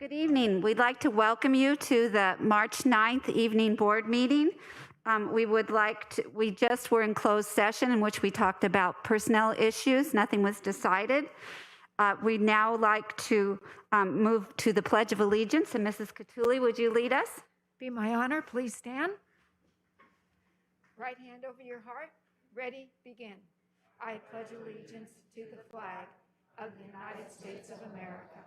Good evening. We'd like to welcome you to the March 9th evening board meeting. We just were in closed session in which we talked about personnel issues. Nothing was decided. We'd now like to move to the Pledge of Allegiance. And Mrs. Catulli, would you lead us? Be my honor. Please stand. Right hand over your heart. Ready, begin. I pledge allegiance to the flag of the United States of America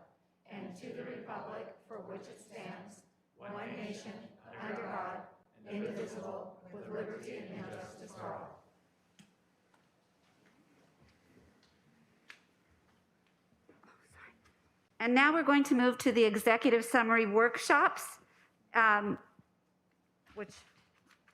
and to the republic for which it stands, one nation, under God, indivisible, with liberty and justice for all. And now we're going to move to the executive summary workshops, which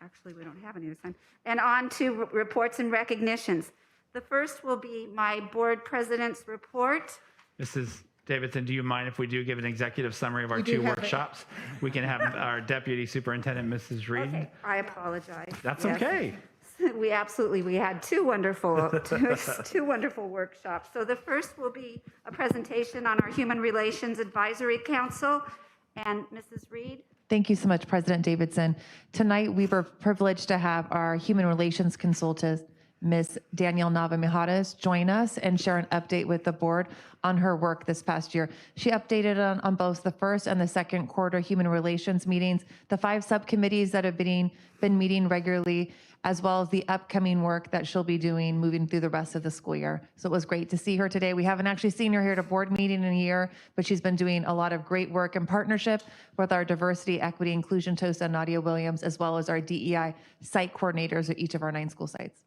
actually we don't have any this time, and on to reports and recognitions. The first will be my board president's report. Mrs. Davidson, do you mind if we do give an exexecutive summary of our two workshops? We can have our Deputy Superintendent, Mrs. Reed. Okay, I apologize. That's Yes. okay. We had two wonderful workshops. So the first will be a presentation on our Human Relations Advisory Council. And Mrs. Reed? Thank you so much, President Davidson. Tonight, we were privileged to have our Human Relations Consultant, Ms. Danielle Nava-Mijares, join us and share an update with the board on her work this past year. She updated on both the first and the second quarter human relations meetings, the 5 subcommittees that have been meeting regularly, as well as the upcoming work that she'll be doing moving through the rest of the school year. So it was great to see her today. We haven't actually seen her here at a board meeting in a year, but she's been doing a lot of great work in partnership with our Diversity, Equity, Inclusion TOSA, Nadia Williams, as well as our DEI site coordinators at each of our 9 school sites.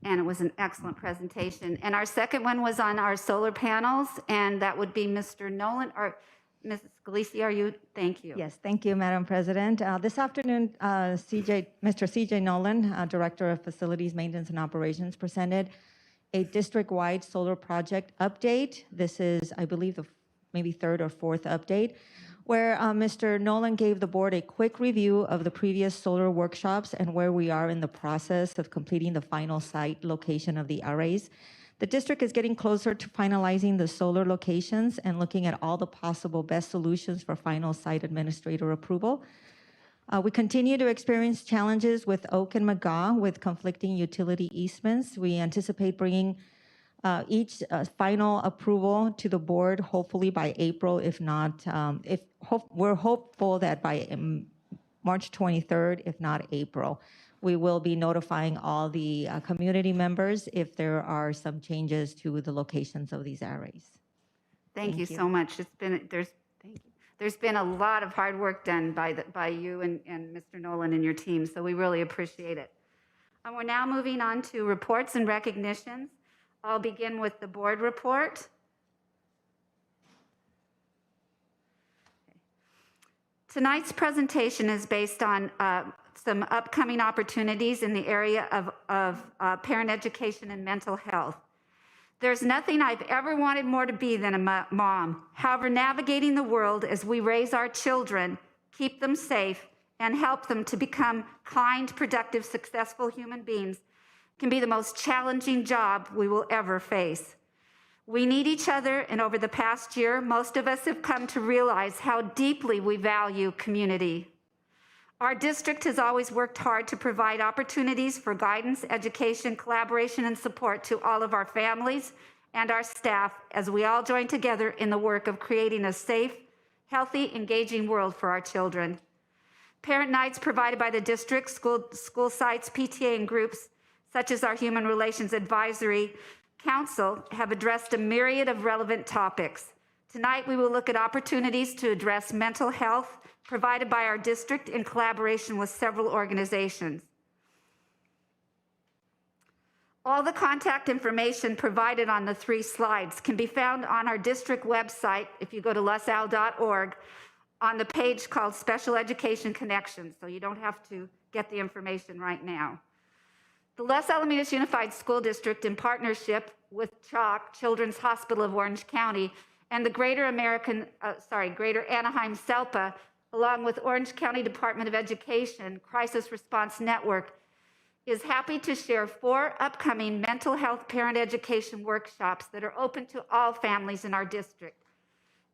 And it was an excellent presentation. And our second one was on our solar panels, and that would be Mr. Nolan, or Mrs. Scalisi, are you? Thank you. Yes, thank you, Madam President. This afternoon, Mr. CJ Nolan, Director of Facilities Maintenance and Operations, presented a district-wide solar project update. This is, I believe, the maybe 3rd or 4th update, where Mr. Nolan gave the board a quick review of the previous solar workshops and where we are in the process of completing the final site location of the arrays. The district is getting closer to finalizing the solar locations and looking at all the possible best solutions for final site administrator approval. We continue to experience challenges with Oak and McGaw with conflicting utility easements. We anticipate bringing each final approval to the board, hopefully by April. If not, we're hopeful that by March 23rd, if not April. We will be notifying all the community members if there are some changes to the locations of these arrays. Thank you so much. There's been a lot of hard work done by you and Mr. Nolan and your team, so we really appreciate it. And we're now moving on to reports and recognitions. I'll begin with the board report. Tonight's presentation is based on some upcoming opportunities in the area of parent education and mental health. There's nothing I've ever wanted more to be than a mom. However, navigating the world as we raise our children, keep them safe, and help them to become kind, productive, successful human beings can be the most challenging job we will ever face. We need each other, and over the past year, most of us have come to realize how deeply we value community. Our district has always worked hard to provide opportunities for guidance, education, collaboration, and support to all of our families and our staff as we all join together in the work of creating a safe, healthy, engaging world for our children. Parent nights provided by the district, school sites, PTA, and groups such as our Human Relations Advisory Council have addressed a myriad of relevant topics. Tonight, we will look at opportunities to address mental health provided by our district in collaboration with several organizations. All the contact information provided on the 3 slides can be found on our district website if you go to lasalle.org on the page called Special Education Connections, so you don't have to get the information right now. The Los Alamitos Unified School District, in partnership with CHOC, Children's Hospital of Orange County, and the Greater Anaheim SELPA, along with Orange County Department of Education Crisis Response Network, is happy to share 4 upcoming mental health parent education workshops that are open to all families in our district.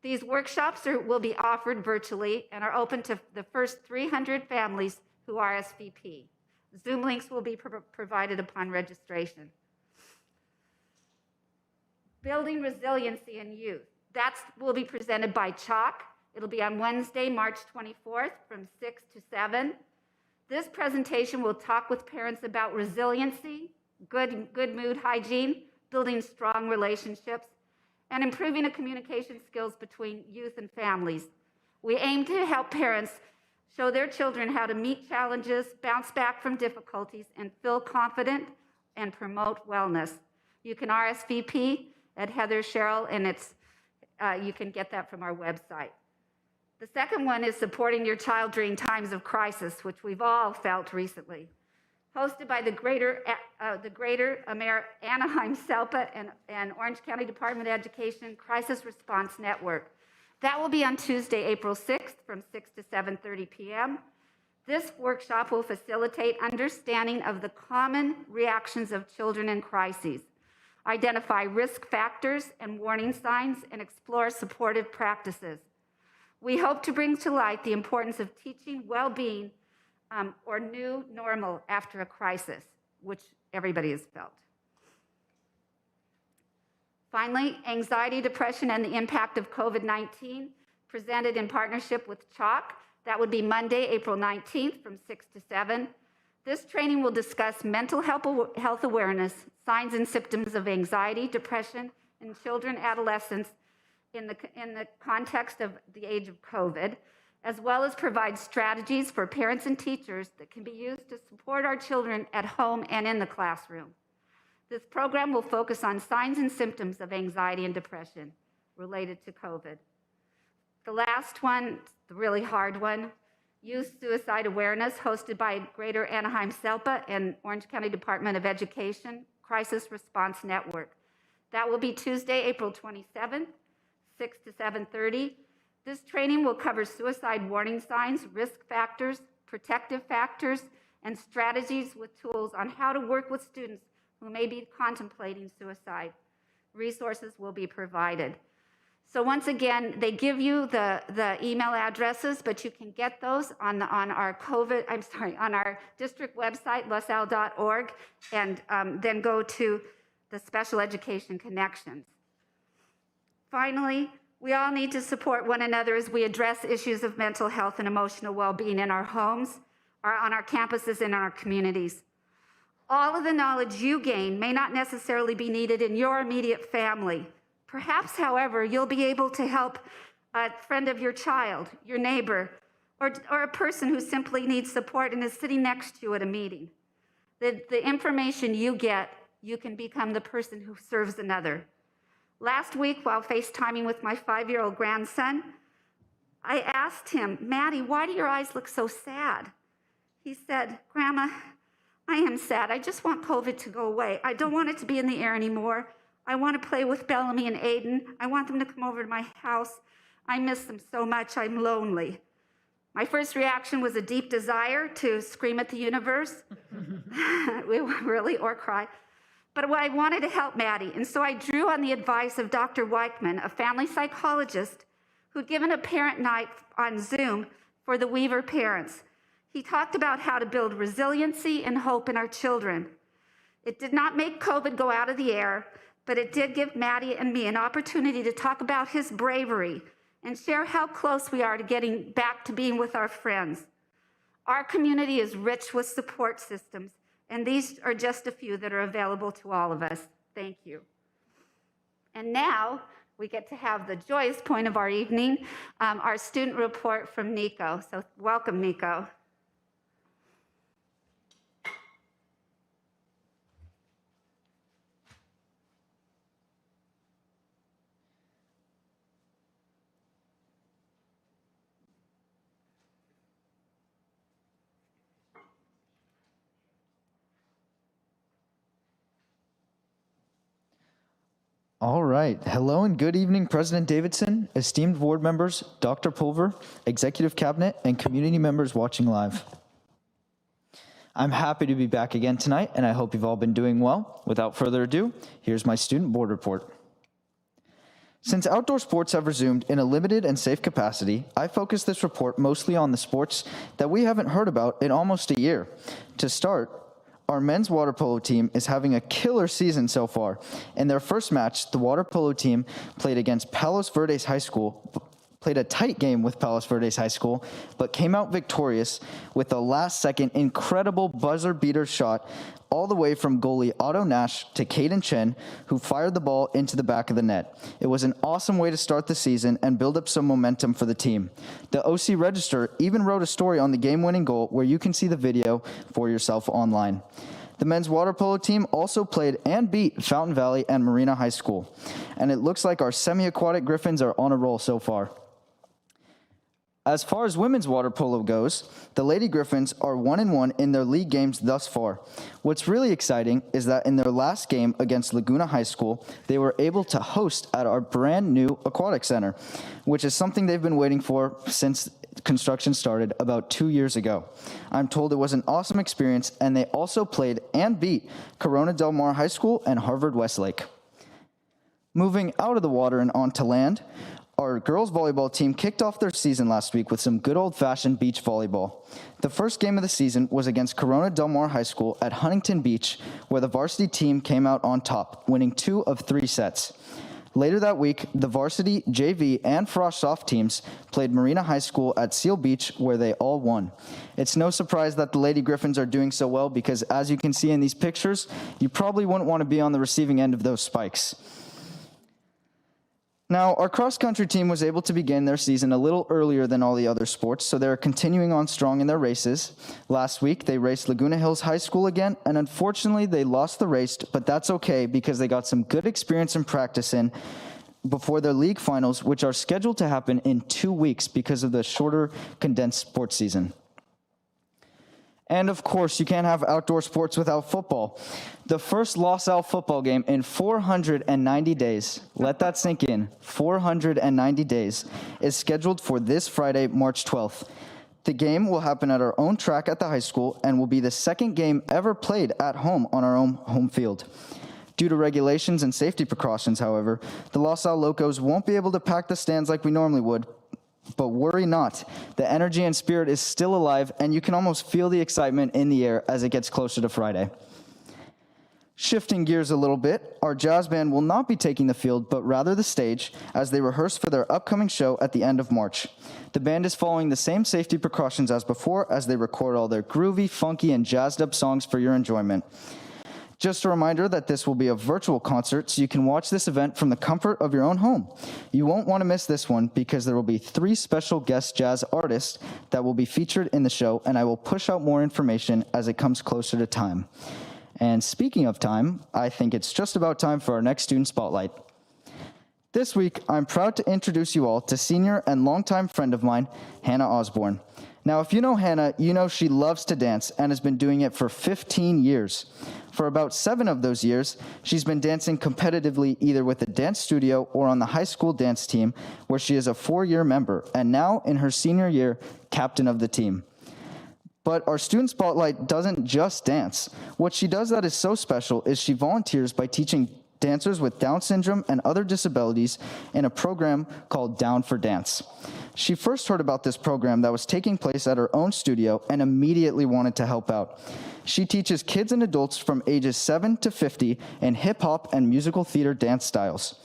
These workshops will be offered virtually and are open to the first 300 families who RSVP. Zoom links will be provided upon registration. Building resiliency in youth. That will be presented by Chalk. It'll be on Wednesday, March 24th from 6 to 7. This presentation will talk with parents about resiliency, good mood hygiene, building strong relationships, and improving the communication skills between youth and families. We aim to help parents show their children how to meet challenges, bounce back from difficulties, and feel confident and promote wellness. You can RSVP at Heather Sherrill, and you can get that from our website. The second one is supporting your child during times of crisis, which we've all felt recently. Hosted by the Greater Anaheim SELPA and Orange County Department of Education Crisis Response Network. That will be on Tuesday, April 6th from 6 to 7:30 p.m. This workshop will facilitate understanding of the common reactions of children in crises, identify risk factors and warning signs, and explore supportive practices. We hope to bring to light the importance of teaching well-being or new normal after a crisis, which everybody has felt. Finally, anxiety, depression, and the impact of COVID-19, presented in partnership with Chalk. That would be Monday, April 19th from 6 to 7. This training will discuss mental health awareness, signs and symptoms of anxiety, depression in children, adolescents, in the context of the age of COVID, as well as provide strategies for parents and teachers that can be used to support our children at home and in the classroom. This program will focus on signs and symptoms of anxiety and depression related to COVID. The last one, the really hard one, Youth Suicide Awareness, hosted by Greater Anaheim SELPA and Orange County Department of Education Crisis Response Network. That will be Tuesday, April 27th, 6 to 7:30. This training will cover suicide warning signs, risk factors, protective factors, and strategies with tools on how to work with students who may be contemplating suicide. Resources will be provided. So once again, they give you the email addresses, but you can get those on our district website, lasalle.org, and then go to the Special Education Connections. Finally, we all need to support one another as we address issues of mental health and emotional well-being in our homes, on our campuses, and in our communities. All of the knowledge you gain may not necessarily be needed in your immediate family. Perhaps, however, you'll be able to help a friend of your child, your neighbor, or a person who simply needs support and is sitting next to you at a meeting. The information you get, you can become the person who serves another. Last week, while FaceTiming with my 5-year-old grandson, I asked him, "Maddie, why do your eyes look so sad?" He said, "Grandma, I am sad. I just want COVID to go away. I don't want it to be in the air anymore. I want to play with Bellamy and Aiden. I want them to come over to my house. I miss them so much. I'm lonely." My first reaction was a deep desire to scream at the universe, or cry. But I wanted to help Maddie, and so I drew on the advice of Dr. Weichman, a family psychologist who'd given a parent night on Zoom for the Weaver parents. He talked about how to build resiliency and hope in our children. It did not make COVID go out of the air, but it did give Maddie and me an opportunity to talk about his bravery and share how close we are to getting back to being with our friends. Our community is rich with support systems, and these are just a few that are available to all of us. Thank you. And now we get to have the joyous point of our evening, our student report from Nico. So welcome, Nico. All right. Hello and good evening, President Davidson, esteemed board members, Dr. Pulver, executive cabinet, and community members watching live. I'm happy to be back again tonight, and I hope you've all been doing well. Without further ado, here's my student board report. Since outdoor sports have resumed in a limited and safe capacity, I focus this report mostly on the sports that we haven't heard about in almost a year. To start, our men's water polo team is having a killer season so far. In their first match, the water polo team played against Palos Verdes High School, played a tight game with Palos Verdes High School, but came out victorious with a last-second incredible buzzer-beater shot all the way from goalie Otto Nash to Caden Chen, who fired the ball into the back of the net. It was an awesome way to start the season and build up some momentum for the team. The OC Register even wrote a story on the game-winning goal where you can see the video for yourself online. The men's water polo team also played and beat Fountain Valley and Marina High School, and it looks like our semi-aquatic Griffins are on a roll so far. As far as women's water polo goes, the Lady Griffins are 1-1 in their league games thus far. What's really exciting is that in their last game against Laguna High School, they were able to host at our brand new aquatic center, which is something they've been waiting for since construction started about 2 years ago. I'm told it was an awesome experience, and they also played and beat Corona Del Mar High School and Harvard Westlake. Moving out of the water and onto land, our girls volleyball team kicked off their season last week with some good old-fashioned beach volleyball. The first game of the season was against Corona Del Mar High School at Huntington Beach, where the varsity team came out on top, winning 2 of 3 sets. Later that week, the varsity, JV, and Frost Soft teams played Marina High School at Seal Beach, where they all won. It's no surprise that the Lady Griffins are doing so well because, as you can see in these pictures, you probably wouldn't want to be on the receiving end of those spikes. Now, our cross-country team was able to begin their season a little earlier than all the other sports, so they're continuing on strong in their races. Last week, they raced Laguna Hills High School again, and unfortunately, they lost the race, but that's okay because they got some good experience and practice in before their league finals, which are scheduled to happen in 2 weeks because of the shorter, condensed sports season. And of course, you can't have outdoor sports without football. The first Los Al football game in 490 days, let that sink in, 490 days, is scheduled for this Friday, March 12th. The game will happen at our own track at the high school and will be the second game ever played at home on our own home field. Due to regulations and safety precautions, however, the Los Al Locos won't be able to pack the stands like we normally would. But worry not, the energy and spirit is still alive, and you can almost feel the excitement in the air as it gets closer to Friday. Shifting gears a little bit, our jazz band will not be taking the field, but rather the stage, as they rehearse for their upcoming show at the end of March. The band is following the same safety precautions as before as they record all their groovy, funky, and jazzed-up songs for your enjoyment. Just a reminder that this will be a virtual concert, so you can watch this event from the comfort of your own home. You won't want to miss this one because there will be 3 special guest jazz artists that will be featured in the show, and I will push out more information as it comes closer to time. And speaking of time, I think it's just about time for our next Student Spotlight. This week, I'm proud to introduce you all to senior and longtime friend of mine, Hannah Osborne. Now, if you know Hannah, you know she loves to dance and has been doing it for 15 years. For about 7 of those years, she's been dancing competitively either with a dance studio or on the high school dance team, where she is a 4-year member, and now, in her senior year, captain of the team. But our Student Spotlight doesn't just dance. What she does that is so special is she volunteers by teaching dancers with Down syndrome and other disabilities in a program called Down for Dance. She first heard about this program that was taking place at her own studio and immediately wanted to help out. She teaches kids and adults from ages 7 to 50 in hip-hop and musical theater dance styles.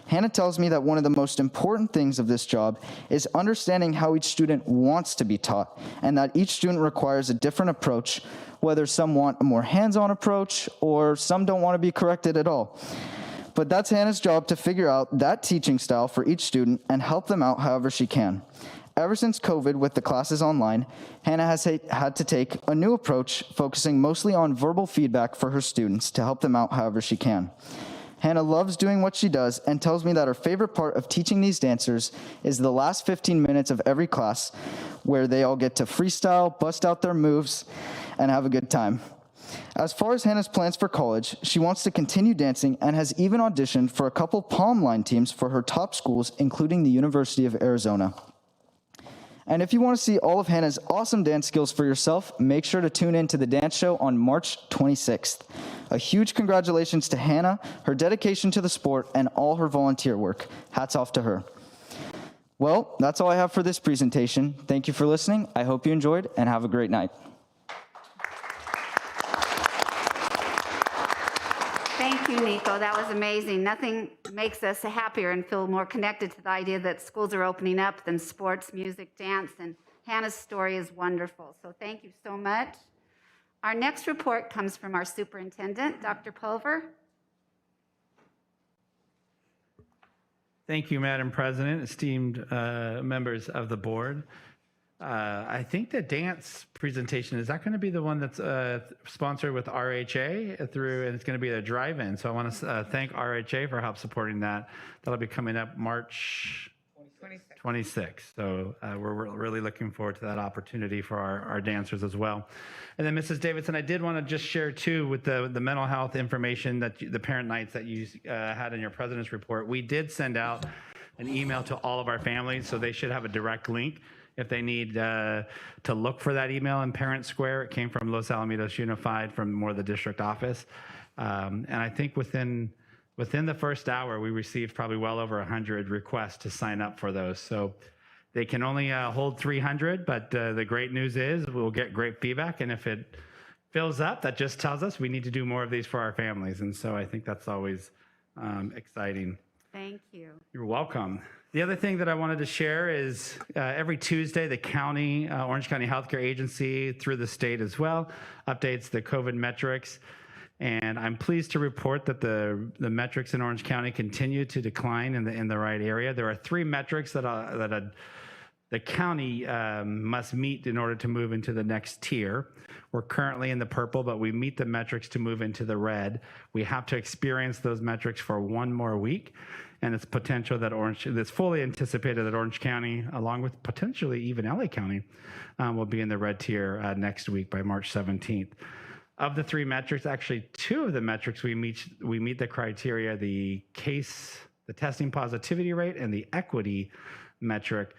Hannah tells me that one of the most important things of this job is understanding how each student wants to be taught, and that each student requires a different approach, whether some want a more hands-on approach or some don't want to be corrected at all. But that's Hannah's job to figure out that teaching style for each student and help them out however she can. Ever since COVID with the classes online, Hannah has had to take a new approach, focusing mostly on verbal feedback for her students to help them out however she can. Hannah loves doing what she does and tells me that her favorite part of teaching these dancers is the last 15 minutes of every class, where they all get to freestyle, bust out their moves, and have a good time. As far as Hannah's plans for college, she wants to continue dancing and has even auditioned for a couple Palm Line teams for her top schools, including the University of Arizona. And if you want to see all of Hannah's awesome dance skills for yourself, make sure to tune in to the dance show on March 26th. A huge congratulations to Hannah, her dedication to the sport, and all her volunteer work. Hats off to her. Well, that's all I have for this presentation. Thank you for listening. I hope you enjoyed, and have a great night. Thank you, Nico. That was amazing. Nothing makes us happier and feel more connected to the idea that schools are opening up than sports, music, dance, and Hannah's story is wonderful. So thank you so much. Our next report comes from our superintendent, Dr. Pulver. Thank you, Madam President, esteemed members of the board. I think the dance presentation, is that going to be the one that's sponsored with RHA through, and it's going to be a drive-in. So I want to thank RHA for help supporting that. That'll be coming up March 26th. So we're really looking forward to that opportunity for our dancers as well. And then Mrs. Davidson, I did want to just share too with the mental health information that the parent nights that you had in your president's report. We did send out an email to all of our families, so they should have a direct link if they need to look for that email in Parent Square. It came from Los Alamitos Unified from more the district office. And I think within the first hour, we received probably well over 100 requests to sign up for those. So they can only hold 300, but the great news is we'll get great feedback. And if it fills up, that just tells us we need to do more of these for our families. And so I think that's always exciting. Thank you. You're welcome. The other thing that I wanted to share is every Tuesday, the county, Orange County Healthcare Agency through the state as well, updates the COVID metrics. And I'm pleased to report that the metrics in Orange County continue to decline in the right area. There are 3 metrics that the county must meet in order to move into the next tier. We're currently in the purple, but we meet the metrics to move into the red. We have to experience those metrics for 1 more week. And it's potential that it's fully anticipated that Orange County, along with potentially even LA County, will be in the red tier next week by March 17th. Of the 3 metrics, actually 2 of the metrics we meet the criteria: the testing positivity rate and the equity metric.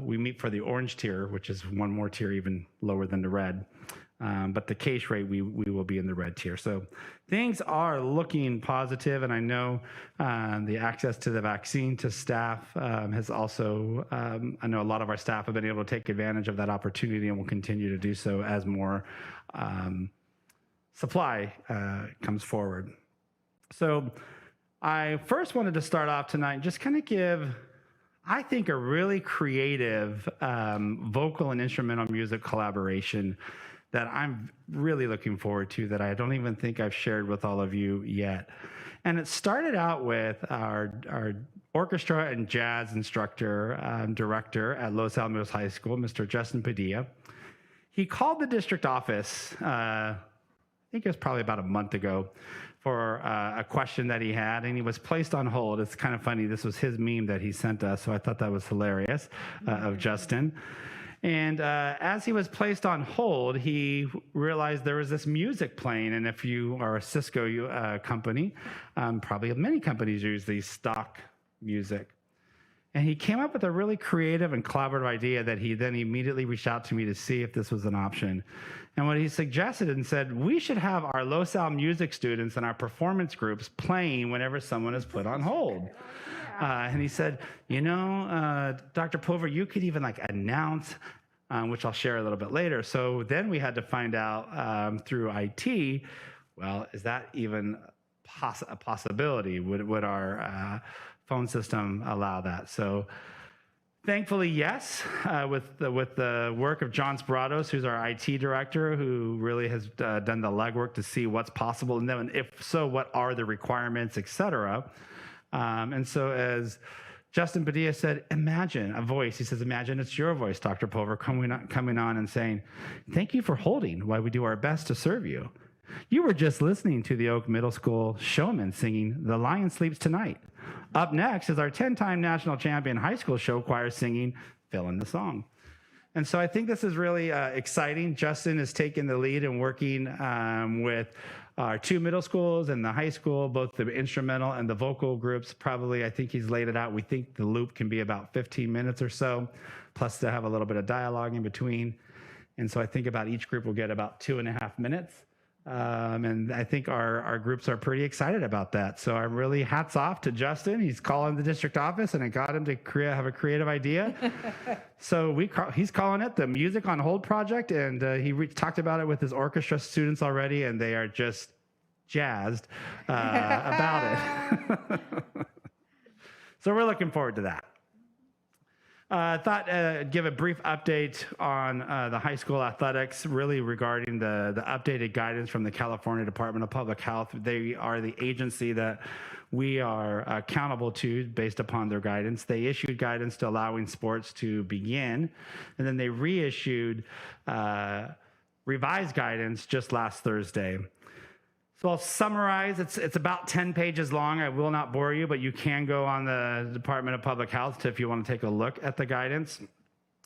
We meet for the orange tier, which is 1 more tier even lower than the red. But the case rate, we will be in the red tier. So things are looking positive, and I know the access to the vaccine to staff has also, I know a lot of our staff have been able to take advantage of that opportunity and will continue to do so as more supply comes forward. So I first wanted to start off tonight and just kind of give, I think, a really creative vocal and instrumental music collaboration that I'm really looking forward to, that I don't even think I've shared with all of you yet. And it started out with our orchestra and jazz instructor, director at Los Alamitos High School, Mr. Justin Padilla. He called the district office, I think it was probably about a month ago, for a question that he had, and he was placed on hold. It's kind of funny, this was his meme that he sent us, so I thought that was hilarious of Justin. And as he was placed on hold, he realized there was this music playing. And if you are a Cisco company, probably many companies use these stock music. And he came up with a really creative and collaborative idea that he then immediately reached out to me to see if this was an option. And what he suggested and said, we should have our Los Al music students and our performance groups playing whenever someone is put on hold. And he said, Dr. Pulver, you could even announce, which I'll share a little bit later. So then we had to find out through IT, well, is that even a possibility? Would our phone system allow that? So thankfully, yes, with the work of John Speratos, who's our IT director, who really has done the legwork to see what's possible, and then if so, what are the requirements, et cetera. And so as Justin Padilla said, imagine a voice. He says, imagine it's your voice, Dr. Pulver, coming on and saying, thank you for holding while we do our best to serve you. You were just listening to the Oak Middle School showman singing The Lion Sleeps Tonight. Up next is our 10-time national champion high school show choir singing Fill in the Song. And so I think this is really exciting. Justin has taken the lead in working with our 2 middle schools and the high school, both the instrumental and the vocal groups. Probably, I think he's laid it out. We think the loop can be about 15 minutes or so, plus to have a little bit of dialogue in between. And so I think about each group will get about 2.5 minutes And I think our groups are pretty excited about that. So I'm really hats off to Justin. He's calling the district office, and it got him to have a creative idea. So he's calling it the Music on Hold Project, and he talked about it with his orchestra students already, and they are just jazzed about it. So we're looking forward to that. I thought I'd give a brief update on the high school athletics, really regarding the updated guidance from the California Department of Public Health. They are the agency that we are accountable to based upon their guidance. They issued guidance to allowing sports to begin, and then they reissued revised guidance just last Thursday. So I'll summarize. It's about 10 pages long. I will not bore you, but you can go on the Department of Public Health if you want to take a look at the guidance.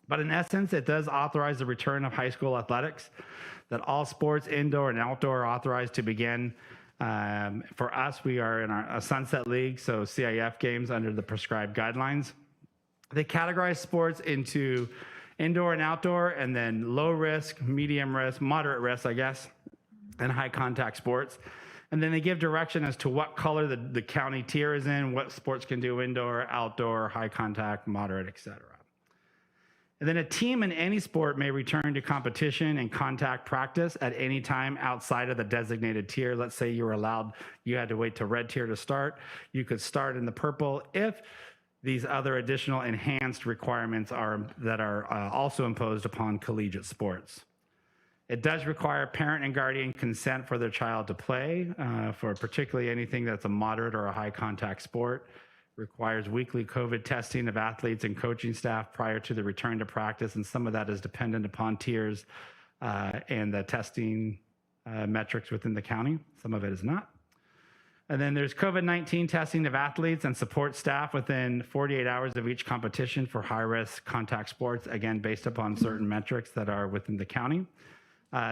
But in essence, it does authorize the return of high school athletics, that all sports, indoor and outdoor, are authorized to begin. For us, we are in a sunset league, so CIF games under the prescribed guidelines. They categorize sports into indoor and outdoor, and then low risk, medium risk, moderate risk, I guess, and high contact sports. And then they give direction as to what color the county tier is in, what sports can do indoor, outdoor, high contact, moderate, etc. And then a team in any sport may return to competition and contact practice at any time outside of the designated tier. Let's say you had to wait to red tier to start. You could start in the purple if these other additional enhanced requirements are also imposed upon collegiate sports. It does require parent and guardian consent for their child to play, for particularly anything that's a moderate or a high contact sport. Requires weekly COVID testing of athletes and coaching staff prior to the return to practice, and some of that is dependent upon tiers and the testing metrics within the county. Some of it is not. And then there's COVID-19 testing of athletes and support staff within 48 hours of each competition for high-risk contact sports, again, based upon certain metrics that are within the county.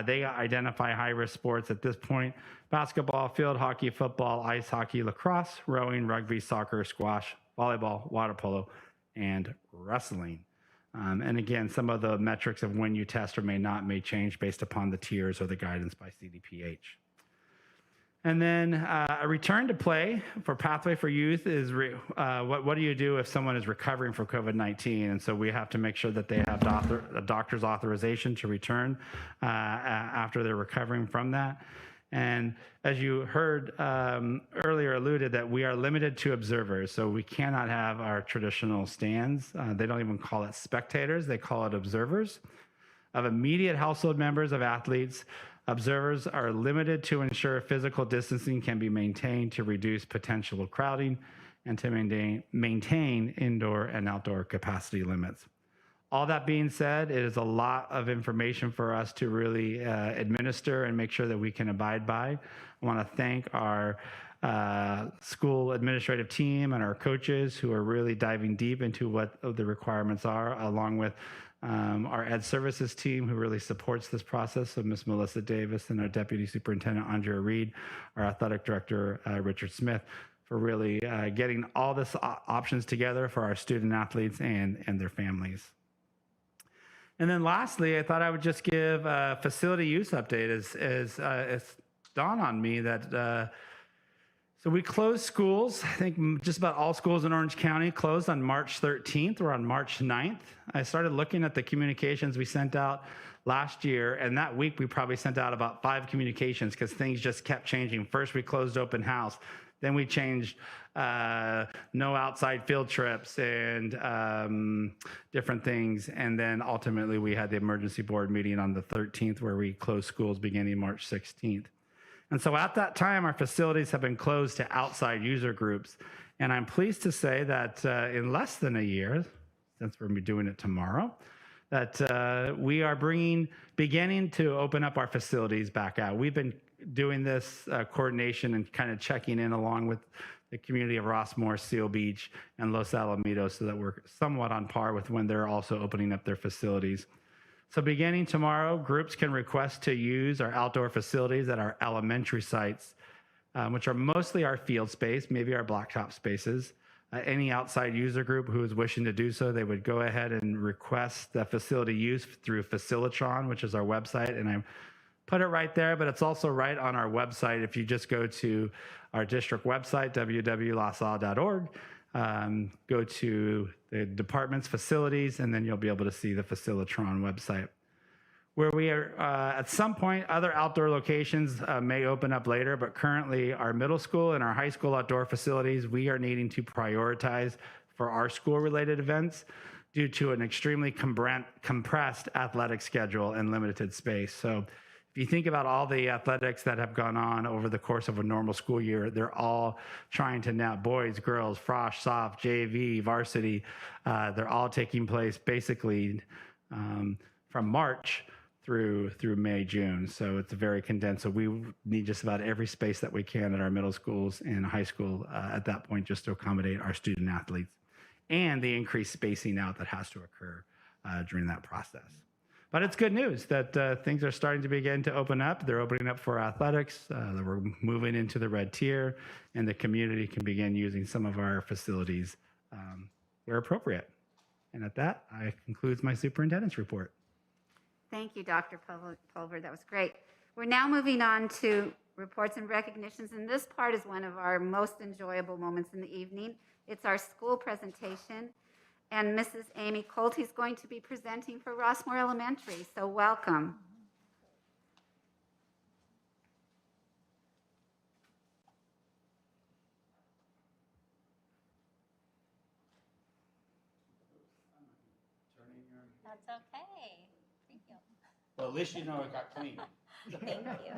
They identify high-risk sports at this point: basketball, field hockey, football, ice hockey, lacrosse, rowing, rugby, soccer, squash, volleyball, water polo, and wrestling. And again, some of the metrics of when you test or may change based upon the tiers or the guidance by CDPH. And then a return to play for Pathway for Youth is what do you do if someone is recovering from COVID-19? And so we have to make sure that they have a doctor's authorization to return after they're recovering from that. And as you heard earlier alluded, that we are limited to observers. So we cannot have our traditional stands. They don't even call it spectators. They call it observers. Of immediate household members of athletes, observers are limited to ensure physical distancing can be maintained to reduce potential crowding and to maintain indoor and outdoor capacity limits. All that being said, it is a lot of information for us to really administer and make sure that we can abide by. I want to thank our school administrative team and our coaches who are really diving deep into what the requirements are, along with our Ed Services team who really supports this process. So Ms. Melissa Davis and our Deputy Superintendent Andrea Reed, our Athletic Director Richard Smith, for really getting all this options together for our student athletes and their families. And then lastly, I thought I would just give a facility use update. It's dawned on me that so we closed schools. I think just about all schools in Orange County closed on March 13th or on March 9th. I started looking at the communications we sent out last year, and that week we probably sent out about 5 communications because things just kept changing. First, we closed open house. Then we changed no outside field trips and different things. And then ultimately we had the emergency board meeting on the 13th where we closed schools beginning March 16th. And so at that time, our facilities have been closed to outside user groups. And I'm pleased to say that in less than a year, since we're going to be doing it tomorrow, that we are beginning to open up our facilities back out. We've been doing this coordination and kind of checking in along with the community of Rossmore, Seal Beach, and Los Alamitos so that we're somewhat on par with when they're also opening up their facilities. So beginning tomorrow, groups can request to use our outdoor facilities at our elementary sites, which are mostly our field space, maybe our blacktop spaces. Any outside user group who is wishing to do so, they would go ahead and request the facility use through Facilitron, which is our website. And put it right there, but it's also right on our website. If you just go to our district website, www.lasalle.org, go to the department's facilities, and then you'll be able to see the Facilitron website. Where we are, at some point, other outdoor locations may open up later, but currently our middle school and our high school outdoor facilities, we are needing to prioritize for our school-related events due to an extremely compressed athletic schedule and limited space. So if you think about all the athletics that have gone on over the course of a normal school year, they're all trying to now, boys, girls, frosh, soft, JV, varsity, they're all taking place basically from March through May, June. So it's very condensed. So we need just about every space that we can at our middle schools and high school at that point just to accommodate our student athletes and the increased spacing out that has to occur during that process. But it's good news that things are starting to begin to open up. They're opening up for athletics. That we're moving into the red tier, and the community can begin using some of our facilities where appropriate. And at that, I concludes my superintendent's report. Thank you, Dr. Pulver. That was great. We're now moving on to reports and recognitions, and this part is one of our most enjoyable moments in the evening. It's our school presentation, and Mrs. Amy Colt is going to be presenting for Rossmore Elementary, so welcome. That's okay. Thank you. Well, at least you know it got clean. Thank you.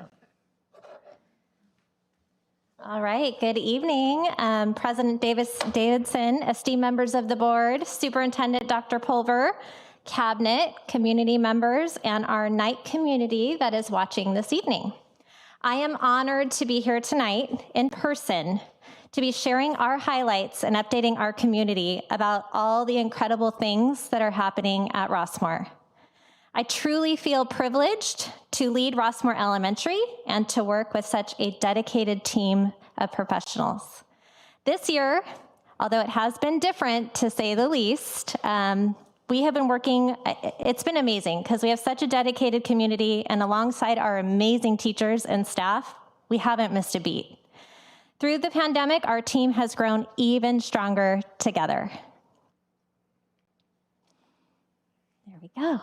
All right, good evening. President Davidson, esteemed members of the board, Superintendent Dr. Pulver, cabinet, community members, and our night community that is watching this evening. I am honored to be here tonight in person to be sharing our highlights and updating our community about all the incredible things that are happening at Rossmore. I truly feel privileged to lead Rossmore Elementary and to work with such a dedicated team of professionals. This year, although it has been different to say the least, we have been working, it's been amazing because we have such a dedicated community, and alongside our amazing teachers and staff, we haven't missed a beat. Through the pandemic, our team has grown even stronger together. There we go.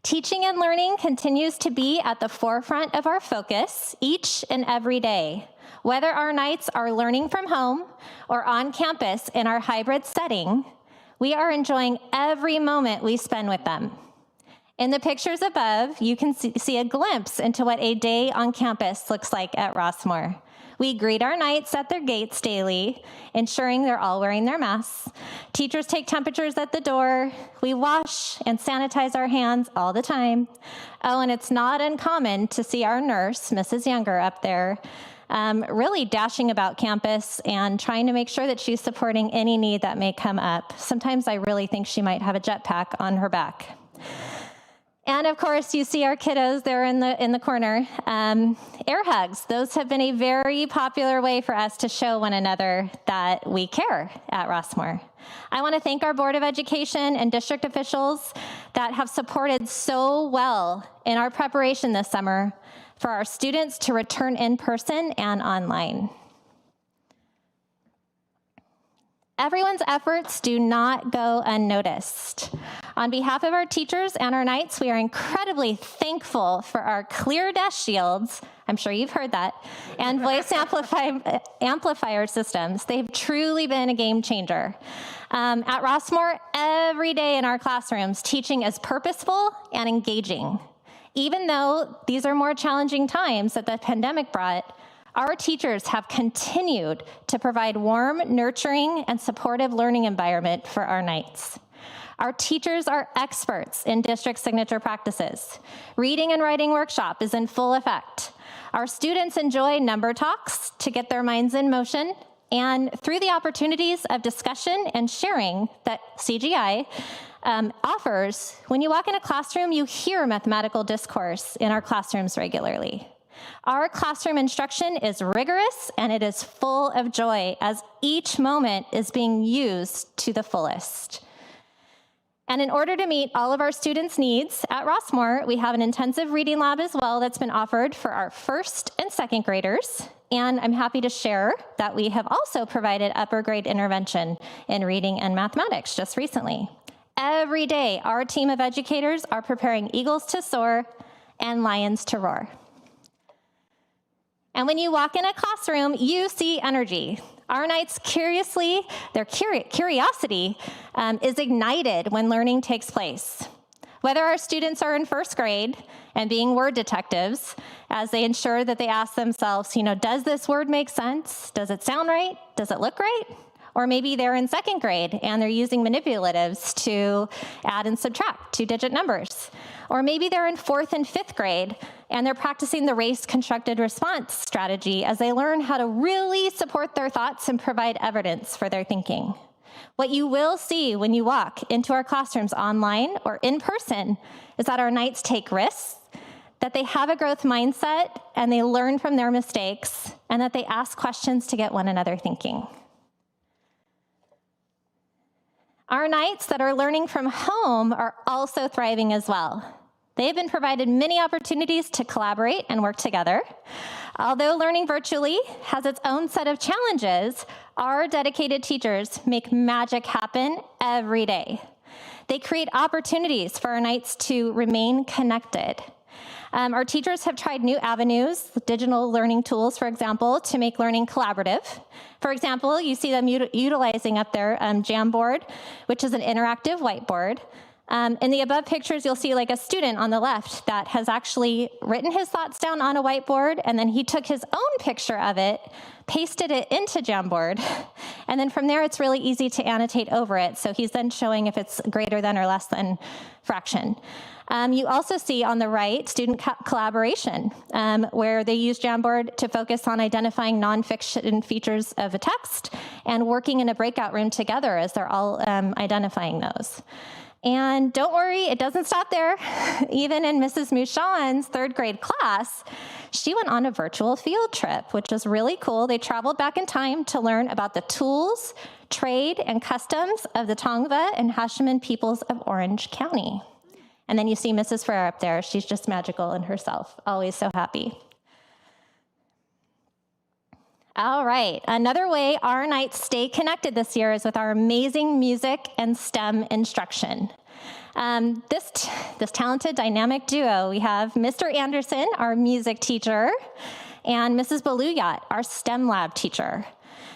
Teaching and learning continues to be at the forefront of our focus each and every day. Whether our nights are learning from home or on campus in our hybrid setting, we are enjoying every moment we spend with them. In the pictures above, you can see a glimpse into what a day on campus looks like at Rossmore. We greet our nights at their gates daily, ensuring they're all wearing their masks. Teachers take temperatures at the door. We wash and sanitize our hands all the time. Oh, and it's not uncommon to see our nurse, Mrs. Younger, up there, really dashing about campus and trying to make sure that she's supporting any need that may come up. Sometimes I really think she might have a jetpack on her back. And of course, you see our kiddos there in the corner. Air hugs, those have been a very popular way for us to show one another that we care at Rossmore. I want to thank our Board of Education and district officials that have supported so well in our preparation this summer for our students to return in person and online. Everyone's efforts do not go unnoticed. On behalf of our teachers and our knights, we are incredibly thankful for our clear desk shields, I'm sure you've heard that, and voice amplifier systems. They've truly been a game changer. At Rossmore, every day in our classrooms, teaching is purposeful and engaging. Even though these are more challenging times that the pandemic brought, our teachers have continued to provide warm, nurturing, and supportive learning environment for our knights. Our teachers are experts in district signature practices. Reading and writing workshop is in full effect. Our students enjoy number talks to get their minds in motion, and through the opportunities of discussion and sharing that CGI offers, when you walk in a classroom, you hear mathematical discourse in our classrooms regularly. Our classroom instruction is rigorous and it is full of joy as each moment is being used to the fullest. And in order to meet all of our students' needs at Rossmore, we have an intensive reading lab as well that's been offered for our first and second graders. And I'm happy to share that we have also provided upper grade intervention in reading and mathematics just recently. Every day, our team of educators are preparing eagles to soar and lions to roar. And when you walk in a classroom, you see energy. Our Knights their curiosity is ignited when learning takes place. Whether our students are in first grade and being word detectives, as they ensure that they ask themselves, does this word make sense? Does it sound right? Does it look right? Or maybe they're in second grade and they're using manipulatives to add and subtract two-digit numbers. Or maybe they're in fourth and fifth grade and they're practicing the race constructed response strategy as they learn how to really support their thoughts and provide evidence for their thinking. What you will see when you walk into our classrooms online or in person is that our Knights take risks, that they have a growth mindset and they learn from their mistakes, and that they ask questions to get one another thinking. Our Knights that are learning from home are also thriving as well. They have been provided many opportunities to collaborate and work together. Although learning virtually has its own set of challenges, our dedicated teachers make magic happen every day. They create opportunities for our Knights to remain connected. Our teachers have tried new avenues, digital learning tools, for example, to make learning collaborative. For example, you see them utilizing up there Jamboard, which is an interactive whiteboard. In the above pictures, you'll see like a student on the left that has actually written his thoughts down on a whiteboard, and then he took his own picture of it, pasted it into Jamboard, and then from there, it's really easy to annotate over it. So he's then showing if it's greater than or less than fraction. You also see on the right student collaboration, where they use Jamboard to focus on identifying nonfiction features of a text and working in a breakout room together as they're all identifying those. And don't worry, it doesn't stop there. Even in Mrs. Mouchon's third grade class, she went on a virtual field trip, which was really cool. They traveled back in time to learn about the tools, trade, and customs of the Tongva and Hashiman peoples of Orange County. And then you see Mrs. Frere up there. She's just magical in herself, always so happy. All right, another way our Knights stay connected this year is with our amazing music and STEM instruction. This talented dynamic duo, we have Mr. Anderson, our music teacher, and Mrs. Baluyat, our STEM lab teacher.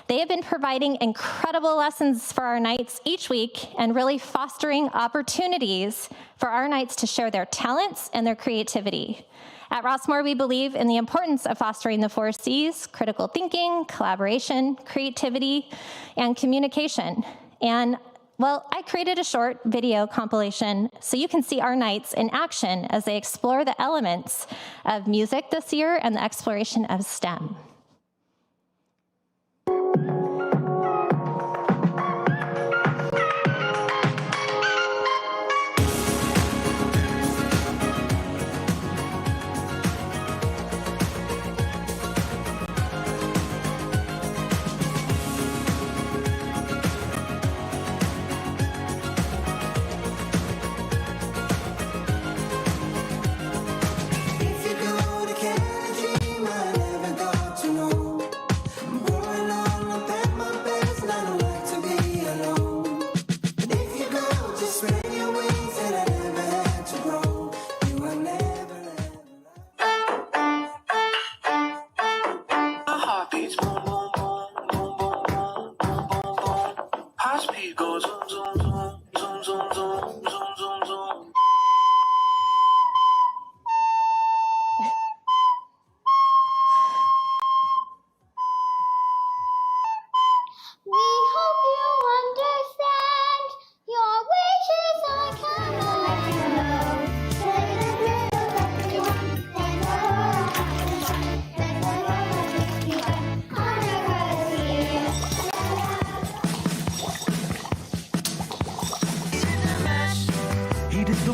They have been providing incredible lessons for our Knights each week and really fostering opportunities for our Knights to share their talents and their creativity. At Rossmore, we believe in the importance of fostering the 4 C's: critical thinking, collaboration, creativity, and communication. And, well, I created a short video compilation so you can see our Knights in action as they explore the elements of music this year and the exploration of STEM.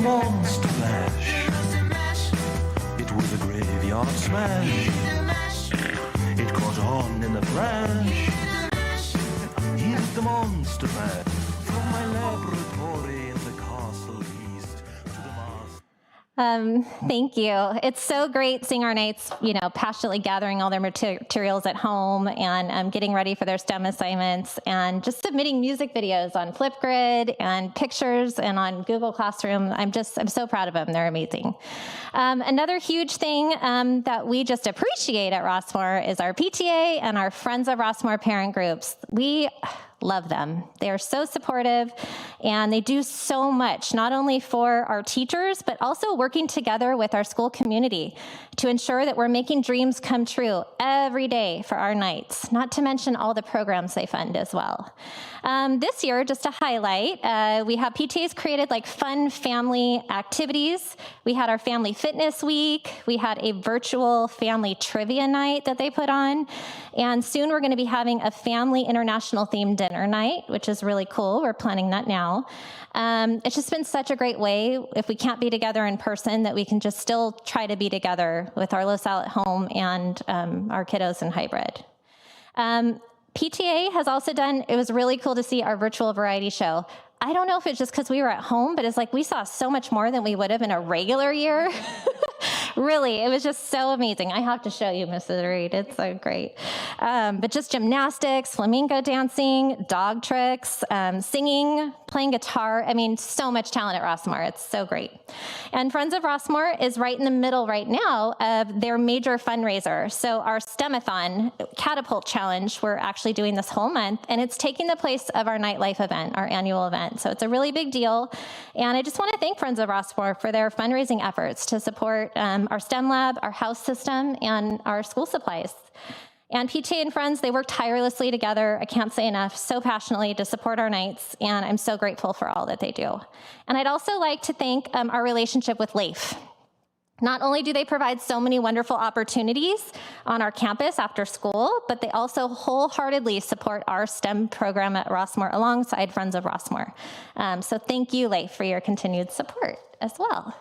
Monster Mash. It was a graveyard smash. It caught on in a flash. Here's the Monster Mash from my laboratory in the castle. Thank you. It's so great seeing our Knights, passionately gathering all their materials at home and getting ready for their STEM assignments and just submitting music videos on Flipgrid and pictures and on Google Classroom. I'm so proud of them. They're amazing. Another huge thing that we just appreciate at Rossmoor is our PTA and our Friends of Rossmoor parent groups. We love them. They are so supportive and they do so much, not only for our teachers, but also working together with our school community to ensure that we're making dreams come true every day for our Knights, not to mention all the programs they fund as well. This year, just to highlight, we have PTAs created like fun family activities. We had our family fitness week. We had a virtual family trivia night that they put on. And soon we're going to be having a family international themed dinner night, which is really cool. We're planning that now. It's just been such a great way, if we can't be together in person, that we can just still try to be together with our LoSal at home and our kiddos in hybrid. PTA has also done, it was really cool to see our virtual variety show. I don't know if it's just because we were at home, but it's like we saw so much more than we would have in a regular year. Really, it was just so amazing. I have to show you, Mrs. Reed. It's so great. But just gymnastics, flamenco dancing, dog tricks, singing, playing guitar. I mean, so much talent at Rossmoor. It's so great. And Friends of Rossmoor is right in the middle right now of their major fundraiser. So our Stem-A-Thon Catapult Challenge, we're actually doing this whole month, and it's taking the place of our Nightlife event, our annual event. So it's a really big deal. And I just want to thank Friends of Rossmoor for their fundraising efforts to support our STEM lab, our house system, and our school supplies. And PTA and Friends, they work tirelessly together, I can't say enough, so passionately to support our Knights, and I'm so grateful for all that they do. And I'd also like to thank our relationship with LAIF. Not only do they provide so many wonderful opportunities on our campus after school, but they also wholeheartedly support our STEM program at Rossmoor alongside Friends of Rossmoor. So thank you, LAIF, for your continued support as well.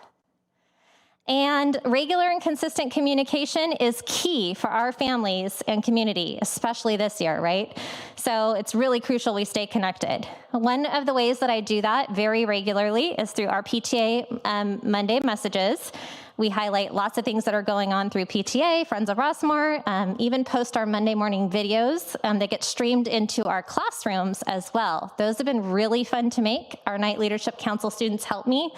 And regular and consistent communication is key for our families and community, especially this year, right? So it's really crucial we stay connected. One of the ways that I do that very regularly is through our PTA Monday messages. We highlight lots of things that are going on through PTA, Friends of Rossmoor, even post our Monday morning videos that get streamed into our classrooms as well. Those have been really fun to make. Our Night Leadership Council students help me.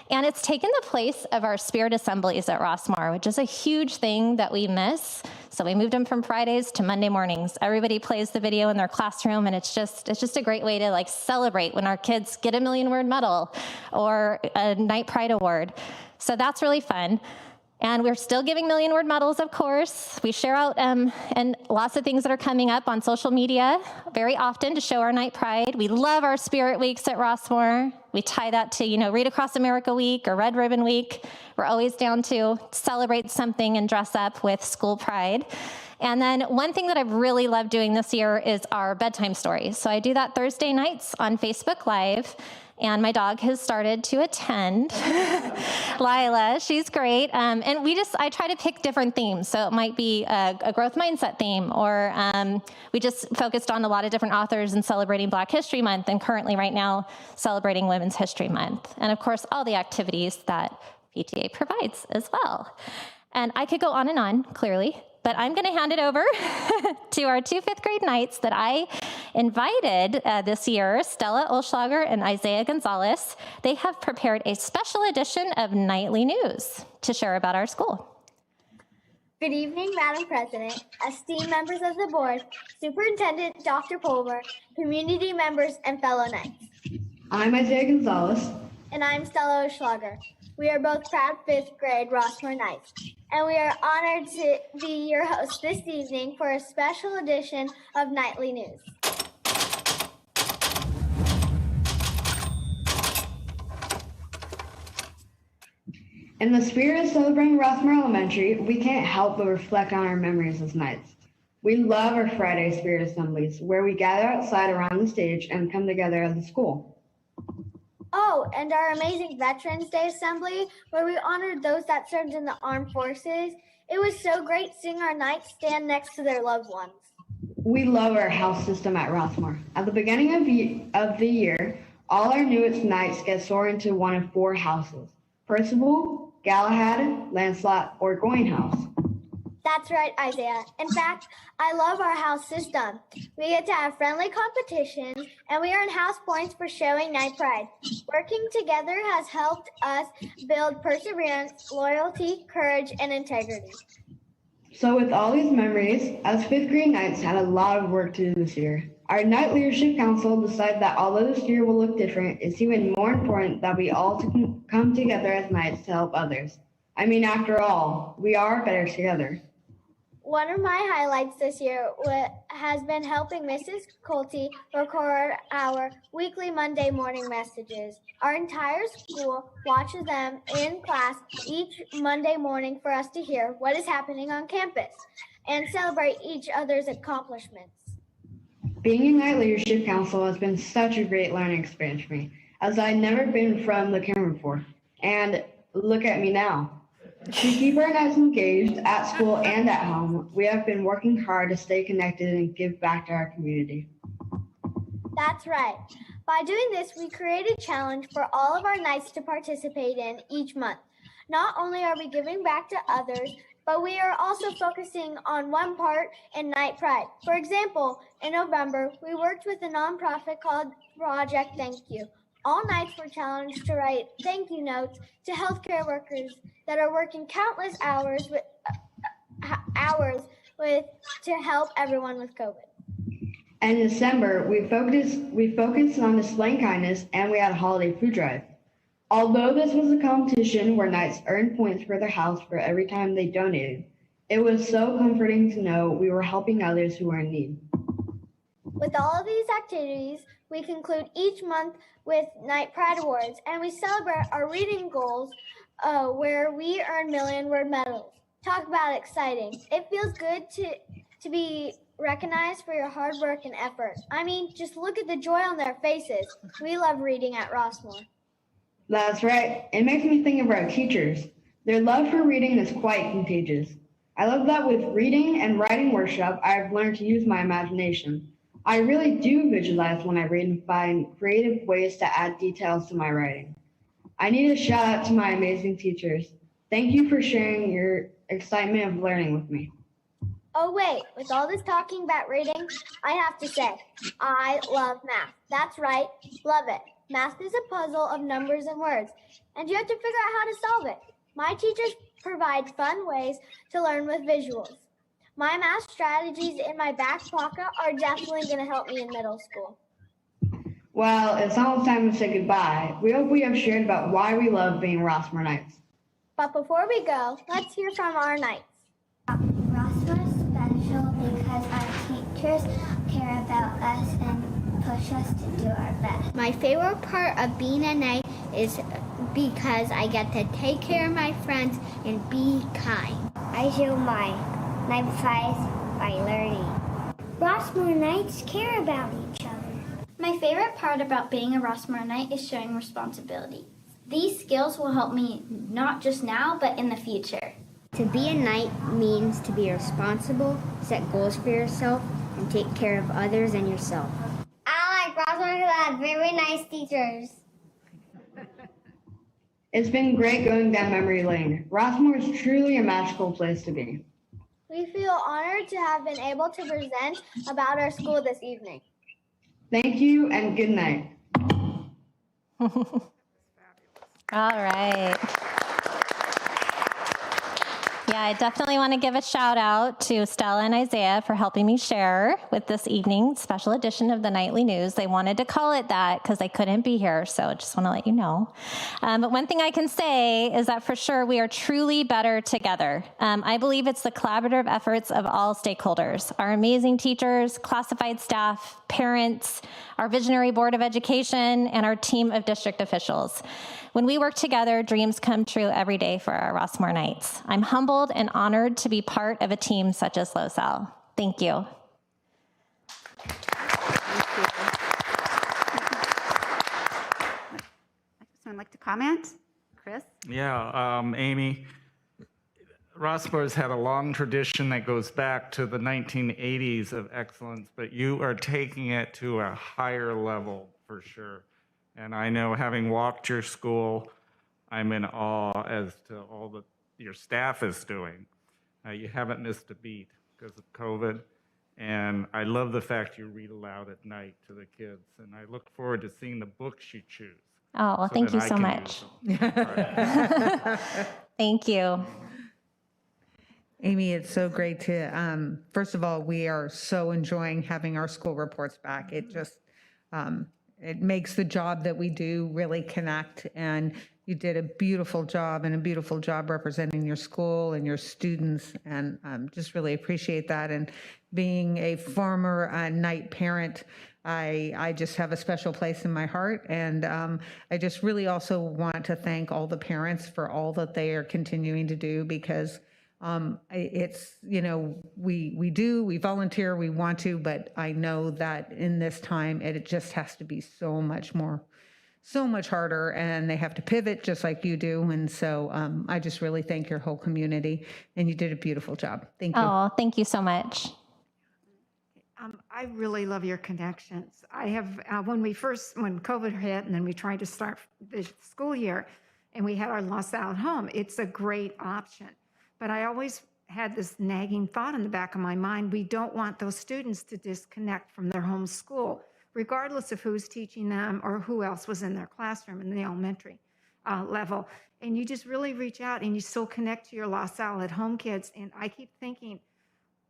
And it's taken the place of our Spirit Assemblies at Rossmoor, which is a huge thing that we miss. So we moved them from Fridays to Monday mornings. Everybody plays the video in their classroom, and it's just a great way to like celebrate when our kids get a million-word medal or a Night Pride Award. So that's really fun. And we're still giving million-word medals, of course. We share out and lots of things that are coming up on social media very often to show our Night Pride. We love our Spirit Weeks at Rossmoor. We tie that to, Read Across America Week or Red Ribbon Week. We're always down to celebrate something and dress up with school pride. And then one thing that I've really loved doing this year is our bedtime stories. So I do that Thursday nights on Facebook Live. And my dog has started to attend. Lila, she's great. And I try to pick different themes. So it might be a growth mindset theme, or we just focused on a lot of different authors and celebrating Black History Month, and currently right now celebrating Women's History Month. And of course, all the activities that PTA provides as well. And I could go on, clearly, but I'm going to hand it over to our two fifth-grade Knights that I invited this year, Stella Olschlager and Isaiah Gonzalez. They have prepared a special edition of Nightly News to share about our school. Good evening, Madam President, esteemed members of the board, Superintendent Dr. Pulver, community members, and fellow Knights. I'm Isaiah Gonzalez. And I'm Stella Olschlager. We are both proud fifth grade Rossmoor Knights, and we are honored to be your host this evening for a special edition of Nightly News. In the spirit of celebrating Rossmoor Elementary, we can't help but reflect on our memories as Knights. We love our Friday Spirit Assemblies, where we gather outside around the stage and come together as a school. Oh, and our amazing Veterans Day Assembly, where we honored those that served in the armed forces. It was so great seeing our Knights stand next to their loved ones. We love our house system at Rossmoor. At the beginning of the year, all our newest Knights get sorted into one of four houses: Percival, Galahad, Lancelot, or Going House. That's right, Isaiah. In fact, I love our house system. We get to have friendly competitions, and we earn house points for showing night pride. Working together has helped us build perseverance, loyalty, courage, and integrity. So with all these memories, us 5th grade Knights had a lot of work to do this year. Our Night Leadership Council decided that although this year will look different, it's even more important that we all come together as Knights to help others. I mean, after all, we are better together. One of my highlights this year has been helping Mrs. Colty record our weekly Monday morning messages. Our entire school watches them in class each Monday morning for us to hear what is happening on campus and celebrate each other's accomplishments. Being in Night Leadership Council has been such a great learning experience for me, as I'd never been from the camera before. And look at me now. To keep our Knights engaged at school and at home, we have been working hard to stay connected and give back to our community. That's right. By doing this, we created a challenge for all of our Knights to participate in each month. Not only are we giving back to others, but we are also focusing on one part in Night Pride. For example, in November, we worked with a nonprofit called Project Thank You. All Knights were challenged to write thank you notes to healthcare workers that are working countless hours to help everyone with COVID. And in December, we focused on displaying kindness, and we had a holiday food drive. Although this was a competition where Knights earned points for their house for every time they donated, it was so comforting to know we were helping others who were in need. With all of these activities, we conclude each month with Night Pride Awards, and we celebrate our reading goals where we earn million-word medals. Talk about exciting. It feels good to be recognized for your hard work and effort. I mean, just look at the joy on their faces. We love reading at Rossmore. That's right. It makes me think of our teachers. Their love for reading is quite contagious. I love that with reading and writing workshop, I've learned to use my imagination. I really do visualize when I read and find creative ways to add details to my writing. I need a shout out to my amazing teachers. Thank you for sharing your excitement of learning with me. Oh wait, with all this talking about reading, I have to say, I love math. That's right, love it. Math is a puzzle of numbers and words, and you have to figure out how to solve it. My teachers provide fun ways to learn with visuals. My math strategies in my back pocket are definitely going to help me in middle school. Well, it's almost time to say goodbye. We hope we have shared about why we love being Rossmore Knights. But before we go, let's hear from our Knights. Rossmore is special because our teachers care about us and push us to do our best. My favorite part of being a Knight is because I get to take care of my friends and be kind. I show my Knight pride by learning. Rossmore Knights care about each other. My favorite part about being a Rossmore Knight is showing responsibility. These skills will help me not just now, but in the future. To be a Knight means to be responsible, set goals for yourself, and take care of others and yourself. I like Rossmore because I have very nice teachers. It's been great going down memory lane. Rossmore is truly a magical place to be. We feel honored to have been able to present about our school this evening. Thank you and good night. All right. Yeah, I definitely want to give a shout out to Stella and Isaiah for helping me share with this evening's special edition of the Nightly News. They wanted to call it that because they couldn't be here, so I just want to let you know. But one thing I can say is that for sure we are truly better together. I believe it's the collaborative efforts of all stakeholders, our amazing teachers, classified staff, parents, our visionary Board of Education, and our team of district officials. When we work together, dreams come true every day for our Rossmore Knights. I'm humbled and honored to be part of a team such as LoSal. Thank you. Someone like to comment? Chris? Yeah, Amy, Rossmore's had a long tradition that goes back to the 1980s of excellence, but you are taking it to a higher level for sure. And I know, having walked your school, I'm in awe as to all that your staff is doing. You haven't missed a beat because of COVID. And I love the fact you read aloud at night to the kids. And I look forward to seeing the books you choose. Oh, well, thank that you I so can much. use them. All right. Thank you. Amy, it's so great to, first of all, we are so enjoying having our school reports back. It just, it makes the job that we do really connect. And you did a beautiful job representing your school and your students. And just really appreciate that. And being a former Knight parent, I just have a special place in my heart. And I just really also want to thank all the parents for all that they are continuing to do, because it's, you know, we volunteer, we want to, but I know that in this time, it just has to be so much harder, and they have to pivot just like you do. And so I just really thank your whole community, and you did a beautiful job. Thank you. Oh, thank you so much. I really love your connections. I have, when COVID hit and then we tried to start the school year and we had our La Salle at home, it's a great option. But I always had this nagging thought in the back of my mind, we don't want those students to disconnect from their home school, regardless of who's teaching them or who else was in their classroom in the elementary level. And you just really reach out and you still connect to your La Salle at home kids. And I keep thinking,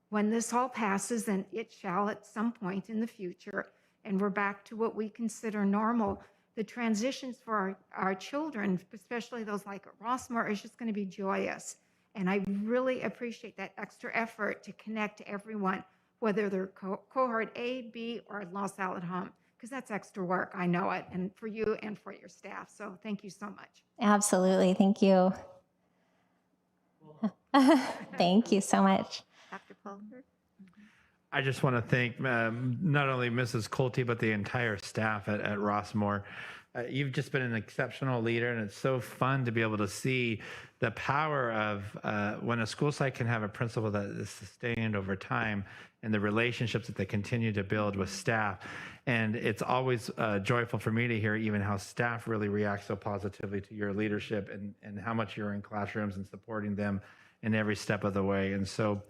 when this all passes, and it shall at some point in the future, and we're back to what we consider normal, the transitions for our children, especially those like at Rossmore, is just going to be joyous. And I really appreciate that extra effort to connect everyone, whether they're cohort A, B, or La Salle at home, because that's extra work. I know it, and for you and for your staff. So thank you so much. Absolutely. Thank you. Thank you so much. Dr. Pulver? I just want to thank not only Mrs. Colty, but the entire staff at Rossmore. You've just been an exceptional leader, and it's so fun to be able to see the power of when a school site can have a principal that is sustained over time and the relationships that they continue to build with staff. And it's always joyful for me to hear even how staff really react so positively to your leadership and how much you're in classrooms and supporting them in every step of the way. And so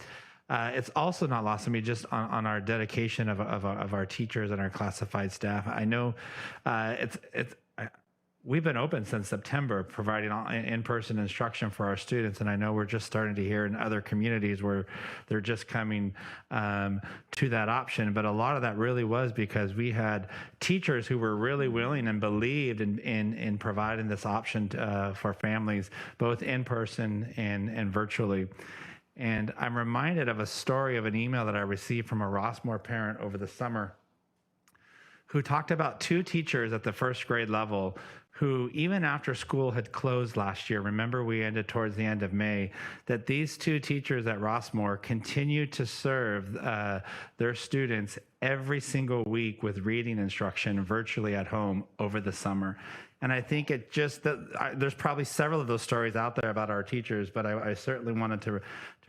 it's also not lost on me just on our dedication of our teachers and our classified staff. I know we've been open since September, providing in-person instruction for our students, and I know we're just starting to hear in other communities where they're just coming to that option. But a lot of that really was because we had teachers who were really willing and believed in providing this option for families, both in person and virtually. And I'm reminded of a story of an email that I received from a Rossmore parent over the summer who talked about two teachers at the first grade level who, even after school had closed last year, remember we ended towards the end of May, that these two teachers at Rossmore continued to serve their students every single week with reading instruction virtually at home over the summer. And I think it just, there's probably several of those stories out there about our teachers, but I certainly wanted to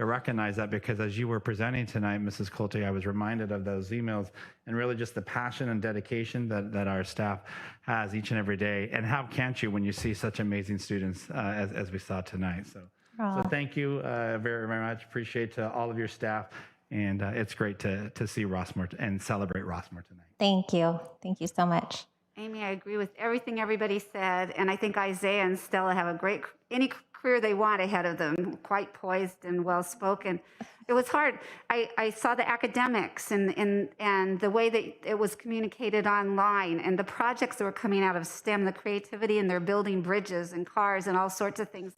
recognize that, because as you were presenting tonight, Mrs. Colty, I was reminded of those emails and really just the passion and dedication that our staff has each and every day. And how can't you when you see such amazing students as we saw tonight. So thank you very, very much. Appreciate all of your staff. And it's great to see Rossmore and celebrate Rossmore tonight. Thank you. Thank you so much. Amy, I agree with everything everybody said, and I think Isaiah and Stella have any career they want ahead of them, quite poised and well-spoken. It was hard. I saw the academics and the way that it was communicated online and the projects that were coming out of STEM, the creativity, and they're building bridges and cars and all sorts of things.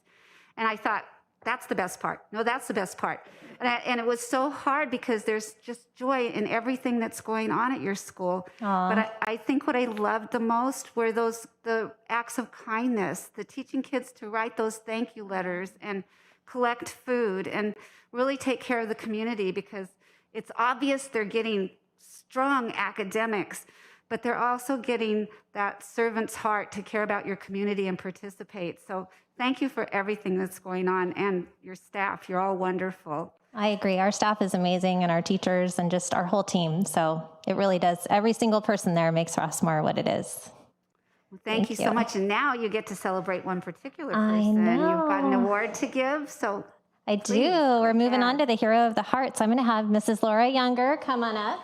And I thought, that's the best part. No, that's the best part. And it was so hard because there's just joy in everything that's going on at your school. Aww. But I think what I loved the most were the acts of kindness, the teaching kids to write those thank you letters and collect food and really take care of the community, because it's obvious they're getting strong academics, but they're also getting that servant's heart to care about your community and participate. So thank you for everything that's going on, and your staff. You're all wonderful. I agree. Our staff is amazing, and our teachers and just our whole team. So it really does. Every single person there makes Rossmore what it is. Thank you so much. And now you get to celebrate one particular person. I know. You've got an award to give, so I do. We're moving on to the Hero of the Heart. So I'm going to have Mrs. Laura Younger come on up.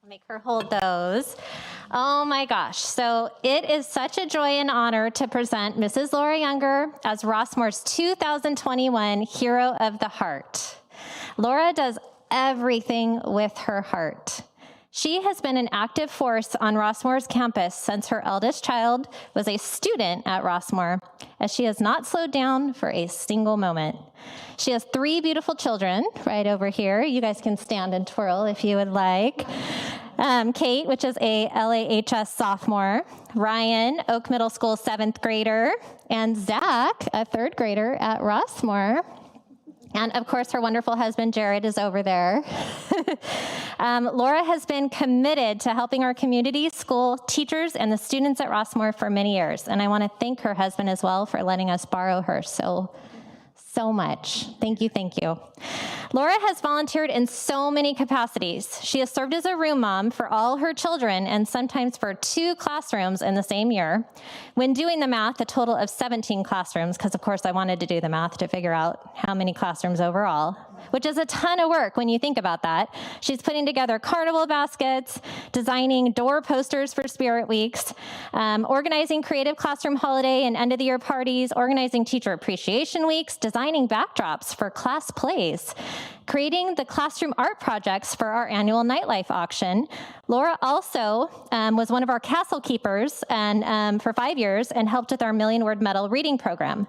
Make her hold those. Oh my gosh. So it is such a joy and honor to present Mrs. Laura Younger as Rossmoor's 2021 Hero of the Heart. Laura does everything with her heart. She has been an active force on Rossmoor's campus since her eldest child was a student at Rossmoor, as she has not slowed down for a single moment. She has 3 beautiful children right over here. You guys can stand and twirl if you would like. Kate, which is a LAHS sophomore, Ryan, Oak Middle School 7th grader, and Zach, a 3rd grader at Rossmoor. And of course, her wonderful husband, Jared, is over there. Laura has been committed to helping our community, school, teachers, and the students at Rossmoor for many years. And I want to thank her husband as well for letting us borrow her so much. Thank you, thank you. Laura has volunteered in so many capacities. She has served as a room mom for all her children and sometimes for 2 classrooms in the same year. When doing the math, a total of 17 classrooms, because of course I wanted to do the math to figure out how many classrooms overall, which is a ton of work when you think about that. She's putting together carnival baskets, designing door posters for Spirit Weeks, organizing creative classroom holiday and end of the year parties, organizing teacher appreciation weeks, designing backdrops for class plays, creating the classroom art projects for our annual nightlife auction. Laura also was one of our castle keepers and for 5 years and helped with our Million Word Medal reading program.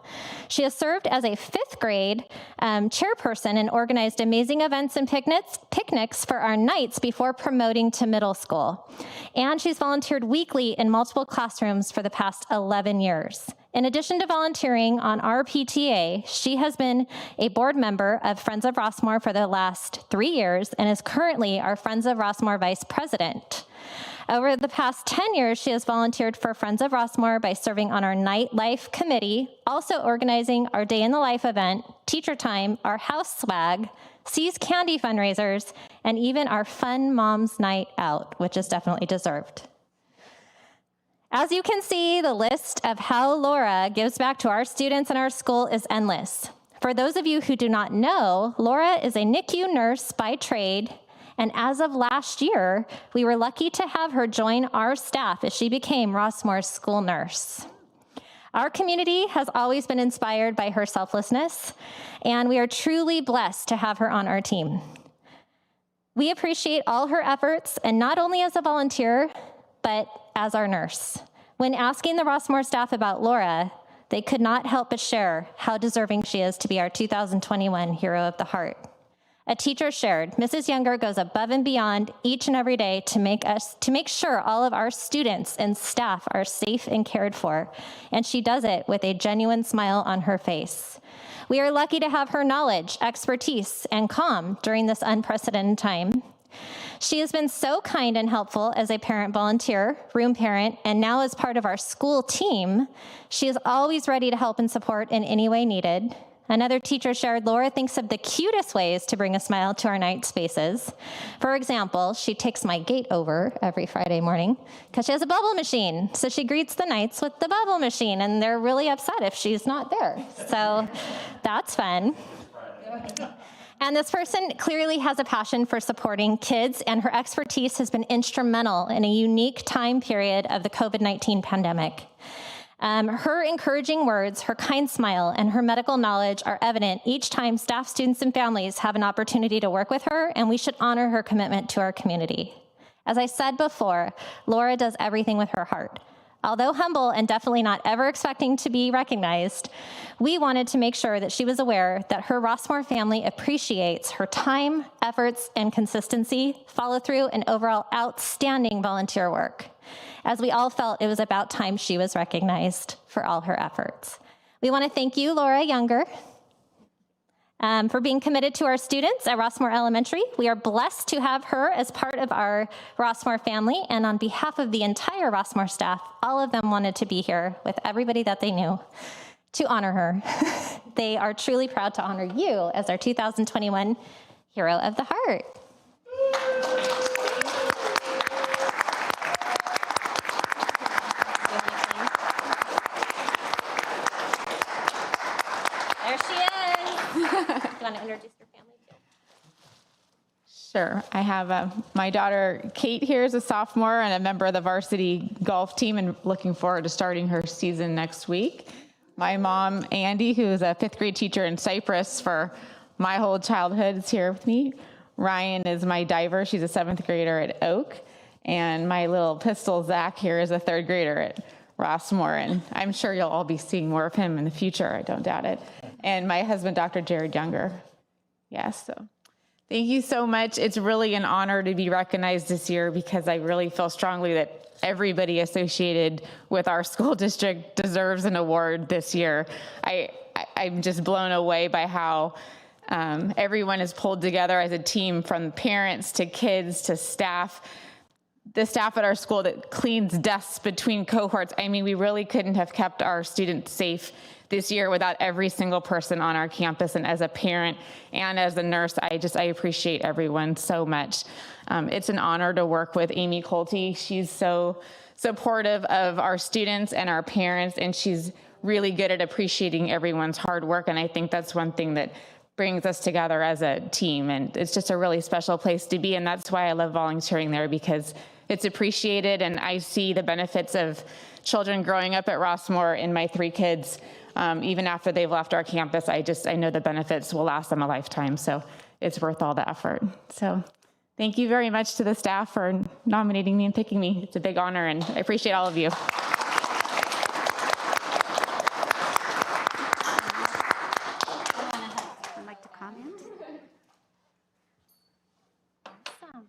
She has served as a 5th grade chairperson and organized amazing events and picnics for our Knights before promoting to middle school. And she's volunteered weekly in multiple classrooms for the past 11 years. In addition to volunteering on our PTA, she has been a board member of Friends of Rossmoor for the last 3 years and is currently our Friends of Rossmoor vice president. Over the past 10 years, she has volunteered for Friends of Rossmoor by serving on our Nightlife Committee, also organizing our Day in the Life event, Teacher Time, our House Swag, Seas Candy fundraisers, and even our Fun Moms Night Out, which is definitely deserved. As you can see, the list of how Laura gives back to our students and our school is endless. For those of you who do not know, Laura is a NICU nurse by trade, and as of last year, we were lucky to have her join our staff as she became Rossmoor's school nurse. Our community has always been inspired by her selflessness, and we are truly blessed to have her on our team. We appreciate all her efforts, and not only as a volunteer, but as our nurse. When asking the Rossmoor staff about Laura, they could not help but share how deserving she is to be our 2021 Hero of the Heart. A teacher shared, Mrs. Younger goes above and beyond each and every day to make sure all of our students and staff are safe and cared for, and she does it with a genuine smile on her face. We are lucky to have her knowledge, expertise, and calm during this unprecedented time. She has been so kind and helpful as a parent volunteer, room parent, and now as part of our school team. She is always ready to help and support in any way needed. Another teacher shared, Laura thinks of the cutest ways to bring a smile to our Knights' faces. For example, she takes my gate over every Friday morning because she has a bubble machine. So she greets the Knights with the bubble machine, and they're really upset if she's not there. So that's fun. And this person clearly has a passion for supporting kids, and her expertise has been instrumental in a unique time period of the COVID-19 pandemic. Her encouraging words, her kind smile, and her medical knowledge are evident each time staff, students, and families have an opportunity to work with her, and we should honor her commitment to our community. As I said before, Laura does everything with her heart. Although humble and definitely not ever expecting to be recognized, we wanted to make sure that she was aware that her Rossmoor family appreciates her time, efforts, and consistency, follow-through, and overall outstanding volunteer work, as we all felt it was about time she was recognized for all her efforts. We want to thank you, Laura Younger, for being committed to our students at Rossmoor Elementary. We are blessed to have her as part of our Rossmoor family, and on behalf of the entire Rossmoor staff, all of them wanted to be here with everybody that they knew to honor her. They are truly proud to honor you as our 2021 Hero of the Heart. There she is. Do you want to introduce your family too? Sure. I have my daughter Kate here is a sophomore and a member of the varsity golf team and looking forward to starting her season next week. My mom, Andy, who is a 5th grade teacher in Cyprus for my whole childhood, is here with me. Ryan is my diver. She's a 7th grader at Oak. And my little pistol, Zach, here is a 3rd grader at Rossmore. And I'm sure you'll all be seeing more of him in the future. I don't doubt it. And my husband, Dr. Jared Younger. Yes, so thank you so much. It's really an honor to be recognized this year because I really feel strongly that everybody associated with our school district deserves an award this year. I'm just blown away by how everyone is pulled together as a team, from parents to kids to staff. The staff at our school that cleans desks between cohorts. I mean, we really couldn't have kept our students safe this year without every single person on our campus. And as a parent and as a nurse, I appreciate everyone so much. It's an honor to work with Amy Colty. She's so supportive of our students and our parents, and she's really good at appreciating everyone's hard work. And I think that's one thing that brings us together as a team. And it's just a really special place to be. And that's why I love volunteering there, because it's appreciated. And I see the benefits of children growing up at Rossmore in my 3 kids. Even after they've left our campus, I know the benefits will last them a lifetime. So it's worth all the effort. So thank you very much to the staff for nominating me and picking me. It's a big honor, and I appreciate all of you. Would like to comment? Awesome.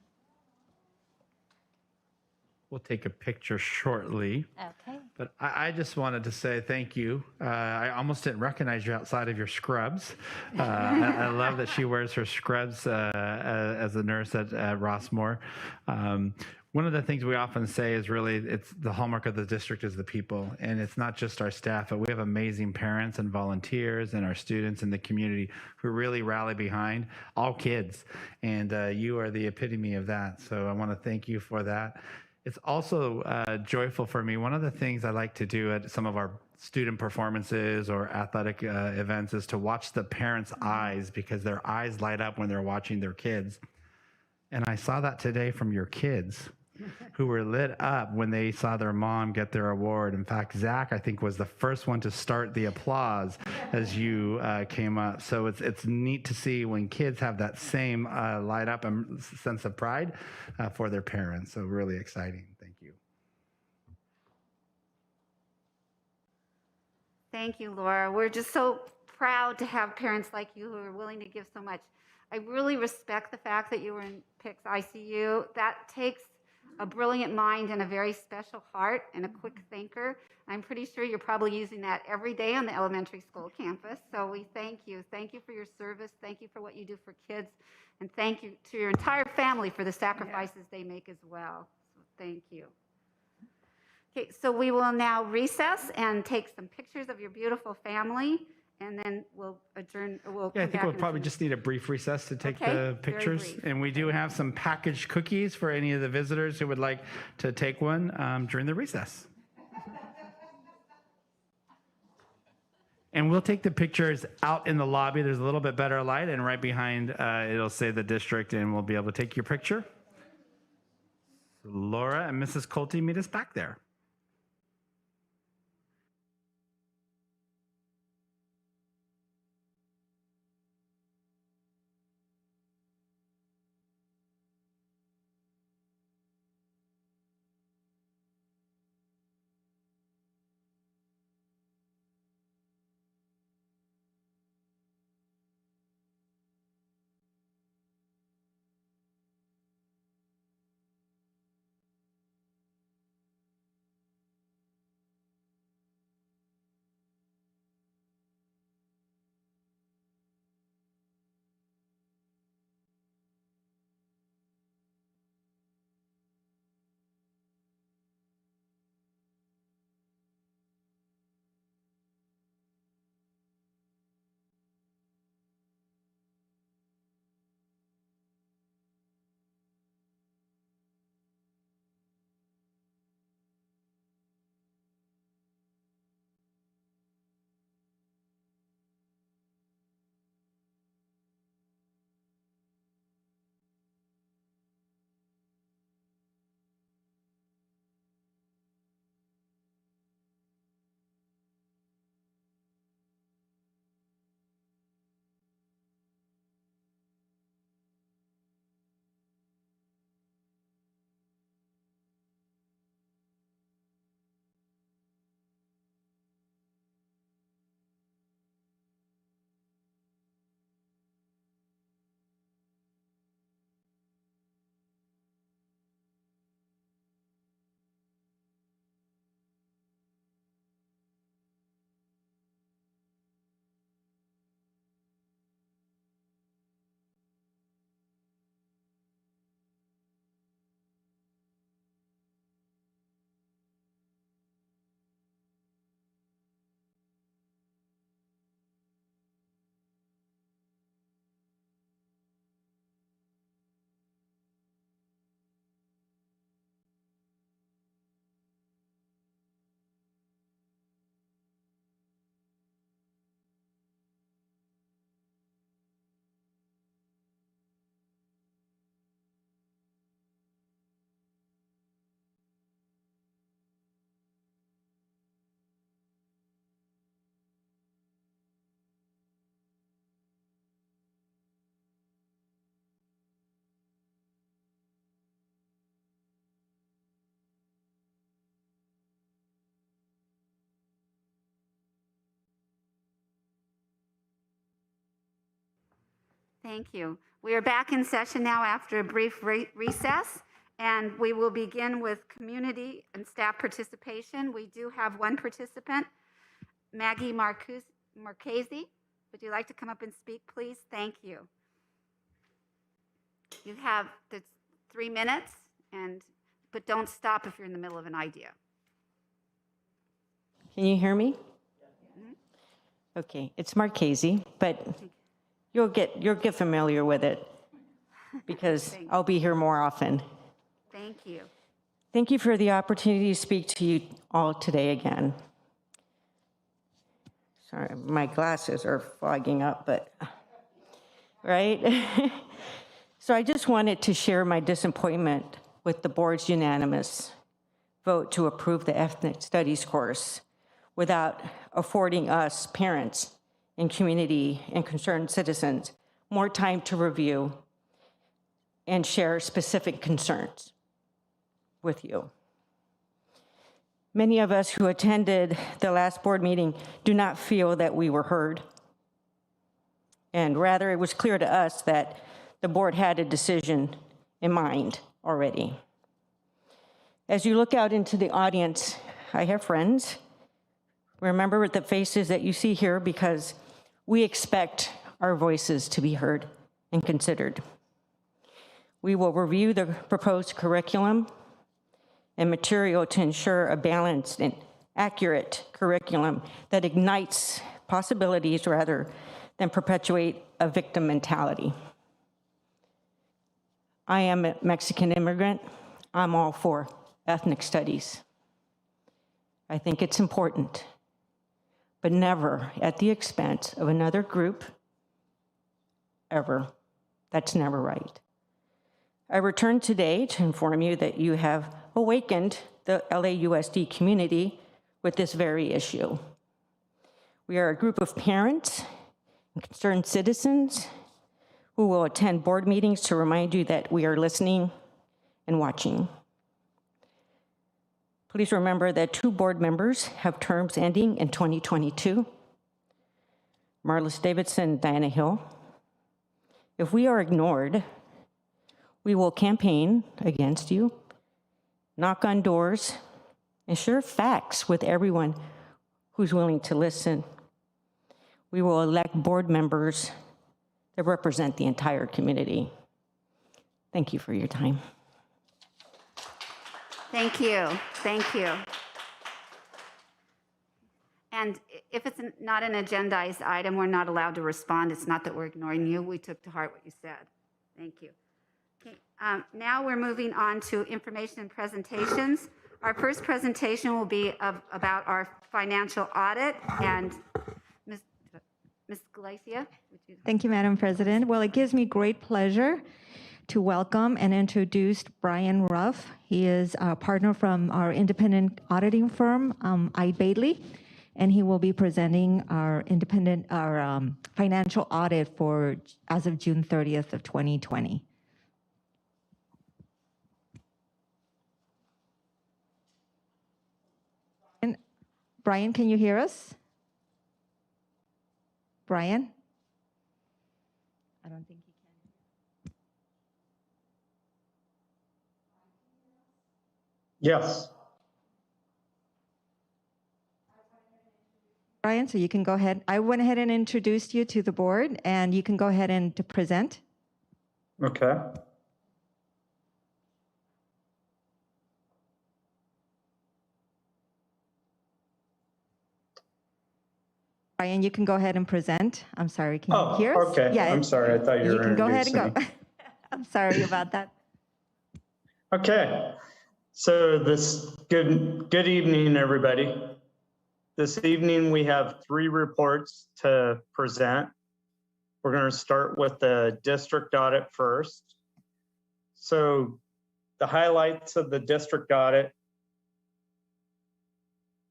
We'll take a picture shortly. Okay. But I just wanted to say thank you. I almost didn't recognize you outside of your scrubs. I love that she wears her scrubs as a nurse at Rossmore. One of the things we often say is really it's the hallmark of the district is the people. And it's not just our staff, but we have amazing parents and volunteers and our students in the community who really rally behind all kids. And you are the epitome of that. So I want to thank you for that. It's also joyful for me. One of the things I like to do at some of our student performances or athletic events is to watch the parents' eyes, because their eyes light up when they're watching their kids. And I saw that today from your kids who were lit up when they saw their mom get their award. In fact, Zach, I think, was the first one to start the applause as you came up. So it's neat to see when kids have that same light up and sense of pride for their parents. So really exciting. Thank you. Thank you, Laura. We're just so proud to have parents like you who are willing to give so much. I really respect the fact that you were in PICS ICU. That takes a brilliant mind and a very special heart and a quick thinker. I'm pretty sure you're probably using that every day on the elementary school campus. So we thank you. Thank you for your service. Thank you for what you do for kids. And thank you to your entire family for the sacrifices they make as well. So thank you. Okay, so we will now recess and take some pictures of your beautiful family, and then we'll adjourn. Yeah, I think we'll probably just need a brief recess to take the pictures. And we do have some packaged cookies for any of the visitors who would like to take one during the recess. And we'll take the pictures out in the lobby. There's a little bit better light, and right behind it'll say the district, and we'll be able to take your picture. So Laura and Mrs. Colty, meet us back there. Thank you. We are back in session now after a brief recess, and we will begin with community and staff participation. We do have one participant, Maggie Marchese. Would you like to come up and speak, please? Thank you. You have the 3 minutes, but don't stop if you're in the middle of an idea. Can you hear me? Okay, it's Marchese, but you'll get familiar with it because I'll be here more often. Thank you. Thank you for the opportunity to speak to you all today again. Sorry, my glasses are fogging up, but right? So I just wanted to share my disappointment with the board's unanimous vote to approve the ethnic studies course without affording us parents and community and concerned citizens more time to review and share specific concerns with you. Many of us who attended the last board meeting do not feel that we were heard. And rather, it was clear to us that the board had a decision in mind already. As you look out into the audience, I have friends. Remember the faces that you see here because we expect our voices to be heard and considered. We will review the proposed curriculum and material to ensure a balanced and accurate curriculum that ignites possibilities rather than perpetuate a victim mentality. I am a Mexican immigrant. I'm all for ethnic studies. I think it's important, but never at the expense of another group, ever. That's never right. I return today to inform you that you have awakened the LAUSD community with this very issue. We are a group of parents and concerned citizens who will attend board meetings to remind you that we are listening and watching. Please remember that 2 board members have terms ending in 2022, Marlis Davidson and Diana Hill. If we are ignored, we will campaign against you, knock on doors, and share facts with everyone who's willing to listen. We will elect board members that represent the entire community. Thank you for your time. Thank you. Thank you. And if it's not an agendized item, we're not allowed to respond. It's not that we're ignoring you. We took to heart what you said. Thank you. Okay, now we're moving on to information and presentations. Our first presentation will be about our financial audit, and Ms. Galicia, would you? Thank you, Madam President. Well, it gives me great pleasure to welcome and introduce Brian Ruff. He is a partner from our independent auditing firm, I. Bailey, and he will be presenting our financial audit for as of June 30th of 2020. And Brian, can you hear us? Brian? I don't think he can. Yes. Brian, so you can go ahead. I went ahead and introduced you to the board, and you can go ahead and to present. Okay. Brian, you can go ahead and present. I'm sorry, can you hear us? Okay. Yeah, I'm sorry. I thought you were can go ahead and go. introducing me. I'm sorry about that. Okay. So good evening, everybody. This evening we have 3 reports to present. We're going to start with the district audit first. So the highlights of the district audit,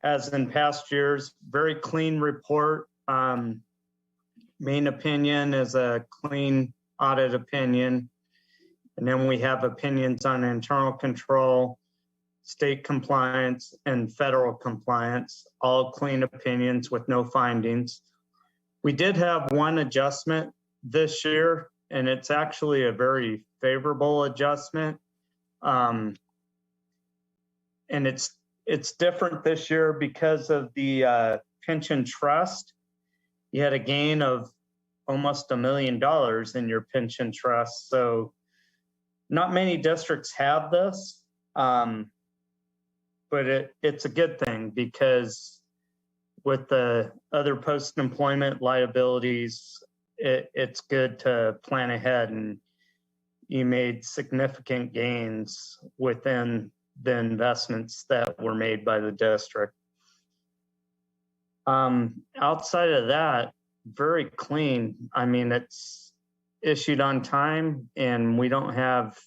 as in past years, very clean report. Main opinion is a clean audit opinion. And then we have opinions on internal control, state compliance, and federal compliance, all clean opinions with no findings. We did have one adjustment this year and it's actually a very favorable adjustment. And it's different this year because of the pension trust. You had a gain of almost $1 million in your pension trust. So not many districts have this, but it's a good thing because with the other post-employment liabilities, it's good to plan ahead, and you made significant gains within the investments that were made by the district. Outside of that, very clean. I mean, it's issued on time and we don't have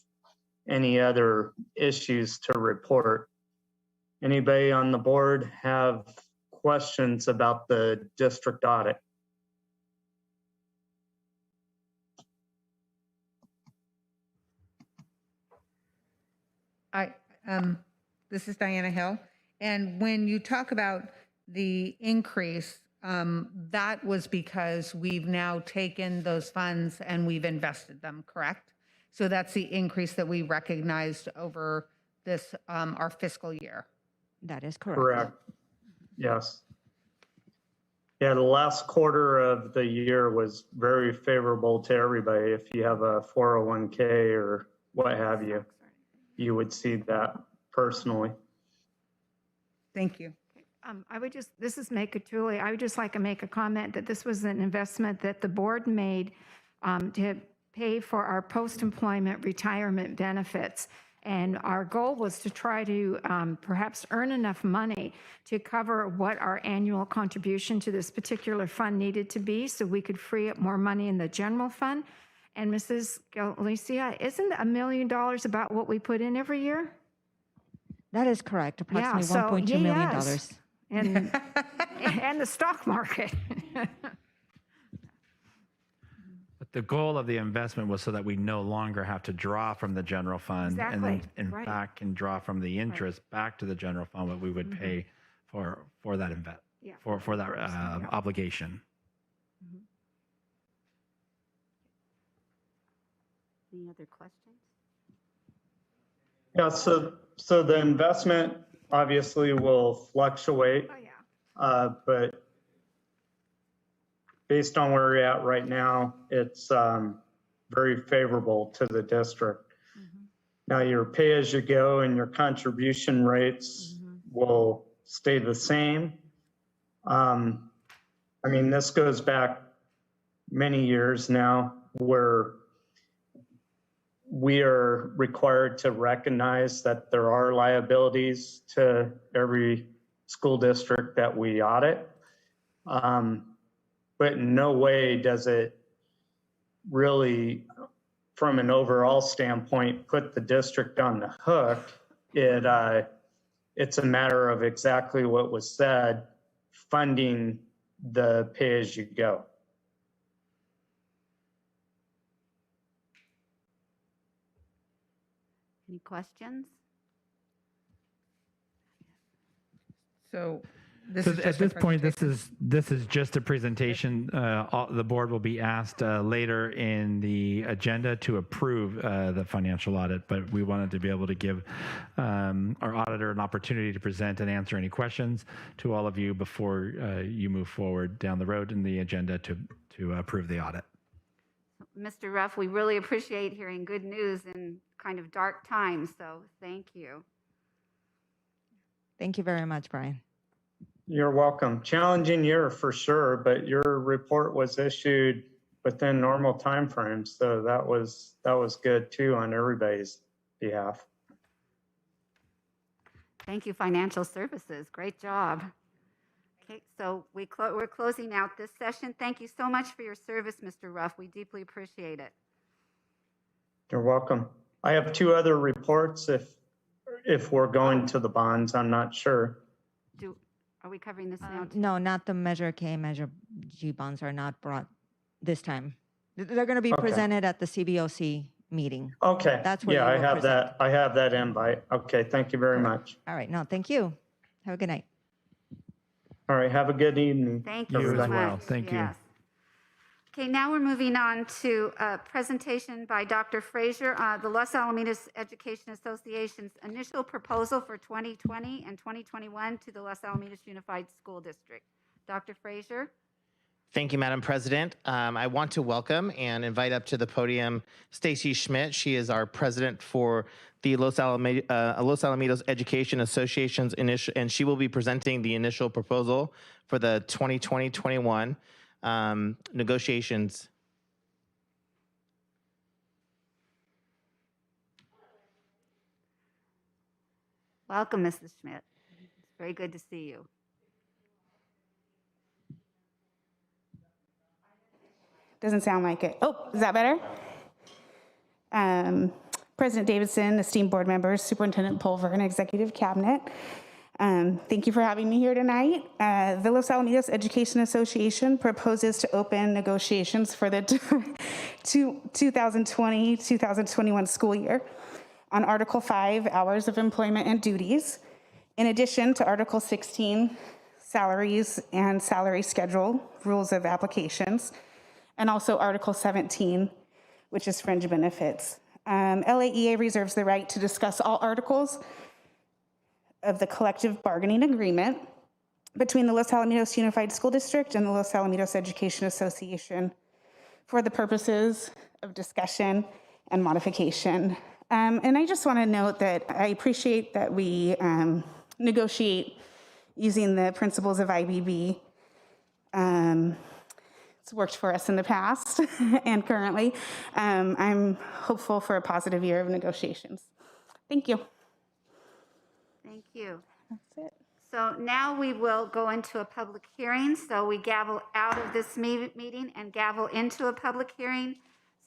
any other issues to report. Anybody on the board have questions about the district audit? This is Diana Hill. And when you talk about the increase, that was because we've now taken those funds and we've invested them, correct? So that's the increase that we recognized over this, our fiscal year. That is correct. Correct. Yes. Yeah, the last quarter of the year was very favorable to everybody. If you have a 401k or what have you, you would see that personally. Thank you. This is May Catulli. I would just like to make a comment that this was an investment that the board made to pay for our post-employment retirement benefits. And our goal was to try to perhaps earn enough money to cover what our annual contribution to this particular fund needed to be so we could free up more money in the general fund. And Mrs. Galicia, isn't $1 million about what we put in every year? That is correct. Approximately Yeah, $1.2 million. yes. And the stock market. But the goal of the investment was so that we no longer have to draw from the general fund and then in fact can draw from the interest back to the general fund what we would pay for that for that obligation. Any other questions? Yeah, so the investment obviously will fluctuate, but based on where we're at right now, it's very favorable to the district. Now your pay-as-you-go and your contribution rates will stay the same. I mean, this goes back many years now where we are required to recognize that there are liabilities to every school district that we audit. But in no way does it really, from an overall standpoint, put the district on the hook. It's a matter of exactly what was said, funding the pay-as-you-go. Any questions? So at this point, this is just a presentation. The board will be asked later in the agenda to approve the financial audit, but we wanted to be able to give our auditor an opportunity to present and answer any questions to all of you before you move forward down the road in the agenda to approve the audit. Mr. Ruff, we really appreciate hearing good news in kind of dark times, so thank you. Thank you very much, Brian. You're welcome. Challenging year for sure, but your report was issued within normal timeframes, so that was good too on everybody's behalf. Thank you, Financial Services. Great job. Okay, so we're closing out this session. Thank you so much for your service, Mr. Ruff. We deeply appreciate it. You're welcome. I have two other reports if we're going to the bonds. I'm not sure. Are we covering this now? No, not the Measure K, Measure G bonds are not brought this time. They're going to be presented at the CBOC meeting. Okay. That's where I have that. I have that invite. Okay. Thank you very much. All right. No, thank you. Have a good night. All right. Have a good evening. Thank you so much. Thank you. Yes. Okay, now we're moving on to a presentation by Dr. Frazier, the Los Alamitos Education Association's initial proposal for 2020 and 2021 to the Los Alamitos Unified School District. Dr. Frazier. Thank you, Madam President. I want to welcome and invite up to the podium Stacy Schmidt. She is our president for the Los Alamitos Education Association's initial, and she will be presenting the initial proposal for the 2020-21 negotiations. Welcome, Mrs. Schmidt. It's very good to see you. Doesn't sound like it. Oh, is that better? President Davidson, esteemed board members, Superintendent Pulver, and Executive Cabinet. Thank you for having me here tonight. The Los Alamitos Education Association proposes to open negotiations for the 2020-2021 school year on Article 5, Hours of Employment and Duties, in addition to Article 16, Salaries and Salary Schedule, Rules of Applications, and also Article 17, which is Fringe Benefits. LAEA reserves the right to discuss all articles of the collective bargaining agreement between the Los Alamitos Unified School District and the Los Alamitos Education Association for the purposes of discussion and modification. And I just want to note that I appreciate that we negotiate using the principles of IBB. It's worked for us in the past and currently. I'm hopeful for a positive year of negotiations. Thank you. Thank you. That's it. So now we will go into a public hearing. So we gavel out of this meeting and gavel into a public hearing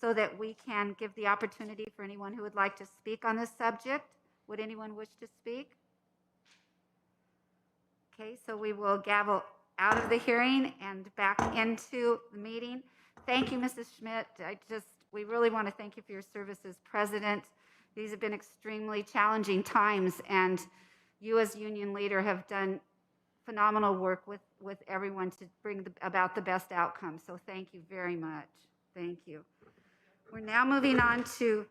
so that we can give the opportunity for anyone who would like to speak on this subject. Would anyone wish to speak? Okay, so we will gavel out of the hearing and back into the meeting. Thank you, Mrs. Schmidt. We really want to thank you for your service as president. These have been extremely challenging times, and you as union leader have done phenomenal work with everyone to bring about the best outcome. So thank you very much. Thank you. We're now moving on to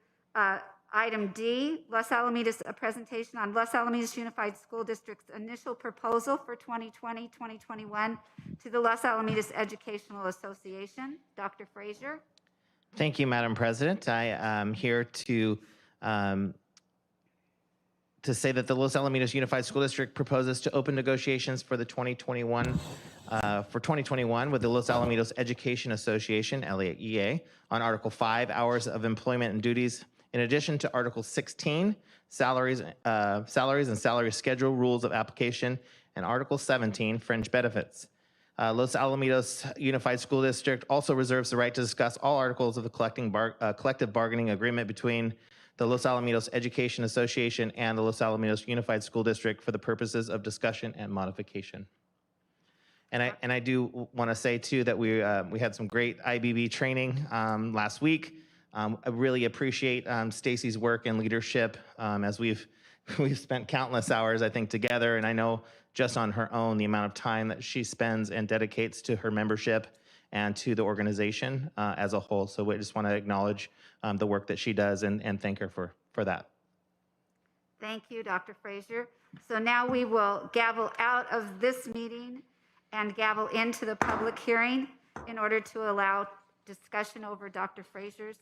item D, a presentation on Los Alamitos Unified School District's initial proposal for 2020-2021 to the Los Alamitos Educational Association. Dr. Frazier. Thank you, Madam President. I am here to say that the Los Alamitos Unified School District proposes to open negotiations for the 2021 with the Los Alamitos Education Association, LAEA, on Article 5, Hours of Employment and Duties, in addition to Article 16, Salaries and Salary Schedule, Rules of Application, and Article 17, Fringe Benefits. Los Alamitos Unified School District also reserves the right to discuss all articles of the collective bargaining agreement between the Los Alamitos Education Association and the Los Alamitos Unified School District for the purposes of discussion and modification. And I do want to say too that we had some great IBB training last week. I really appreciate Stacy's work and leadership as we've spent countless hours, I think, together. And I know just on her own, the amount of time that she spends and dedicates to her membership and to the organization as a whole. So we just want to acknowledge the work that she does and thank her for that. Thank you, Dr. Frazier. So now we will gavel out of this meeting and gavel into the public hearing in order to allow discussion over Dr. Frazier's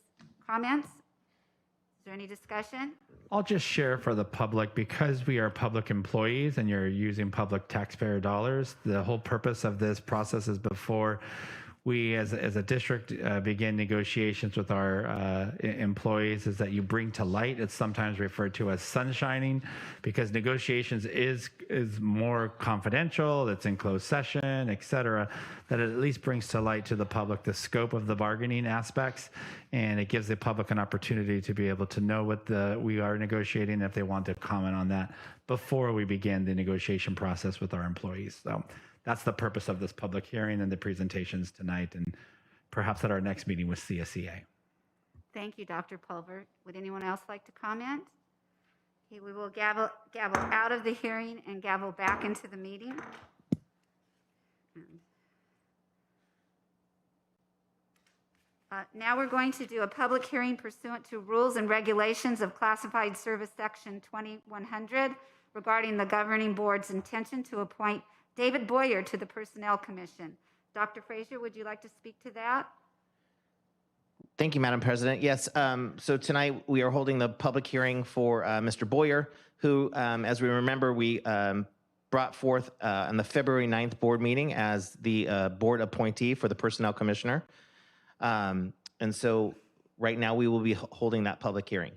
comments. Is there any discussion? I'll just share for the public, because we are public employees and you're using public taxpayer dollars, the whole purpose of this process is before we as a district begin negotiations with our employees is that you bring to light. It's sometimes referred to as sunshining, because negotiations is more confidential, it's in closed session, et cetera, that it at least brings to light to the public the scope of the bargaining aspects, and it gives the public an opportunity to be able to know what we are negotiating if they want to comment on that before we begin the negotiation process with our employees. So that's the purpose of this public hearing and the presentations tonight, and perhaps at our next meeting with CSEA. Thank you, Dr. Pulver. Would anyone else like to comment? Okay, we will gavel out of the hearing and gavel back into the meeting. Now we're going to do a public hearing pursuant to rules and regulations of Classified Service Section 2100 regarding the governing board's intention to appoint David Boyer to the Personnel Commission. Dr. Frazier, would you like to speak to that? Thank you, Madam President. Yes, so tonight we are holding the public hearing for Mr. Boyer, who, as we remember, we brought forth on the February 9th board meeting as the board appointee for the Personnel Commissioner. And so right now we will be holding that public hearing.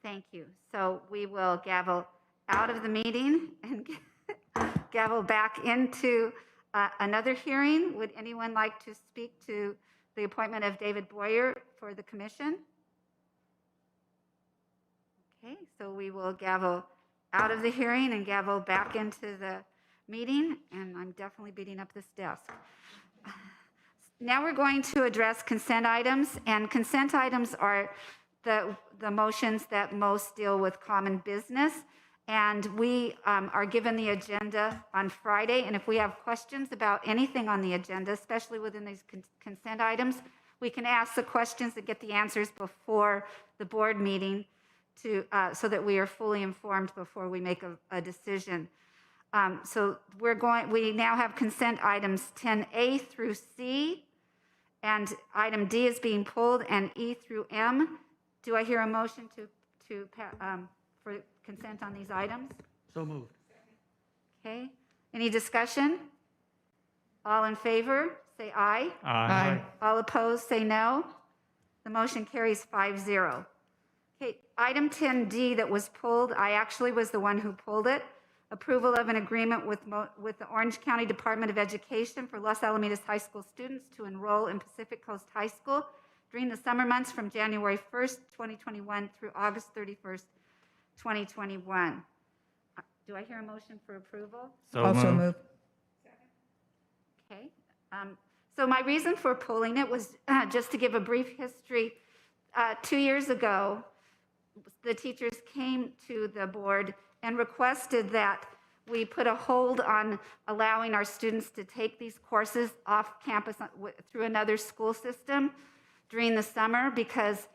Thank you. So we will gavel out of the meeting and gavel back into another hearing. Would anyone like to speak to the appointment of David Boyer for the commission? Okay, so we will gavel out of the hearing and gavel back into the meeting, and I'm definitely beating up this desk. Now we're going to address consent items, and consent items are the motions that most deal with common business. And we are given the agenda on Friday, and if we have questions about anything on the agenda, especially within these consent items, we can ask the questions and get the answers before the board meeting so that we are fully informed before we make a decision. So we now have consent items 10A through C, and item D is being pulled, and E through M. Do I hear a motion for consent on these items? So moved. Okay. Any discussion? All in favor, say aye. Aye. All opposed, say no. The motion carries 5-0. Okay, item 10D that was pulled, I actually was the one who pulled it. Approval of an agreement with the Orange County Department of Education for Los Alamitos High School students to enroll in Pacific Coast High School during the summer months from January 1st, 2021 through August 31st, 2021. Do I hear a motion for approval? Also moved. Okay. So my reason for pulling it was just to give a brief history. 2 years ago, the teachers came to the board and requested that we put a hold on allowing our students to take these courses off campus through another school system during the summer because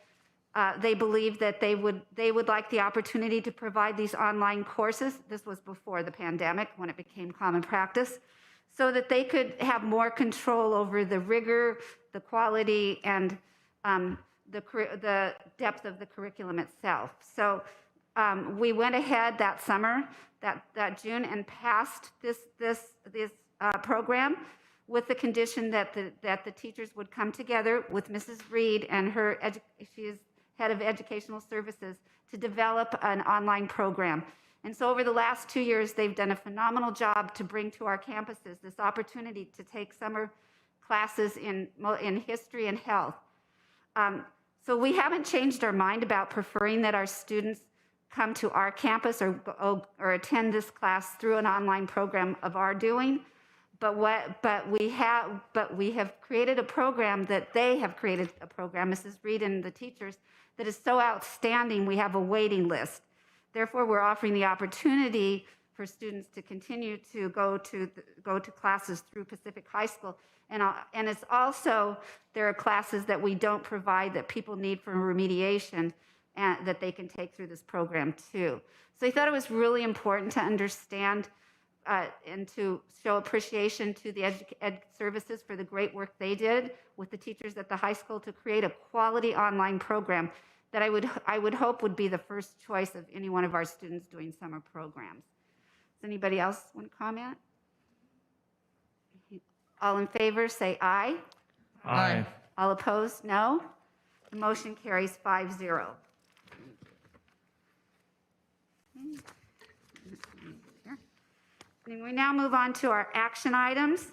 they believed that they would like the opportunity to provide these online courses. This was before the pandemic when it became common practice, so that they could have more control over the rigor, the quality, and the depth of the curriculum itself. So we went ahead that summer, that June, and passed this program with the condition that the teachers would come together with Mrs. Reed and she is head of educational services, to develop an online program. And so over the last 2 years, they've done a phenomenal job to bring to our campuses this opportunity to take summer classes in history and health. So we haven't changed our mind about preferring that our students come to our campus or attend this class through an online program of our doing. But we have created a program that they have created a program, Mrs. Reed and the teachers, that is so outstanding we have a waiting list. Therefore, we're offering the opportunity for students to continue to go to classes through Pacific High School. And it's also, there are classes that we don't provide that people need for remediation and that they can take through this program too. So I thought it was really important to understand and to show appreciation to the ed services for the great work they did with the teachers at the high school to create a quality online program that I would hope would be the first choice of any one of our students doing summer programs. Does anybody else want to comment? All in favor, say aye. Aye. All opposed, no. The motion carries 5-0. And we now move on to our action items.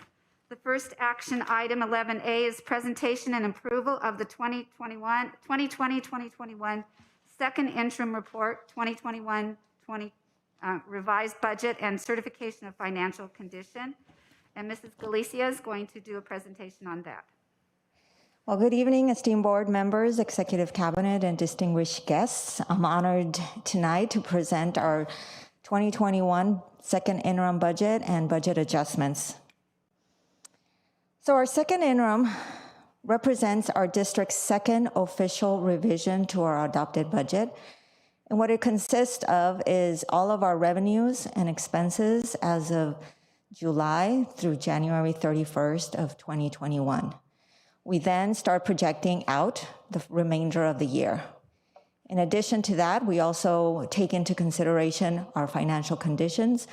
The first action item, 11A, is presentation and approval of the 2020-2021 second interim report, 2021-20 revised budget and certification of financial condition. And Mrs. Galicia is going to do a presentation on that. Well, good evening, esteemed board members, executive cabinet, and distinguished guests. I'm honored tonight to present our 2021 second interim budget and budget adjustments. So our second interim represents our district's second official revision to our adopted budget. And what it consists of is all of our revenues and expenses as of July through January 31st of 2021. We then start projecting out the remainder of the year. In addition to that, we also take into consideration our financial conditions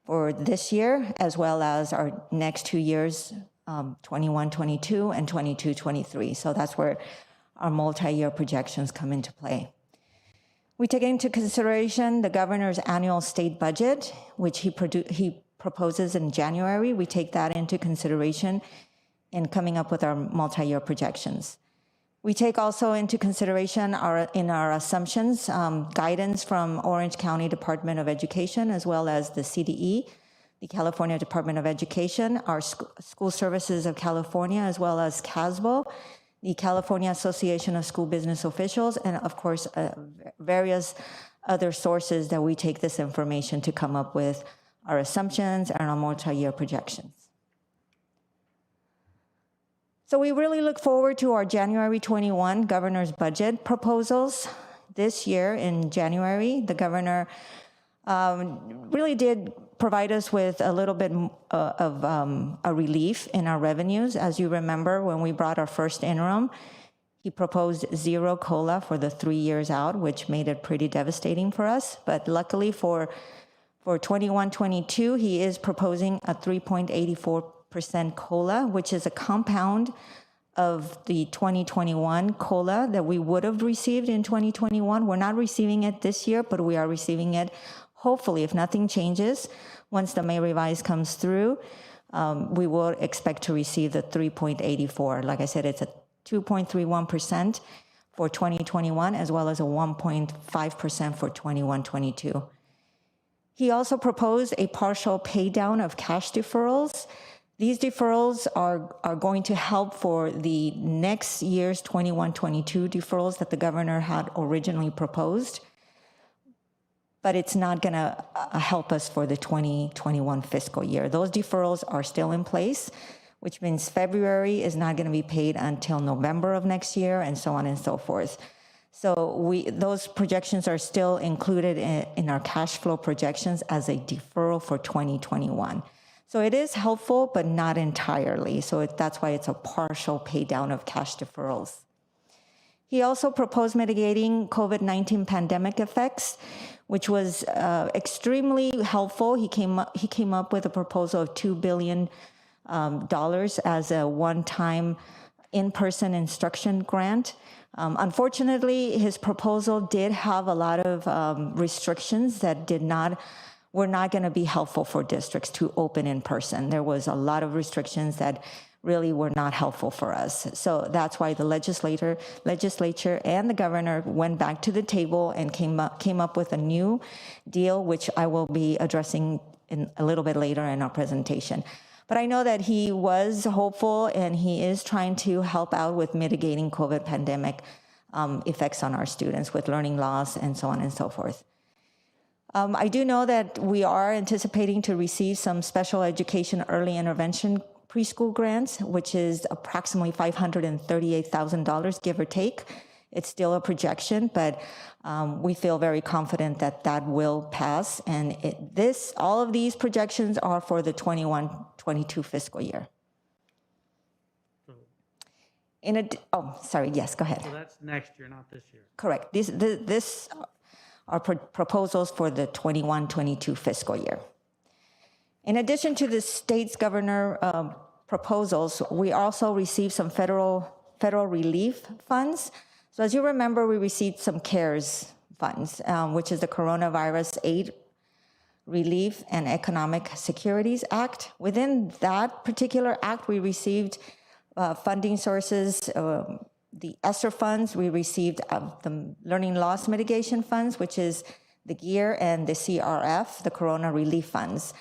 for this year, as well as our next 2 years, 21-22 and 22-23. So that's where our multi-year projections come into play. We take into consideration the governor's annual state budget, which he proposes in January. We take that into consideration in coming up with our multi-year projections. We take also into consideration in our assumptions guidance from Orange County Department of Education, as well as the CDE, the California Department of Education, our School Services of California, as well as CASBO, the California Association of School Business Officials, and of course, various other sources that we take this information to come up with our assumptions and our multi-year projections. So we really look forward to our January 21 governor's budget proposals. This year in January, the governor really did provide us with a little bit of a relief in our revenues. As you remember, when we brought our first interim, he proposed 0 COLA for the 3 years out, which made it pretty devastating for us. But luckily for 21-22, he is proposing a 3.84% COLA, which is a compound of the 2021 COLA that we would have received in 2021. We're not receiving it this year, but we are receiving it, hopefully, if nothing changes, once the May revise comes through, we will expect to receive the 3.84. Like I said, it's a 2.31% for 2021, as well as a 1.5% for 21-22. He also proposed a partial pay down of cash deferrals. These deferrals are going to help for the next year's 21-22 deferrals that the governor had originally proposed, but it's not going to help us for the 2021 fiscal year. Those deferrals are still in place, which means February is not going to be paid until November of next year, and so on and so forth. So those projections are still included in our cash flow projections as a deferral for 2021. So it is helpful, but not entirely. So that's why it's a partial pay down of cash deferrals. He also proposed mitigating COVID-19 pandemic effects, which was extremely helpful. He came up with a proposal of $2 billion as a one-time in-person instruction grant. Unfortunately, his proposal did have a lot of restrictions that were not going to be helpful for districts to open in person. There was a lot of restrictions that really were not helpful for us. So that's why the legislature and the governor went back to the table and came up with a new deal, which I will be addressing in a little bit later in our presentation. But I know that he was hopeful and he is trying to help out with mitigating COVID pandemic effects on our students with learning loss and so on and so forth. I do know that we are anticipating to receive some special education early intervention preschool grants, which is approximately $538,000, give or take. It's still a projection, but we feel very confident that that will pass. And all of these projections are for the 21-22 fiscal year. Sorry, yes, go ahead. So that's next year, not this year. Correct. This are proposals for the 21-22 fiscal year. In addition to the state's governor proposals, we also received some federal relief funds. So as you remember, we received some CARES funds, which is the Coronavirus Aid, Relief, and Economic Securities Act. Within that particular act, we received funding sources, the ESSER funds. We received the Learning Loss Mitigation Funds, which is the GEAR, and the CRF, the Corona Relief Funds.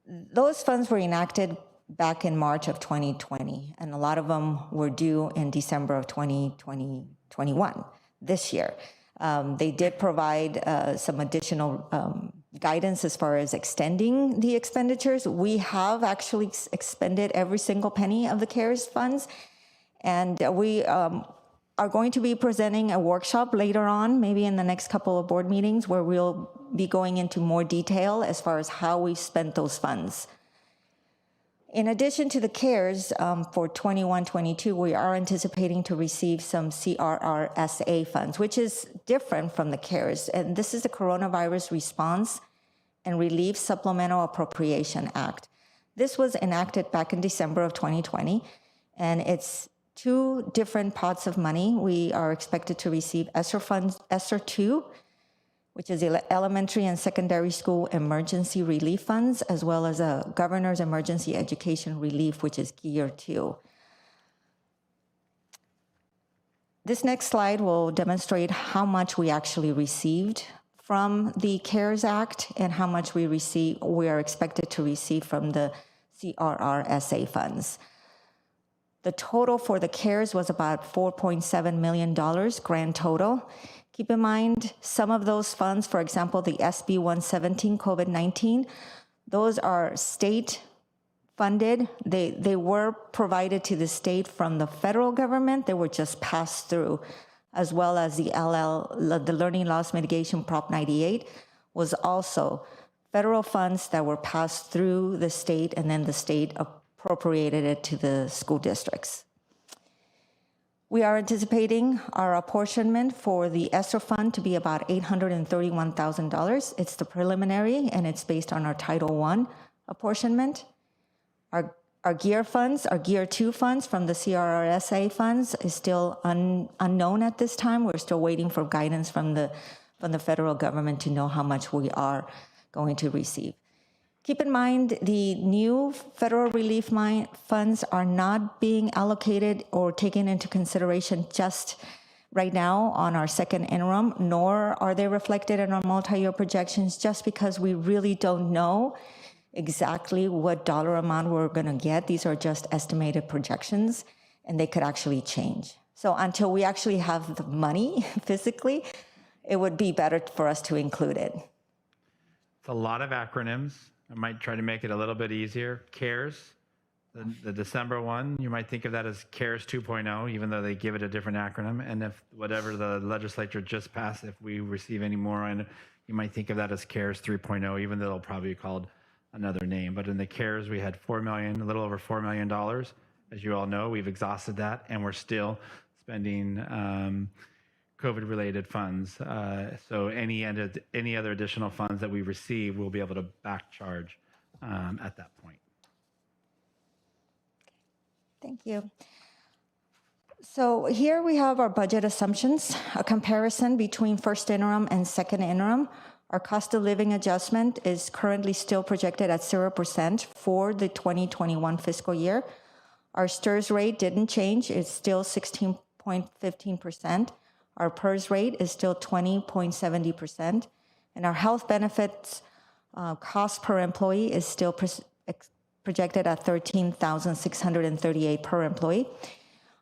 Those funds were enacted back in March of 2020, and a lot of them were due in December of 2021, this year. They did provide some additional guidance as far as extending the expenditures. We have actually expended every single penny of the CARES funds, and we are going to be presenting a workshop later on, maybe in the next couple of board meetings, where we'll be going into more detail as far as how we've spent those funds. In addition to the CARES, for 21-22, we are anticipating to receive some CRRSA funds, which is different from the CARES. And this is the Coronavirus Response and Relief Supplemental Appropriation Act. This was enacted back in December of 2020, and it's 2 different pots of money. We are expected to receive ESSER funds, ESSER 2, which is elementary and secondary school emergency relief funds, as well as a governor's emergency education relief, which is Gear 2. This next slide will demonstrate how much we actually received from the CARES Act and how much we are expected to receive from the CRRSA funds. The total for the CARES was about $4.7 million grand total. Keep in mind, some of those funds, for example, the SB 117 COVID-19, those are state funded. They were provided to the state from the federal government. They were just passed through, as well as the Learning Loss Mitigation Prop 98 was also federal funds that were passed through the state, and then the state appropriated it to the school districts. We are anticipating our apportionment for the ESSER fund to be about $831,000. It's the preliminary, and it's based on our Title I apportionment. Our GEAR funds, our Gear 2 funds from the CRRSA funds is still unknown at this time. We're still waiting for guidance from the federal government to know how much we are going to receive. Keep in mind, the new federal relief funds are not being allocated or taken into consideration just right now on our second interim, nor are they reflected in our multi-year projections, just because we really don't know exactly what dollar amount we're going to get. These are just estimated projections, and they could actually change. So until we actually have the money physically, it would be better for us to include it. It's a lot of acronyms. I might try to make it a little bit easier. CARES, the December one, you might think of that as CARES 2.0, even though they give it a different acronym. And if whatever the legislature just passed, if we receive any more, and you might think of that as CARES 3.0, even though it'll probably be called another name. But in the CARES, we had $4 million, a little over $4 million. As you all know, we've exhausted that, and we're still spending COVID-related funds. So any other additional funds that we receive, we'll be able to back charge at that point. Thank you. So here we have our budget assumptions, a comparison between first interim and second interim. Our cost of living adjustment is currently still projected at 0% for the 2021 fiscal year. Our STRS rate didn't change. It's still 16.15%. Our PERS rate is still 20.70%, and our health benefits cost per employee is still projected at $13,638 per employee.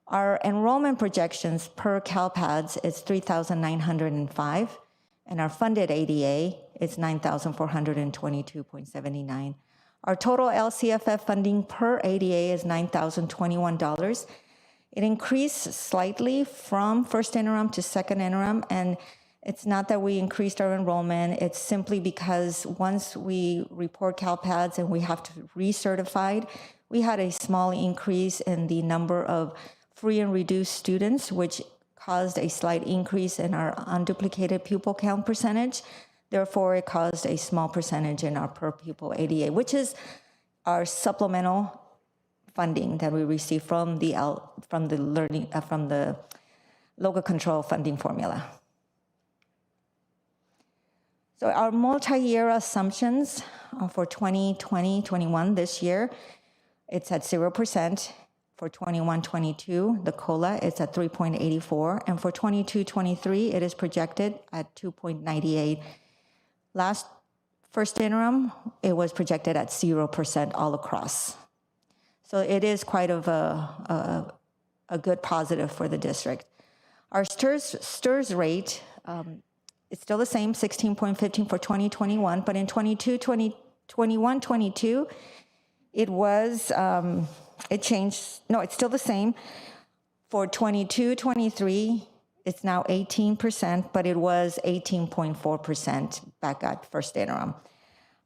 Our enrollment projections per CalPADS is $3,905, and our funded ADA is $9,422.79. Our total LCFF funding per ADA is $9,021. It increased slightly from first interim to second interim, and it's not that we increased our enrollment, it's simply because once we report CalPADS and we have to recertify, we had a small increase in the number of free and reduced students, which caused a slight increase in our unduplicated pupil count percentage. Therefore, it caused a small percentage in our per pupil ADA, which is our supplemental funding that we receive from the local control funding formula. So our multi-year assumptions for 2020-21 this year, it's at 0%. For 21-22, the COLA is at 3.84, and for 22-23, it is projected at 2.98. First interim, it was projected at 0% all across. So it is quite of a good positive for the district. Our STRS rate It's still the same, 16.15 for 2021, but in 21-22, it was, it changed, no, it's still the same. For 22-23, it's now 18%, but it was 18.4% back at first interim.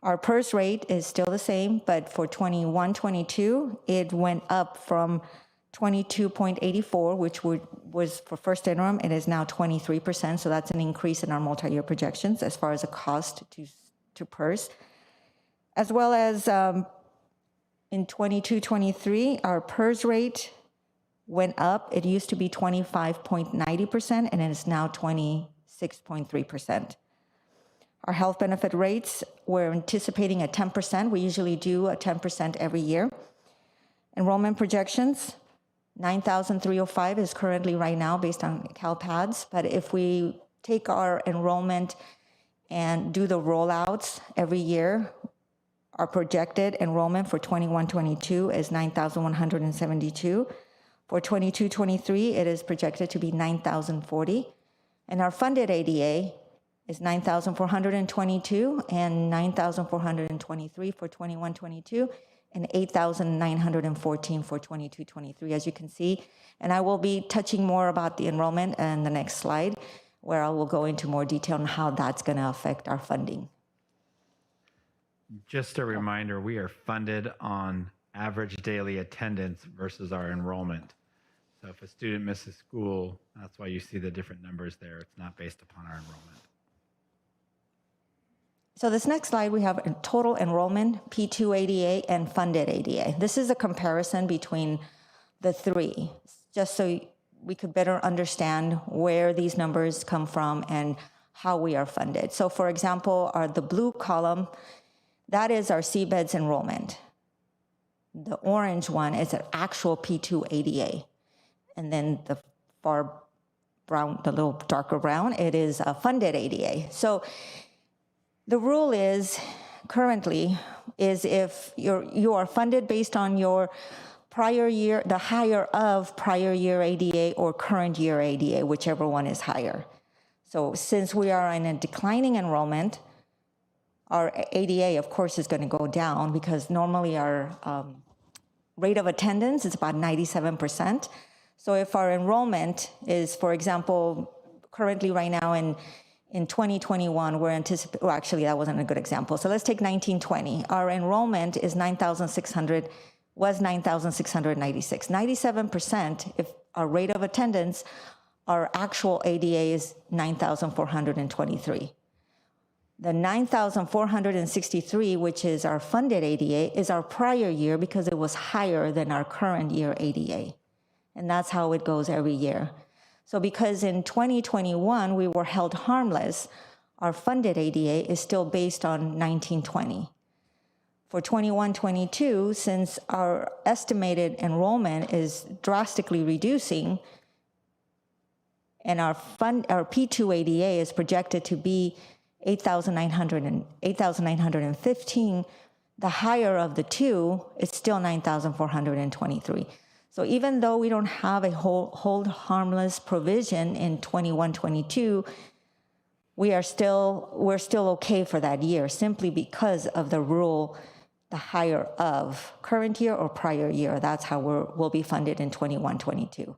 Our PERS rate is still the same, but for 21-22, it went up from 22.84, which was for first interim. It is now 23%, so that's an increase in our multi-year projections as far as the cost to PERS. As well as in 22-23, our PERS rate went up. It used to be 25.90%, and it is now 26.3%. Our health benefit rates, we're anticipating a 10%. We usually do a 10% every year. Enrollment projections, 9,305 is currently right now based on CalPADS. But if we take our enrollment and do the rollouts every year, our projected enrollment for 21-22 is 9,172. For 22-23, it is projected to be 9,040. And our funded ADA is 9,422 and 9,423 for 21-22 and 8,914 for 22-23, as you can see. And I will be touching more about the enrollment in the next slide, where I will go into more detail on how that's going to affect our funding. Just a reminder, we are funded on average daily attendance versus our enrollment. So if a student misses school, that's why you see the different numbers there. It's not based upon our enrollment. So this next slide, we have a total enrollment, P2 ADA, and funded ADA. This is a comparison between the three, just so we could better understand where these numbers come from and how we are funded. So for example, the blue column, that is our CBEDS enrollment. The orange one is an actual P2 ADA. And then the far brown, the little darker brown, it is a funded ADA. So the rule is currently is if you are funded based on your prior year, the higher of prior year ADA or current year ADA, whichever one is higher. So since we are in a declining enrollment, our ADA, of course, is going to go down because normally our rate of attendance is about 97%. So if our enrollment is, for example, currently right now in 2021, we're anticipating, well, actually, that wasn't a good example. So let's take 1920. Our enrollment is 9,600, was 9,696. 97%, if our rate of attendance, our actual ADA is 9,423. The 9,463, which is our funded ADA, is our prior year because it was higher than our current year ADA. And that's how it goes every year. So because in 2021, we were held harmless, our funded ADA is still based on 1920. For 21-22, since our estimated enrollment is drastically reducing, and our P2 ADA is projected to be 8,915, the higher of the two is still 9,423. So even though we don't have a hold harmless provision in 21-22, we're still okay for that year simply because of the rule, the higher of current year or prior year. That's how we'll be funded in 21-22.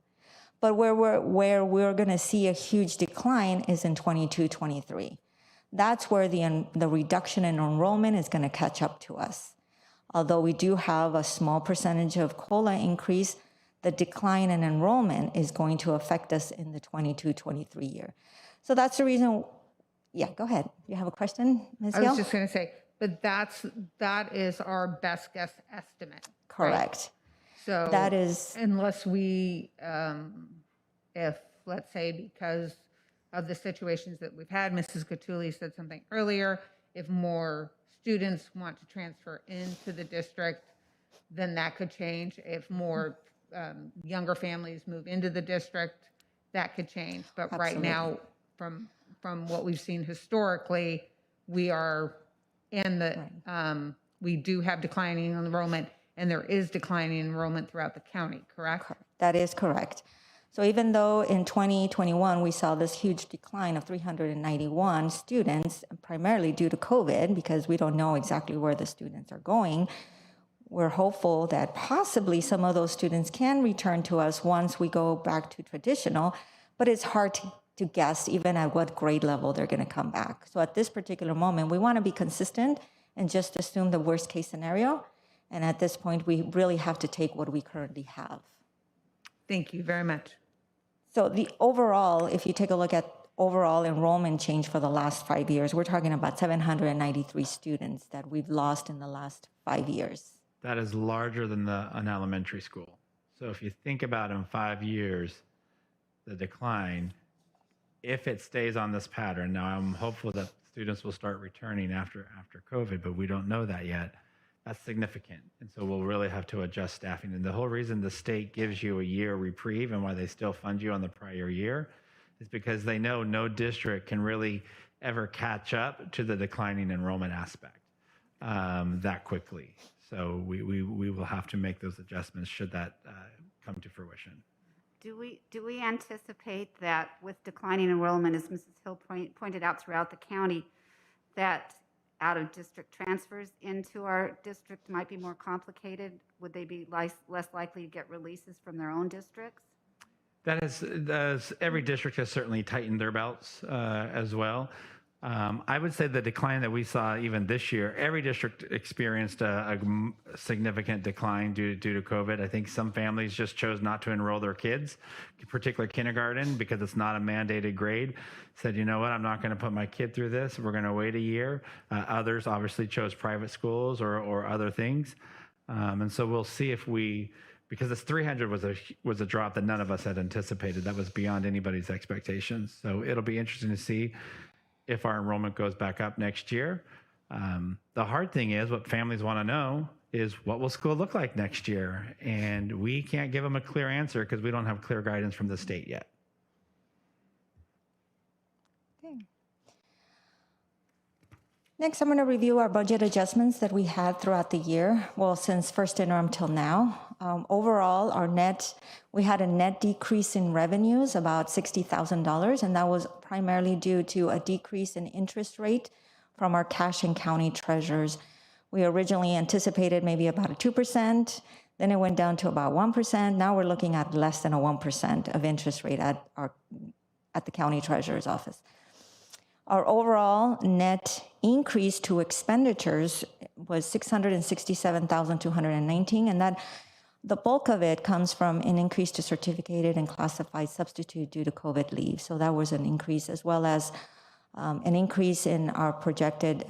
But where we're going to see a huge decline is in 22-23. That's where the reduction in enrollment is going to catch up to us. Although we do have a small percentage of COLA increase, the decline in enrollment is going to affect us in the 22-23 year. So that's the reason. Yeah, go ahead. You have a question, Ms. Hill? I was just going to say, but that is our best guess estimate. Correct. Right? So that is, unless we, if let's say because of the situations that we've had, Mrs. Catulli said something earlier, if more students want to transfer into the district, then that could change. If more younger families move into the district, that could change. But absolutely. Right now, from what we've seen historically, we are in the, we do have declining enrollment, and there is declining enrollment throughout the county, correct? That is correct. So even though in 2021 we saw this huge decline of 391 students, primarily due to COVID, because we don't know exactly where the students are going, we're hopeful that possibly some of those students can return to us once we go back to traditional, but it's hard to guess even at what grade level they're going to come back. So at this particular moment, we want to be consistent and just assume the worst case scenario. And at this point, we really have to take what we currently have. Thank you very much. So the overall, if you take a look at overall enrollment change for the last 5 years, we're talking about 793 students that we've lost in the last 5 years. That is larger than an elementary school. So if you think about in 5 years, the decline, if it stays on this pattern, now I'm hopeful that students will start returning after COVID, but we don't know that yet. That's significant. And so we'll really have to adjust staffing. And the whole reason the state gives you a year reprieve and why they still fund you on the prior year is because they know no district can really ever catch up to the declining enrollment aspect that quickly. So we will have to make those adjustments should that come to fruition. Do we anticipate that with declining enrollment, as Mrs. Hill pointed out throughout the county, that out-of-district transfers into our district might be more complicated? Would they be less likely to get releases from their own districts? That is, every district has certainly tightened their belts as well. I would say the decline that we saw even this year, every district experienced a significant decline due to COVID. I think some families just chose not to enroll their kids, particularly kindergarten, because it's not a mandated grade. Said, you know what, I'm not going to put my kid through this. We're going to wait a year. Others obviously chose private schools or other things. And so we'll see if because this 300 was a drop that none of us had anticipated. That was beyond anybody's expectations. So it'll be interesting to see if our enrollment goes back up next year. The hard thing is, what families want to know is, what will school look like next year? And we can't give them a clear answer because we don't have clear guidance from the state yet. Okay. Next, I'm going to review our budget adjustments that we had throughout the year. Well, since first interim till now. Overall, we had a net decrease in revenues, about $60,000, and that was primarily due to a decrease in interest rate from our cash and county treasurers. We originally anticipated maybe about a 2%, then it went down to about 1%. Now we're looking at less than a 1% of interest rate at the county treasurer's office. Our overall net increase to expenditures was $667,219, and that the bulk of it comes from an increase to certificated and classified substitute due to COVID leave. So that was an increase, as well as an increase in our projected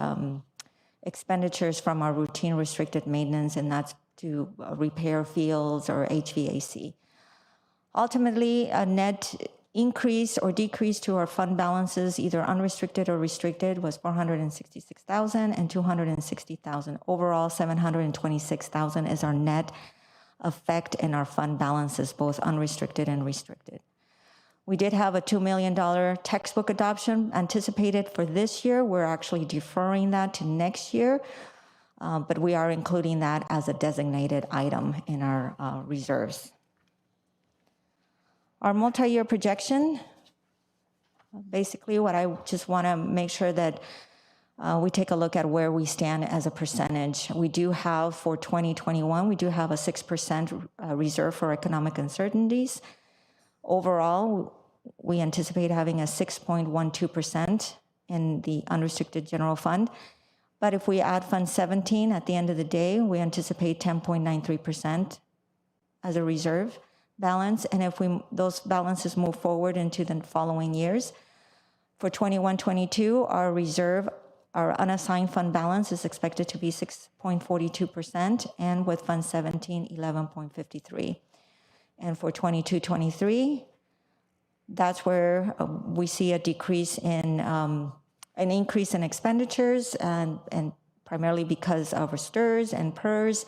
expenditures from our routine restricted maintenance, and that's to repair fields or HVAC. Ultimately, a net increase or decrease to our fund balances, either unrestricted or restricted, was $466,000 and $260,000. Overall, $726,000 is our net effect in our fund balances, both unrestricted and restricted. We did have a $2 million textbook adoption anticipated for this year. We're actually deferring that to next year, but we are including that as a designated item in our reserves. Our multi-year projection, basically what I just want to make sure that we take a look at where we stand as a percentage. We do have, for 2021, we do have a 6% reserve for economic uncertainties. Overall, we anticipate having a 6.12% in the unrestricted general fund. But if we add Fund 17 at the end of the day, we anticipate 10.93% as a reserve balance. And if those balances move forward into the following years, for 21-22, our reserve, our unassigned fund balance is expected to be 6.42%, and with Fund 17, 11.53%. And for 22-23, that's where we see a decrease in, an increase in expenditures, and primarily because of RESTRs and PERS,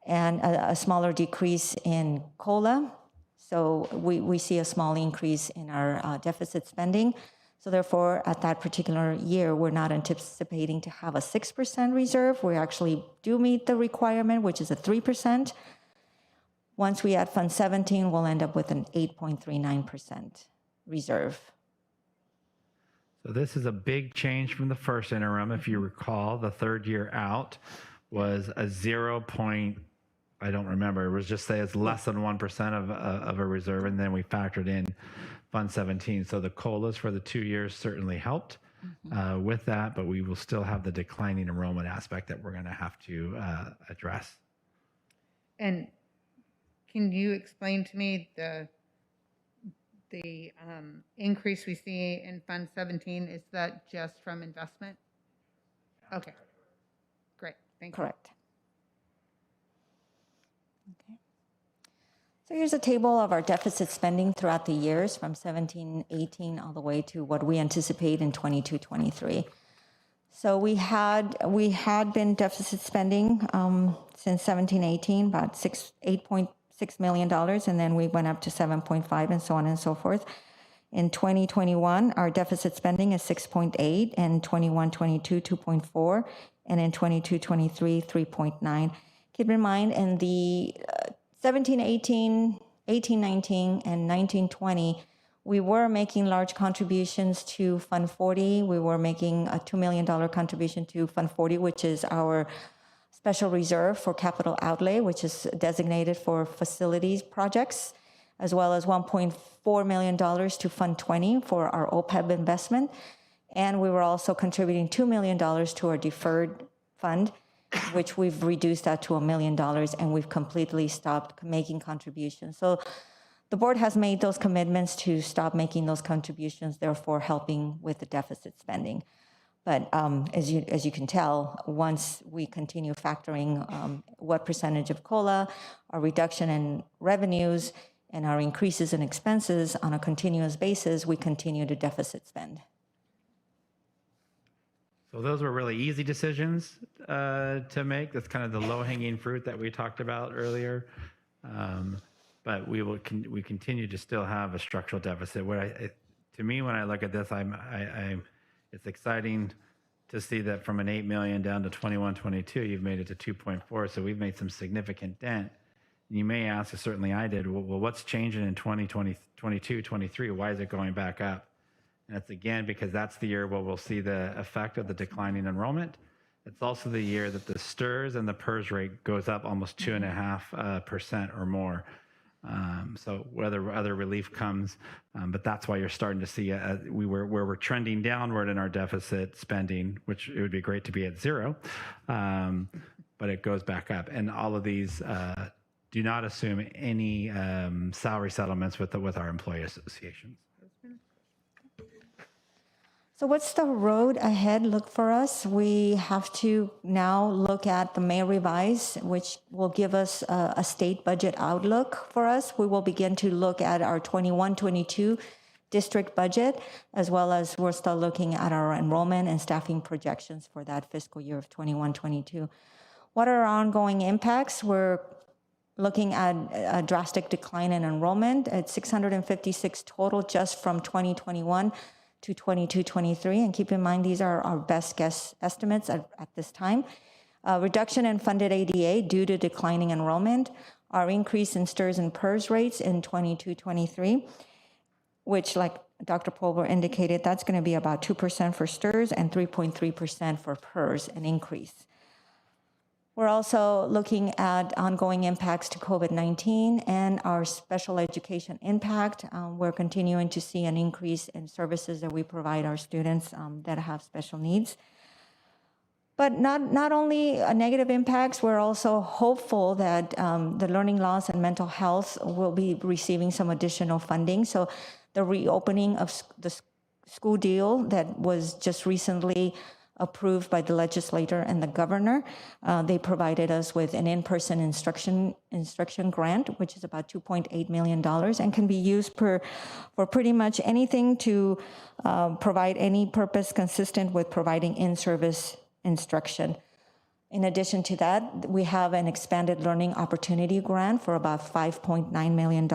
and a smaller decrease in COLA. So we see a small increase in our deficit spending. So therefore, at that particular year, we're not anticipating to have a 6% reserve. We actually do meet the requirement, which is a 3%. Once we add Fund 17, we'll end up with an 8.39% reserve. So this is a big change from the first interim. If you recall, the third year out was a 0. I don't remember. It was just say it's less than 1% of a reserve, and then we factored in Fund 17. So the COLAs for the 2 years certainly helped with that, but we will still have the declining enrollment aspect that we're going to have to address. And can you explain to me the increase we see in Fund 17? Is that just from investment? Okay, great, thank you. Correct. Okay. So here's a table of our deficit spending throughout the years from 17-18 all the way to what we anticipate in 22-23. So we had been deficit spending since 17-18, about $8.6 million, and then we went up to 7.5 and so on and so forth. In 2021, our deficit spending is 6.8, and 21-22, 2.4, and in 22-23, 3.9. Keep in mind, in the 17-18, 18-19, and 19-20, we were making large contributions to Fund 40. We were making a $2 million contribution to Fund 40, which is our special reserve for capital outlay, which is designated for facilities projects, as well as $1.4 million to Fund 20 for our OPEB investment. And we were also contributing $2 million to our deferred fund, which we've reduced that to $1 million, and we've completely stopped making contributions. So the board has made those commitments to stop making those contributions, therefore helping with the deficit spending. But as you can tell, once we continue factoring what percentage of COLA, our reduction in revenues, and our increases in expenses on a continuous basis, we continue to deficit spend. So those were really easy decisions to make. That's kind of the low-hanging fruit that we talked about earlier. But we continue to still have a structural deficit. To me, when I look at this, it's exciting to see that from an 8 million down to 21-22, you've made it to 2.4. So we've made some significant dent. And you may ask, certainly I did, well, what's changing in 2022, 23? Why is it going back up? And it's again because that's the year where we'll see the effect of the declining enrollment. It's also the year that the STRS and the PERS rate goes up almost 2.5% or more. So whether other relief comes, but that's why you're starting to see where we're trending downward in our deficit spending, which it would be great to be at 0, but it goes back up. And all of these do not assume any salary settlements with our employee associations. So what's the road ahead look for us? We have to now look at the May revise, which will give us a state budget outlook for us. We will begin to look at our 21-22 district budget, as well as we're still looking at our enrollment and staffing projections for that fiscal year of 21-22. What are our ongoing impacts? We're looking at a drastic decline in enrollment at 656 total just from 2021 to 22-23, and keep in mind these are our best guess estimates at this time. Reduction in funded ADA due to declining enrollment, our increase in STRS and PERS rates in 22-23, which, like Dr. Pulver indicated, that's going to be about 2% for STRS and 3.3% for PERS, an increase. We're also looking at ongoing impacts to COVID-19 and our special education impact. We're continuing to see an increase in services that we provide our students that have special needs. But not only negative impacts, we're also hopeful that the learning loss and mental health will be receiving some additional funding. So the reopening of the school deal that was just recently approved by the legislator and the governor. They provided us with an in-person instruction grant, which is about $2.8 million and can be used for pretty much anything to provide any purpose consistent with providing in-service instruction. In addition to that, we have an expanded learning opportunity grant for about $5.9 million.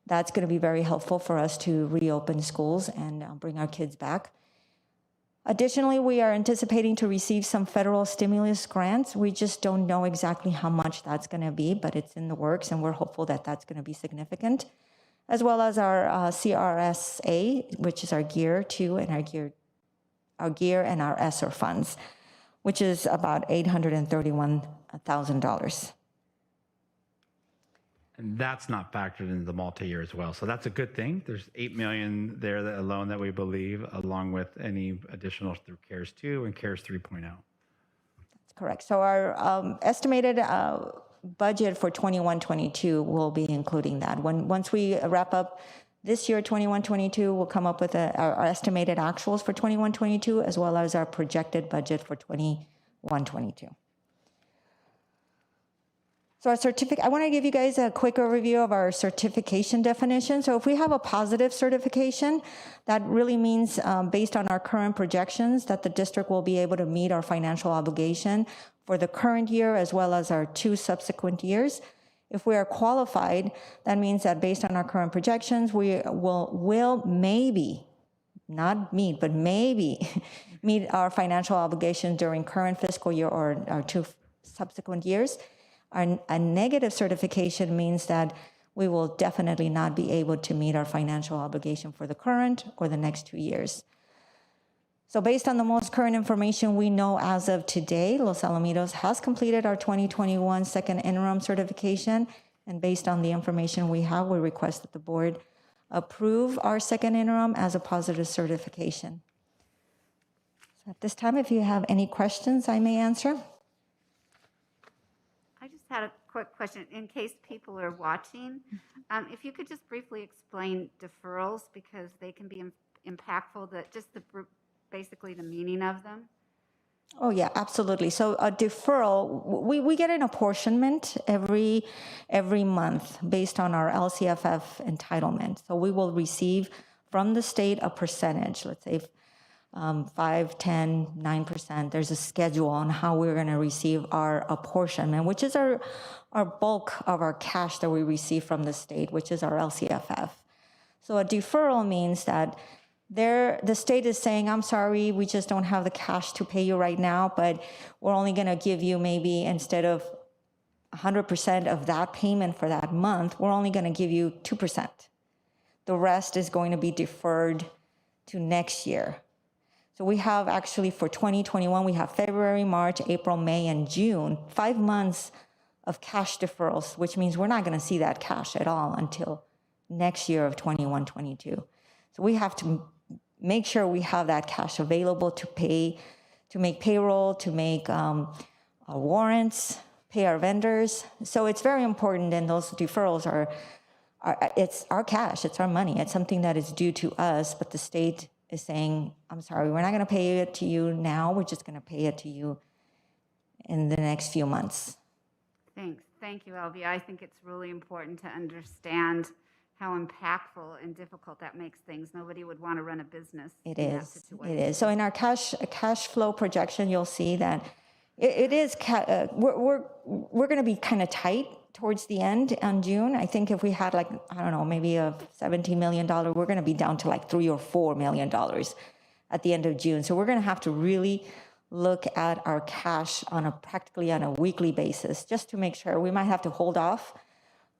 That's going to be very helpful for us to reopen schools and bring our kids back. Additionally, we are anticipating to receive some federal stimulus grants. We just don't know exactly how much that's going to be, but it's in the works, and we're hopeful that that's going to be significant, as well as our CRSA, which is our Gear 2 and our Gear and our ESSER funds, which is about $831,000. And that's not factored into the multi-year as well. So that's a good thing. There's $8 million there alone that we believe, along with any additional through CARES 2 and CARES 3.0. That's correct. So our estimated budget for 21-22 will be including that. Once we wrap up this year, 21-22, we'll come up with our estimated actuals for 21-22, as well as our projected budget for 21-22. So our certificate, I want to give you guys a quick overview of our certification definition. So if we have a positive certification, that really means based on our current projections that the district will be able to meet our financial obligation for the current year as well as our 2 subsequent years. If we are qualified, that means that based on our current projections, we will maybe, not meet, but maybe meet our financial obligation during current fiscal year or our 2 subsequent years. A negative certification means that we will definitely not be able to meet our financial obligation for the current or the next 2 years. So based on the most current information we know as of today, Los Alamitos has completed our 2021 second interim certification. And based on the information we have, we request that the board approve our second interim as a positive certification. So at this time, if you have any questions, I may answer. I just had a quick question in case people are watching. If you could just briefly explain deferrals, because they can be impactful, basically the meaning of them. Oh yeah, absolutely. So a deferral, we get an apportionment every month based on our LCFF entitlement. So we will receive from the state a percentage, let's say 5, 10, 9%. There's a schedule on how we're going to receive our apportionment, which is our bulk of our cash that we receive from the state, which is our LCFF. So a deferral means that the state is saying, I'm sorry, we just don't have the cash to pay you right now, but we're only going to give you maybe instead of 100% of that payment for that month, we're only going to give you 2%. The rest is going to be deferred to next year. So we have actually for 2021, we have February, March, April, May, and June, 5 months of cash deferrals, which means we're not going to see that cash at all until next year of 21-22. So we have to make sure we have that cash available to pay, to make payroll, to make warrants, pay our vendors. So it's very important, and those deferrals it's our cash, it's our money, it's something that is due to us, but the state is saying, I'm sorry, we're not going to pay it to you now, we're just going to pay it to you in the next few months. Thanks. Thank you, Elvia. I think it's really important to understand how impactful and difficult that makes things. Nobody would want to run a business in that situation. It is. So in our cash flow projection, you'll see that it is, we're going to be kind of tight towards the end on June. I think if we had like, I don't know, maybe a $17 million, we're going to be down to like $3 or $4 million at the end of June. So we're going to have to really look at our cash practically on a weekly basis, just to make sure. We might have to hold off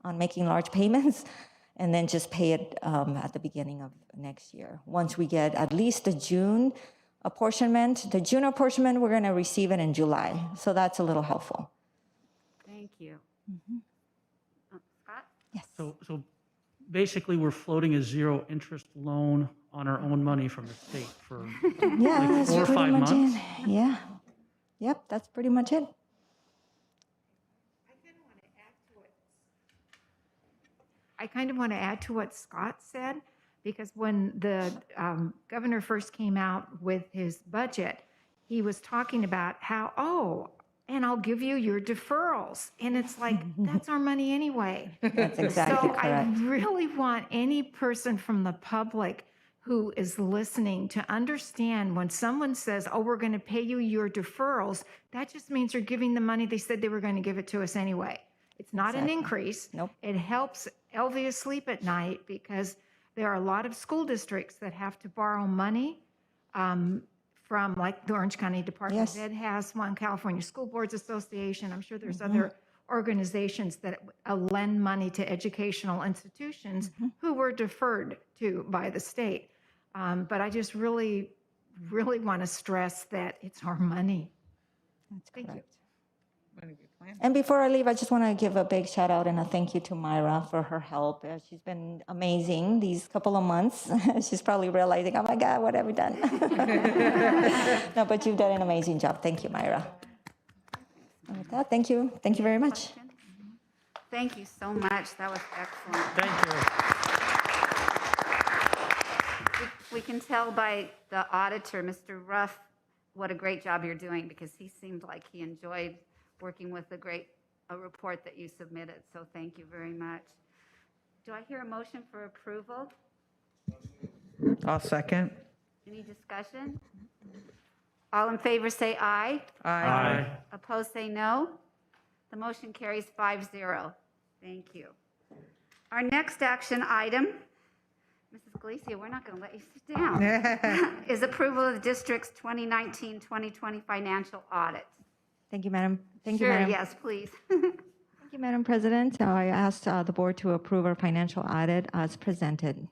on making large payments and then just pay it at the beginning of next year. Once we get at least the June apportionment, we're going to receive it in July. So that's a little helpful. Thank you. Mm-hmm. Scott? Yes. So basically, we're floating a zero interest loan on our own money from the state for like 4 or 5 months. Yeah. Yep, that's pretty much it. I kind of want to add to what Scott said, because when the governor first came out with his budget, he was talking about how, and I'll give you your deferrals. And it's like, that's our money anyway. That's exactly correct. I really want any person from the public who is listening to understand when someone says, we're going to pay you your deferrals, that just means you're giving the money they said they were going to give it to us anyway. It's not an increase. Nope. It helps Elvia sleep at night, because there are a lot of school districts that have to borrow money from like the Orange County Department Yes. of Ed has one, California School Boards Association. I'm sure there's other organizations that lend money to educational institutions who were deferred to by the state. But I just really want to stress that it's our money. Thank you. And before I leave, I just want to give a big shout out and a thank you to Myra for her help. She's been amazing these couple of months. She's probably realizing, oh my God, what have we done? No, but you've done an amazing job. Thank you, Myra. And with that, thank you. Thank you very much. Thank you so much. That was excellent. Thank you. We can tell by the auditor, Mr. Ruff, what a great job you're doing, because he seemed like he enjoyed working with a report that you submitted. So thank you very much. Do I hear a motion for approval? I'll second. Any discussion? All in favor say aye. Aye. Opposed say no. The motion carries 5-0. Thank you. Our next action item, Mrs. Galicia, we're not going to let you sit down, is approval of the district's 2019-2020 financial audit. Thank you, Madam. Thank you, Sure, Madam. yes, please. Thank you, Madam President. I asked the board to approve our financial audit as presented.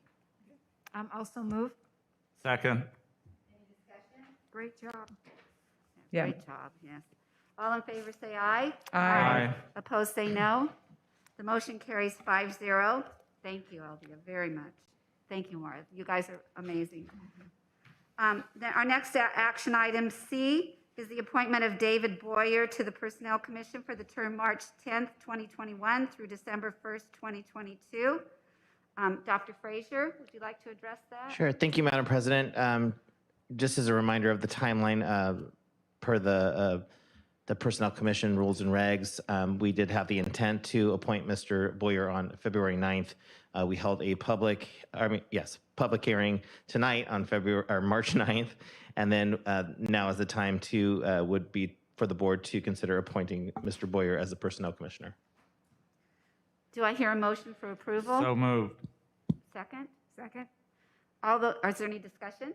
Also move. Second. Great job. Yeah. Great job, yes. All in favor say aye. Aye. Opposed say no. The motion carries 5-0. Thank you, Elvia, very much. Thank you, Maura. You guys are amazing. Then our next action item C is the appointment of David Boyer to the Personnel Commission for the term March 10th, 2021 through December 1st, 2022. Dr. Frazier, would you like to address that? Sure. Thank you, Madam President. Just as a reminder of the timeline, per the Personnel Commission rules and regs, we did have the intent to appoint Mr. Boyer on February 9th. We held a public hearing tonight on March 9th, and then now is the time to would be for the board to consider appointing Mr. Boyer as the Personnel Commissioner. Do I hear a motion for approval? So moved. Second? Second. Is there any discussion?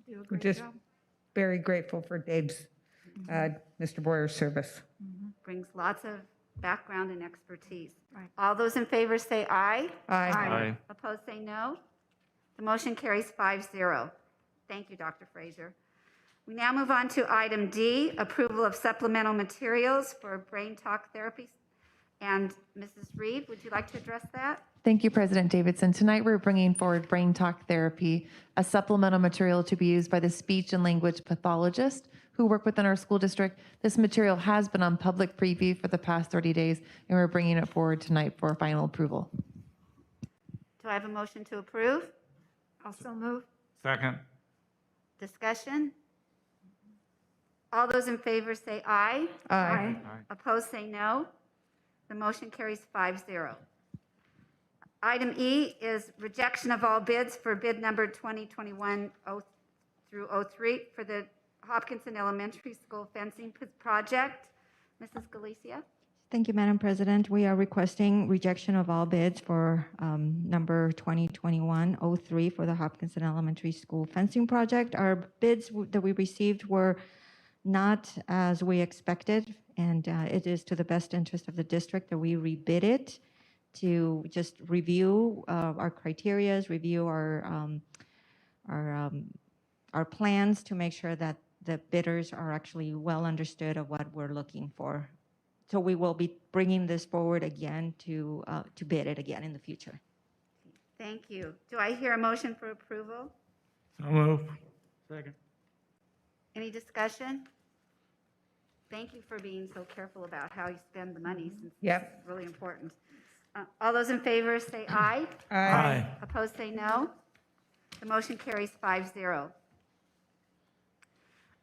Do a We're great just job. very grateful for Dave's, Mr. Boyer's service. Brings lots of background and expertise. Right. All those in favor say aye. Aye. Opposed say no. The motion carries 5-0. Thank you, Dr. Frazier. We now move on to item D, approval of supplemental materials for brain talk therapy. And Mrs. Reed, would you like to address that? Thank you, President Davidson. Tonight, we're bringing forward brain talk therapy, a supplemental material to be used by the speech and language pathologist who work within our school district. This material has been on public preview for the past 30 days, and we're bringing it forward tonight for final approval. Do I have a motion to approve? Also move. Second. Discussion? All those in favor say aye. Aye. Opposed say no. The motion carries 5-0. Item E is rejection of all bids for bid number 2021-03 for the Hopkinton Elementary School fencing project. Mrs. Galicia? Thank you, Madam President. We are requesting rejection of all bids for number 2021-03 for the Hopkinton Elementary School fencing project. Our bids that we received were not as we expected, and it is to the best interest of the district that we rebid it to just review our criterias, review our plans to make sure that the bidders are actually well understood of what we're looking for. So we will be bringing this forward again to bid it again in the future. Thank you. Do I hear a motion for approval? So moved. Second. Any discussion? Thank you for being so careful about how you spend the money, since it's really important. All those in favor say aye. Aye. Opposed say no. The motion carries 5-0.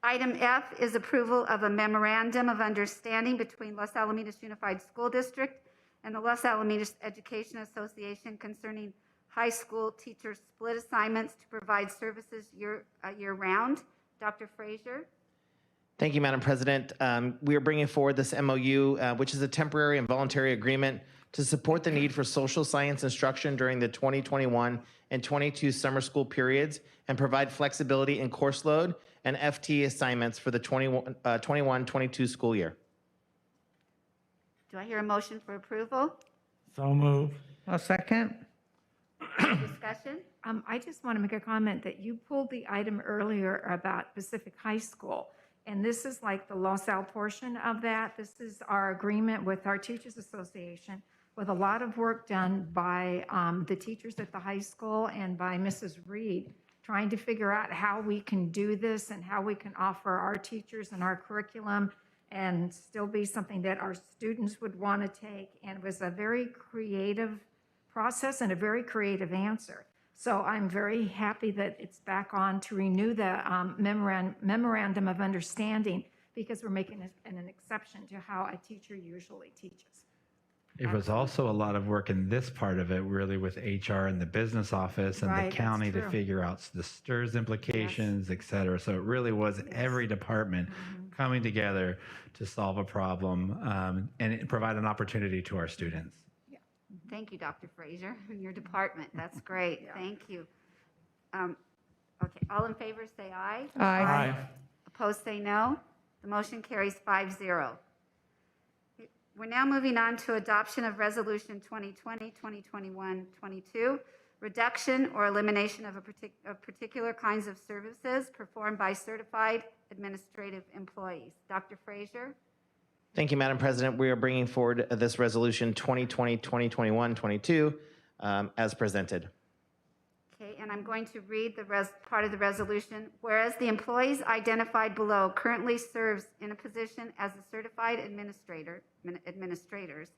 Item F is approval of a memorandum of understanding between Los Alamitos Unified School District and the Los Alamitos Education Association concerning high school teacher split assignments to provide services year-round. Dr. Frazier? Thank you, Madam President. We are bringing forward this MOU, which is a temporary and voluntary agreement to support the need for social science instruction during the 2021 and 22 summer school periods and provide flexibility in course load and FT assignments for the 21-22 school year. Do I hear a motion for approval? So moved. I'll second. Any discussion? I just want to make a comment that you pulled the item earlier about Pacific High School, and this is like the LaSalle portion of that. This is our agreement with our Teachers Association with a lot of work done by the teachers at the high school and by Mrs. Reed, trying to figure out how we can do this and how we can offer our teachers and our curriculum and still be something that our students would want to take. And it was a very creative process and a very creative answer. So I'm very happy that it's back on to renew the memorandum of understanding, because we're making an exception to how a teacher usually teaches. It was also a lot of work in this part of it, really, with HR and the business office and Right, the county that's to true. figure out the STRS implications, et cetera. So it really was every department coming together to solve a problem and provide an opportunity to our students. Thank you, Dr. Frazier, and your department. That's great. Thank you. Okay, all in favor say aye. Aye. Opposed say no. The motion carries 5-0. We're now moving on to adoption of Resolution 2020-2021-22, reduction or elimination of particular kinds of services performed by certified administrative employees. Dr. Frazier? Thank you, Madam President. We are bringing forward this resolution 2020-2021-22 as presented. Okay, and I'm going to read the part of the resolution. Whereas the employees identified below currently serves in a position as a certified administrators,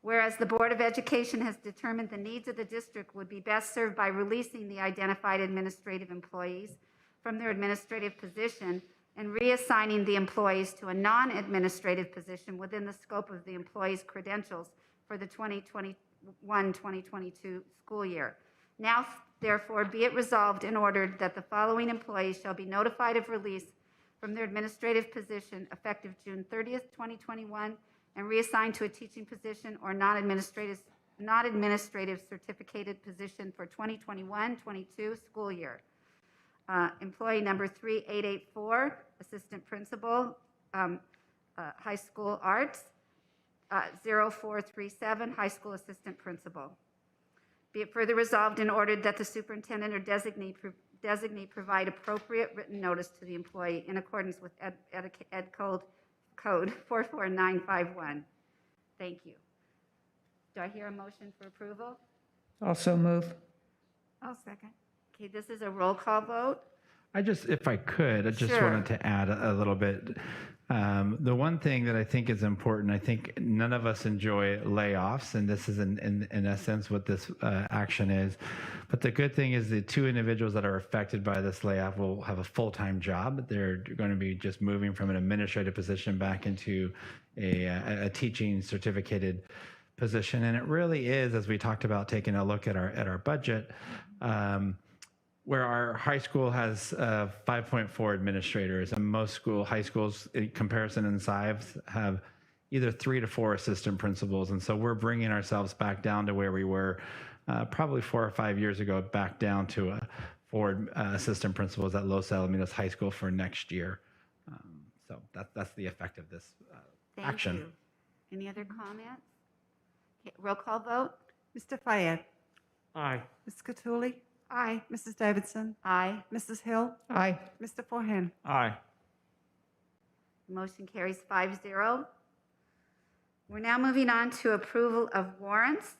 whereas the Board of Education has determined the needs of the district would be best served by releasing the identified administrative employees from their administrative position and reassigning the employees to a non-administrative position within the scope of the employee's credentials for the 2021-2022 school year. Now, therefore, be it resolved and ordered that the following employees shall be notified of release from their administrative position effective June 30th, 2021, and reassigned to a teaching position or non-administrative certificated position for 2021-22 school year. Employee number 3884, assistant principal, high school arts, 0437, high school assistant principal. Be it further resolved and ordered that the superintendent or designee provide appropriate written notice to the employee in accordance with Ed Code 44951. Thank you. Do I hear a motion for approval? Also move. I'll second. Okay, this is a roll call vote. If I could, I just Sure. wanted to add a little bit. The one thing that I think is important, I think none of us enjoy layoffs, and this is in essence what this action is. But the good thing is the two individuals that are affected by this layoff will have a full-time job. They're going to be just moving from an administrative position back into a teaching certificated position. And it really is, as we talked about, taking a look at our budget, where our high school has 5.4 administrators, and most high schools, in comparison in size, have either 3 to 4 assistant principals. And so we're bringing ourselves back down to where we were probably 4 or 5 years ago, back down to 4 assistant principals at Los Alamitos High School for next year. So that's the effect of this action. Thank you. Any other comments? Okay, roll call vote. Mr. Fayed. Aye. Ms. Cattouli. Aye. Mrs. Davidson. Aye. Mrs. Hill. Aye. Mr. Forehand. Aye. Motion carries 5-0. We're now moving on to approval of warrants.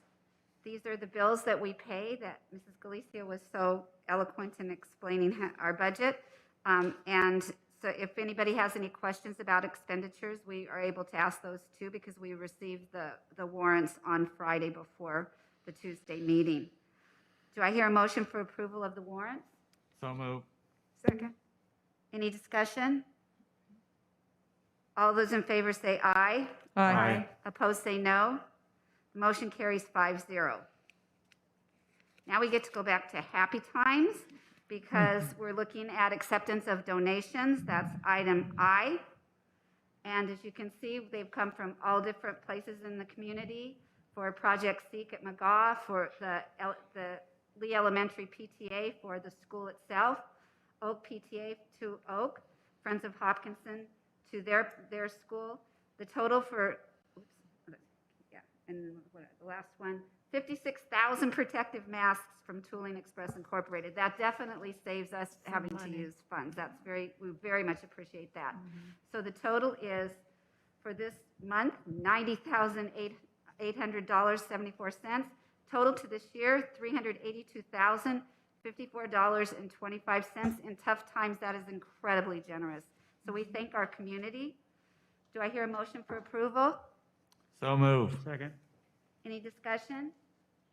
These are the bills that we pay that Mrs. Galicia was so eloquent in explaining our budget. And so if anybody has any questions about expenditures, we are able to ask those too, because we received the warrants on Friday before the Tuesday meeting. Do I hear a motion for approval of the warrants? So moved. Second. Any discussion? All those in favor say aye. Aye. Opposed say no. The motion carries 5-0. Now we get to go back to happy times, because we're looking at acceptance of donations. That's item I. And as you can see, they've come from all different places in the community. For Project Seek at McGaw, for the Lee Elementary PTA for the school itself, Oak PTA to Oak, Friends of Hopkinson to their school. The total for, and the last one, 56,000 protective masks from Tooling Express Incorporated. That definitely saves us having to use funds. We very much appreciate that. So the total is, for this month, $90,800.74. Total to this year, $382,054.25. In tough times, that is incredibly generous. So we thank our community. Do I hear a motion for approval? So moved. Second. Any discussion?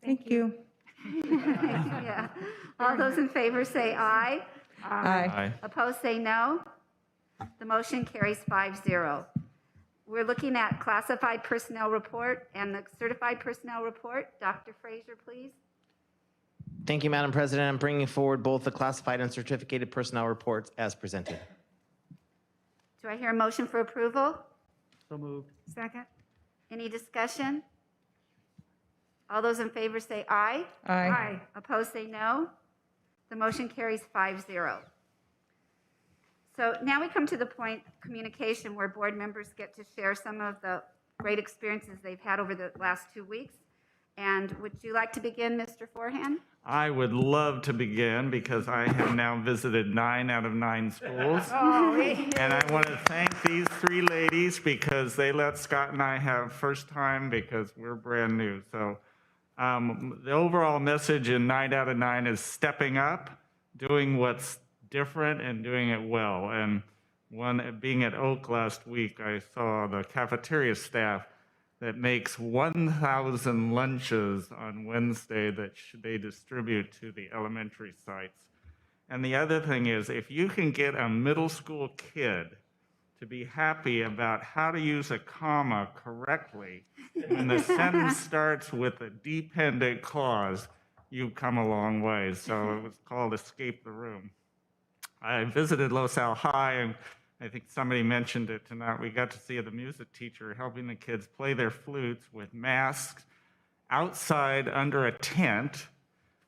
Thank you. Yeah. All those in favor say aye. Aye. Opposed, say no. The motion carries 5-0. We're looking at classified personnel report and the certified personnel report. Dr. Fraser, please. Thank you, Madam President. I'm bringing forward both the classified and certificated personnel reports as presented. Do I hear a motion for approval? So moved. Second. Any discussion? All those in favor say aye. Aye. Opposed, say no. The motion carries 5-0. So now we come to the point, communication, where board members get to share some of the great experiences they've had over the last 2 weeks. And would you like to begin, Mr. Forehand? I would love to begin because I have now visited 9 out of 9 schools. And I want to thank these 3 ladies because they let Scott and I have first time because we're brand new. So the overall message in 9 out of 9 is stepping up, doing what's different and doing it well. And being at Oak last week, I saw the cafeteria staff that makes 1,000 lunches on Wednesday that they distribute to the elementary sites. And the other thing is, if you can get a middle school kid to be happy about how to use a comma correctly when the sentence starts with a dependent clause, you've come a long way. So it was called Escape the Room. I visited Los Al High, and I think somebody mentioned it tonight. We got to see the music teacher helping the kids play their flutes with masks outside under a tent,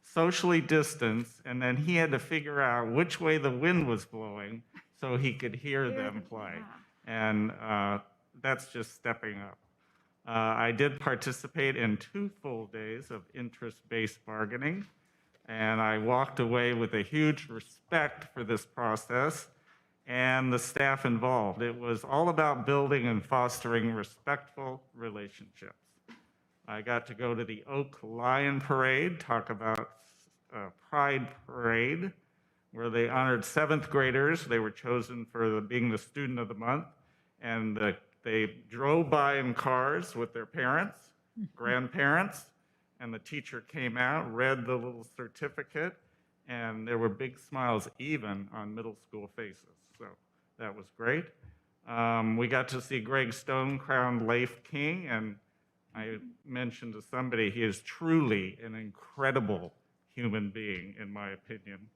socially distanced, and then he had to figure out which way the wind was blowing so he could hear them play. And that's just stepping up. I did participate in 2 full days of interest-based bargaining, and I walked away with a huge respect for this process and the staff involved. It was all about building and fostering respectful relationships. I got to go to the Oak Lion Parade, talk about Pride Parade, where they honored 7th graders. They were chosen for being the student of the month, and they drove by in cars with their parents, grandparents, and the teacher came out, read the little certificate, and there were big smiles even on middle school faces. So that was great. We got to see Greg Stone crowned Leif King, and I mentioned to somebody, he is truly an incredible human being, in my opinion.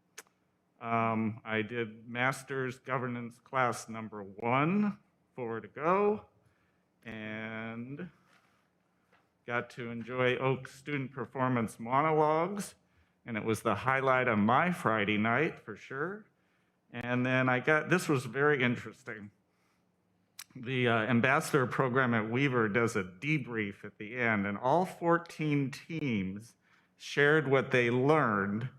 I did Master's Governance class number 1, 4 to go, and got to enjoy Oak student performance monologues, and it was the highlight of my Friday night for sure. And then this was very interesting. The ambassador program at Weaver does a debrief at the end, and all 14 teams shared what they learned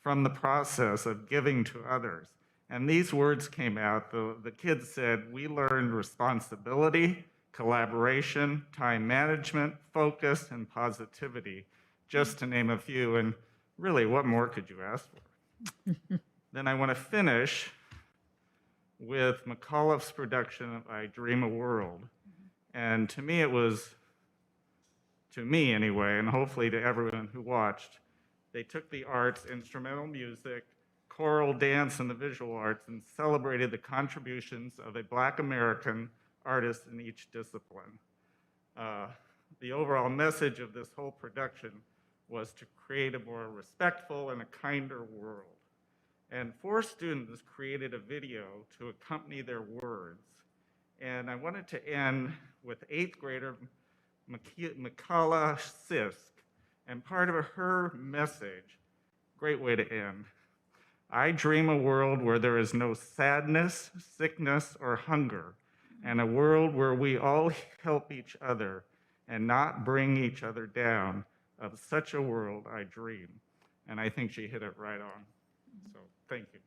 from the process of giving to others. And these words came out. The kids said, we learned responsibility, collaboration, time management, focus, and positivity, just to name a few. And really, what more could you ask for? Then I want to finish with McAuliffe's production of I Dream a World. And to me, it was, to me anyway, and hopefully to everyone who watched, they took the arts, instrumental music, choral dance, and the visual arts and celebrated the contributions of a Black American artist in each discipline. The overall message of this whole production was to create a more respectful and a kinder world. And 4 students created a video to accompany their words. And I wanted to end with 8th grader Mikala Sisk. And part of her message Great way to end. I dream a world where there is no sadness, sickness, or hunger, and a world where we all help each other and not bring each other down. Of such a world I dream. And I think she hit it right on. So thank you.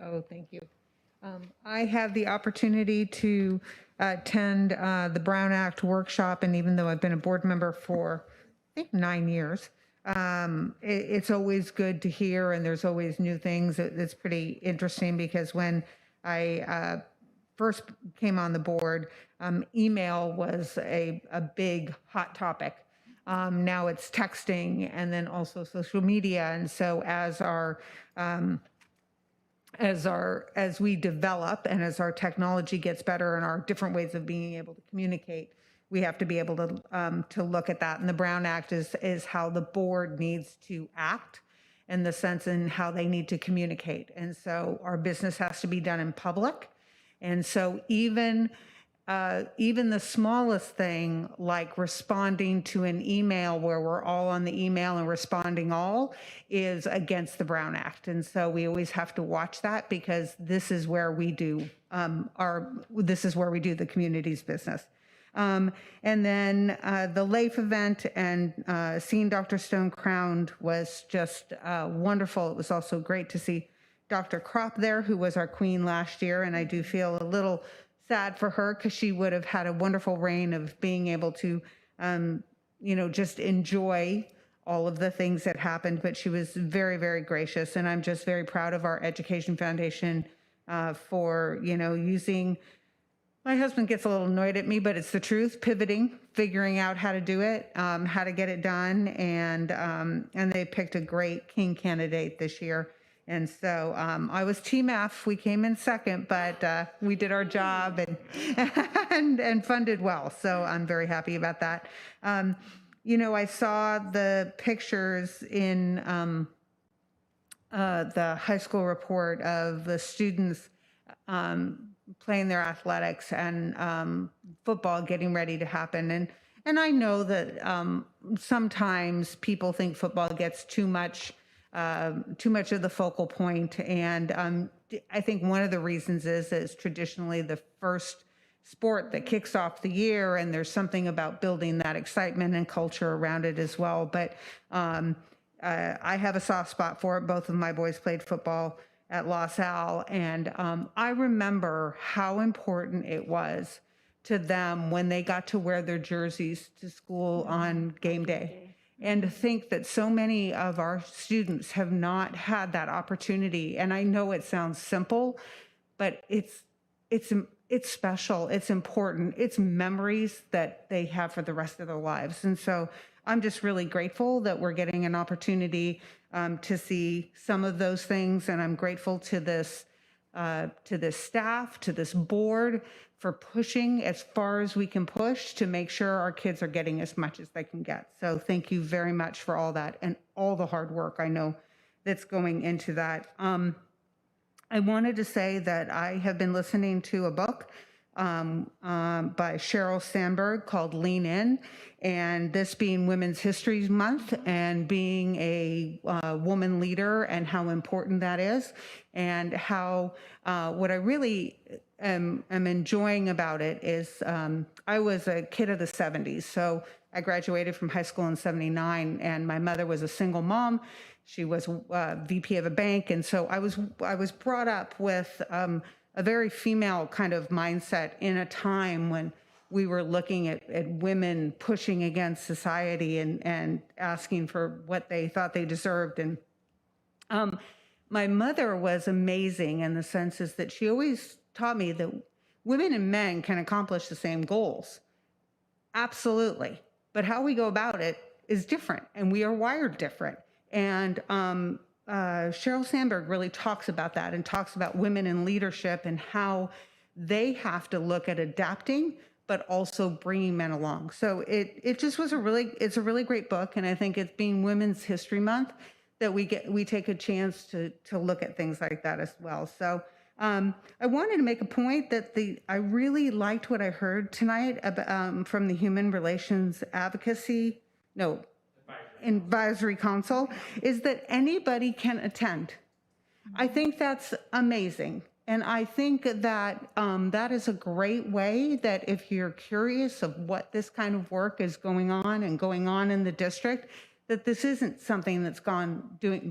Oh, thank you. I had the opportunity to attend the Brown Act workshop, and even though I've been a board member for, I think, 9 years, it's always good to hear, and there's always new things. It's pretty interesting because when I first came on the board, email was a big hot topic. Now it's texting and then also social media. And so as we develop and as our technology gets better and our different ways of being able to communicate, we have to be able to look at that. And the Brown Act is how the board needs to act in the sense in how they need to communicate. And so our business has to be done in public. And so even the smallest thing, like responding to an email where we're all on the email and responding all, is against the Brown Act. And so we always have to watch that, because this is where we do the community's business. And then the LAIF event and seeing Dr. Stone crowned was just wonderful. It was also great to see Dr. Kropp there, who was our queen last year, and I do feel a little sad for her because she would have had a wonderful reign of being able to, just enjoy all of the things that happened, but she was very, very gracious, and I'm just very proud of our Education Foundation for, using, my husband gets a little annoyed at me, but it's the truth, pivoting, figuring out how to do it, how to get it done, and they picked a great king candidate this year. And so I was Team F. We came in second, but we did our job and funded well. So I'm very happy about that. I saw the pictures in the high school report of the students playing their athletics and football getting ready to happen. And I know that sometimes people think football gets too much of the focal point. And I think one of the reasons is it's traditionally the first sport that kicks off the year, and there's something about building that excitement and culture around it as well. But I have a soft spot for it. Both of my boys played football at Los Al, and I remember how important it was to them when they got to wear their jerseys to school on game day. And to think that so many of our students have not had that opportunity. And I know it sounds simple, but it's special, it's important, it's memories that they have for the rest of their lives. And so I'm just really grateful that we're getting an opportunity to see some of those things. And I'm grateful to this staff, to this board, for pushing as far as we can push to make sure our kids are getting as much as they can get. So thank you very much for all that and all the hard work I know that's going into that. I wanted to say that I have been listening to a book by Sheryl Sandberg called Lean In, and this being Women's History Month and being a woman leader and how important that is, and how what I really am enjoying about it is I was a kid of the 70s, so I graduated from high school in 79, and my mother was a single mom. She was VP of a bank, and so I was brought up with a very female kind of mindset in a time when we were looking at women pushing against society and asking for what they thought they deserved. And my mother was amazing in the sense is that she always taught me that women and men can accomplish the same goals. Absolutely. But how we go about it is different, and we are wired different. And Sheryl Sandberg really talks about that and talks about women in leadership and how they have to look at adapting, but also bringing men along. So it just was it's a really great book. And I think it's being Women's History Month that we take a chance to look at things like that as well. So I wanted to make a point that I really liked what I heard tonight about, from the Human Relations Advocacy, advisory council is that anybody can attend. I think that's amazing. And I think that that is a great way that if you're curious of what this kind of work is going on in the district, that this isn't something that's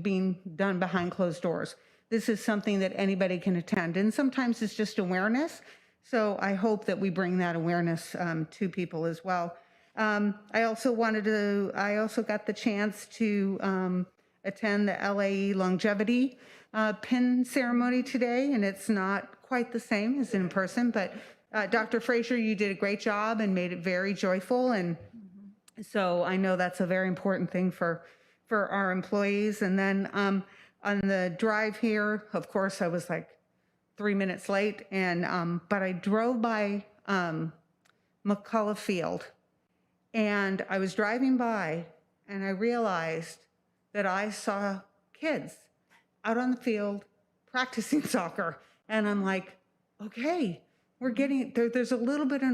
being done behind closed doors. This is something that anybody can attend. And sometimes it's just awareness. So I hope that we bring that awareness to people as well. I also got the chance to attend the LAE longevity pin ceremony today, and it's not quite the same as in person, but Dr. Frazier, you did a great job and made it very joyful. And so I know that's a very important thing for our employees. And then on the drive here, of course, I was like 3 minutes late, and but I drove by McCullough Field, and I was driving by, and I realized that I saw kids out on the field practicing soccer, and I'm like, okay, we're getting there's a little bit of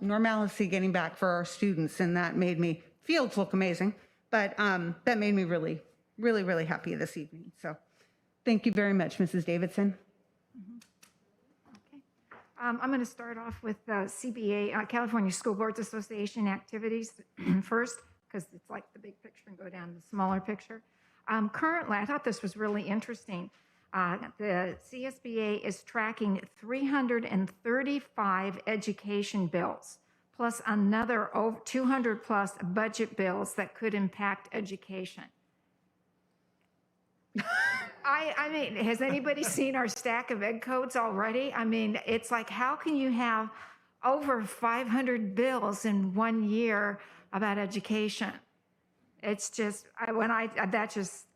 normalcy getting back for our students, and that made me fields look amazing, but that made me really, really, really happy this evening. So, thank you very much, Mrs. Davidson. I'm going to start off with CBA, California School Boards Association activities first, because it's like the big picture and go down to the smaller picture. Currently, I thought this was really interesting. The CSBA is tracking 335 education bills, plus another 200 plus budget bills that could impact education. I mean, has anybody seen our stack of ed codes already? I mean, it's like, how can you have over 500 bills in 1 year about education? It's just, that just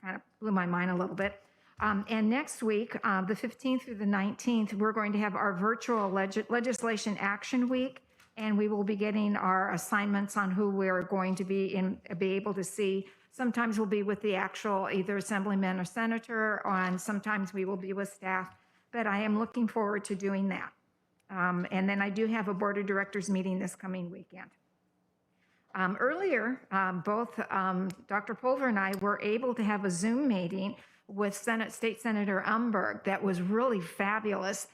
kind of blew my mind a little bit. And next week, the 15th through the 19th, we're going to have our virtual legislation action week, and we will be getting our assignments on who we're going to be able to see. Sometimes we'll be with the actual either assemblyman or senator, and sometimes we will be with staff, but I am looking forward to doing that. And then I do have a board of directors meeting this coming weekend. Earlier, both Dr. Pulver and I were able to have a Zoom meeting with State Senator Umberg that was really fabulous.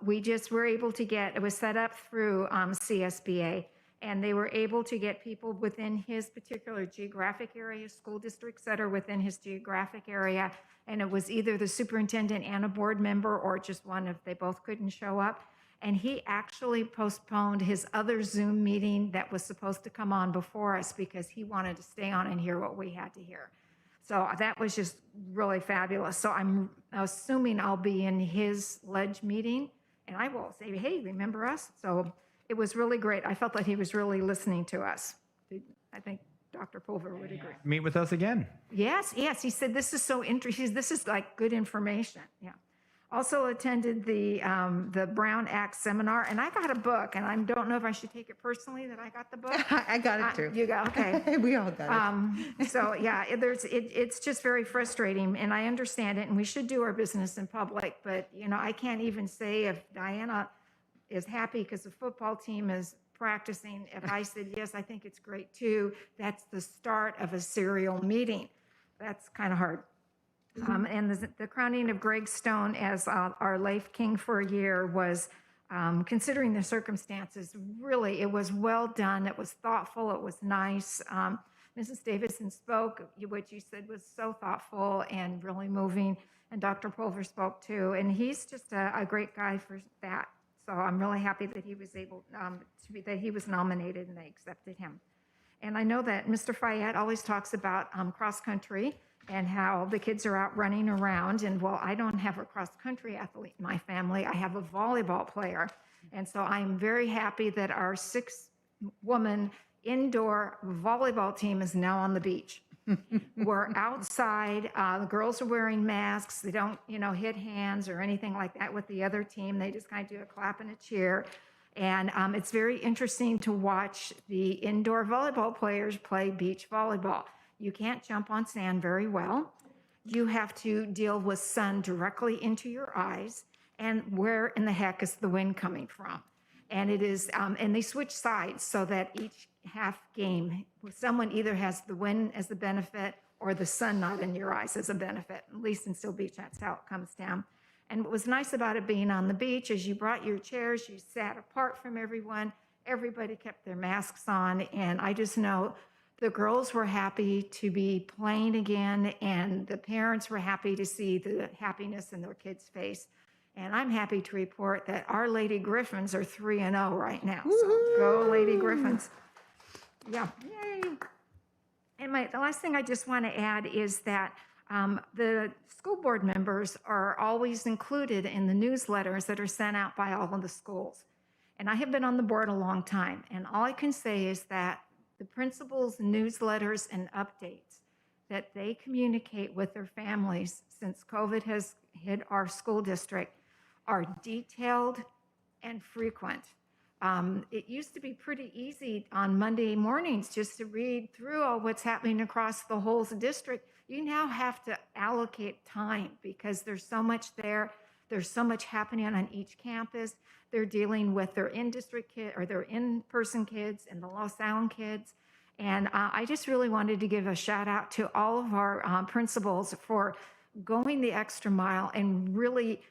We just were able to it was set up through CSBA, and they were able to get people within his particular geographic area, school districts that are within his geographic area, and it was either the superintendent and a board member or just one if they both couldn't show up. And he actually postponed his other Zoom meeting that was supposed to come on before us because he wanted to stay on and hear what we had to hear. So that was just really fabulous. So I'm assuming I'll be in his ledge meeting, and I will say, hey, remember us? So it was really great. I felt that he was really listening to us. I think Dr. Pulver would agree. Meet with us again. Yes. He said, this is so interesting. This is like good information. Yeah. Also attended the Brown Act seminar, and I got a book, and I don't know if I should take it personally that I got the book. I got it too. You got, okay. We all got it. So yeah, it's just very frustrating, and I understand it, and we should do our business in public, but I can't even say if Diana is happy because the football team is practicing. If I said, yes, I think it's great too, that's the start of a serial meeting. That's kind of hard. And the crowning of Greg Stone as our Life King for a year was, considering the circumstances, really, it was well done. It was thoughtful. It was nice. Mrs. Davidson spoke. What you said was so thoughtful and really moving. And Dr. Pulver spoke too. And he's just a great guy for that. So I'm really happy that he was able that he was nominated and they accepted him. And I know that Mr. Fayette always talks about cross country and how the kids are out running around. And well, I don't have a cross-country athlete in my family. I have a volleyball player. And so I'm very happy that our 6-woman indoor volleyball team is now on the beach. We're outside. The girls are wearing masks. They don't, hit hands or anything like that with the other team. They just kind of do a clap and a cheer. And it's very interesting to watch the indoor volleyball players play beach volleyball. You can't jump on sand very well. You have to deal with sun directly into your eyes. And where in the heck is the wind coming from? And it is, and they switch sides so that each half game, someone either has the win as the benefit or the sun not in your eyes as a benefit. At least in Seal Beach, that's how it comes down. And what was nice about it being on the beach is you brought your chairs, you sat apart from everyone, everybody kept their masks on, and I just know the girls were happy to be playing again, and the parents were happy to see the happiness in their kids' face. And I'm happy to report that our Lady Griffins are 3-0 right now. So go Lady Griffins. Yeah, yay. And the last thing I just want to add is that the school board members are always included in the newsletters that are sent out by all of the schools. And I have been on the board a long time, and all I can say is that the principals' newsletters and updates that they communicate with their families since COVID has hit our school district are detailed and frequent. It used to be pretty easy on Monday mornings just to read through all what's happening across the whole district. You now have to allocate time because there's so much there. There's so much happening on each campus. They're dealing with their in-district kids or their in-person kids and the Los Allen kids. And I just really wanted to give a shout out to all of our principals for going the extra mile and really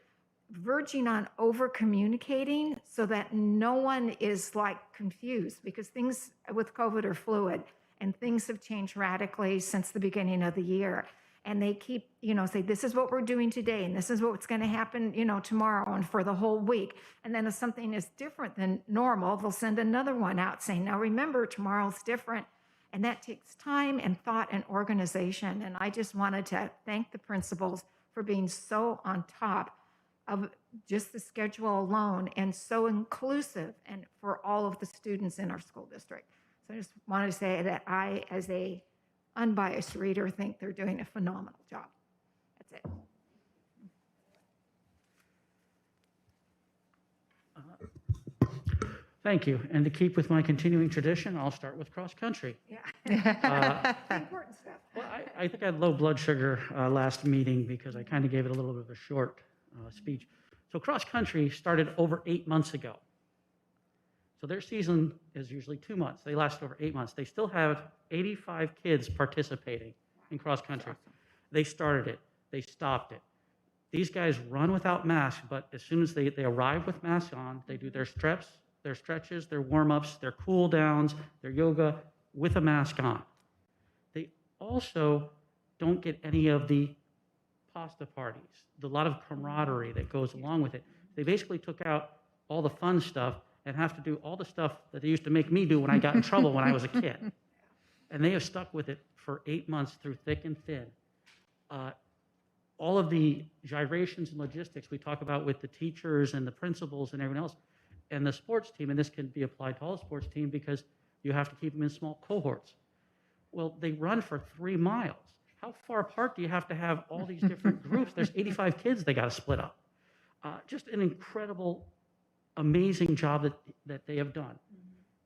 verging on over communicating so that no one is like confused, because things with COVID are fluid and things have changed radically since the beginning of the year. And they keep, say, this is what we're doing today and this is what's going to happen, tomorrow and for the whole week. And then if something is different than normal, they'll send another one out saying, now remember, tomorrow's different. And that takes time and thought and organization. And I just wanted to thank the principals for being so on top of just the schedule alone and so inclusive and for all of the students in our school district. So I just wanted to say that I, as a unbiased reader, think they're doing a phenomenal job. That's it. Thank you. And to keep with my continuing tradition, I'll start with cross country. Yeah. Important stuff. Well, I think I had low blood sugar last meeting because I kind of gave it a little bit of a short speech. So cross country started over 8 months ago. So their season is usually 2 months. They last over 8 months. They still have 85 kids participating in cross country. They started it. They stopped it. These guys run without masks, but as soon as they arrive with masks on, they do their steps, their stretches, their warm-ups, their cool downs, their yoga with a mask on. They also don't get any of the pasta parties, a lot of camaraderie that goes along with it. They basically took out all the fun stuff and have to do all the stuff that they used to make me do when I got in trouble when I was a kid. And they have stuck with it for 8 months through thick and thin. All of the gyrations and logistics we talk about with the teachers and the principals and everyone else, and the sports team, and this can be applied to all the sports team because you have to keep them in small cohorts. Well, they run for 3 miles. How far apart do you have to have all these different groups? There's 85 kids they got to split up. Just an incredible, amazing job that they have done.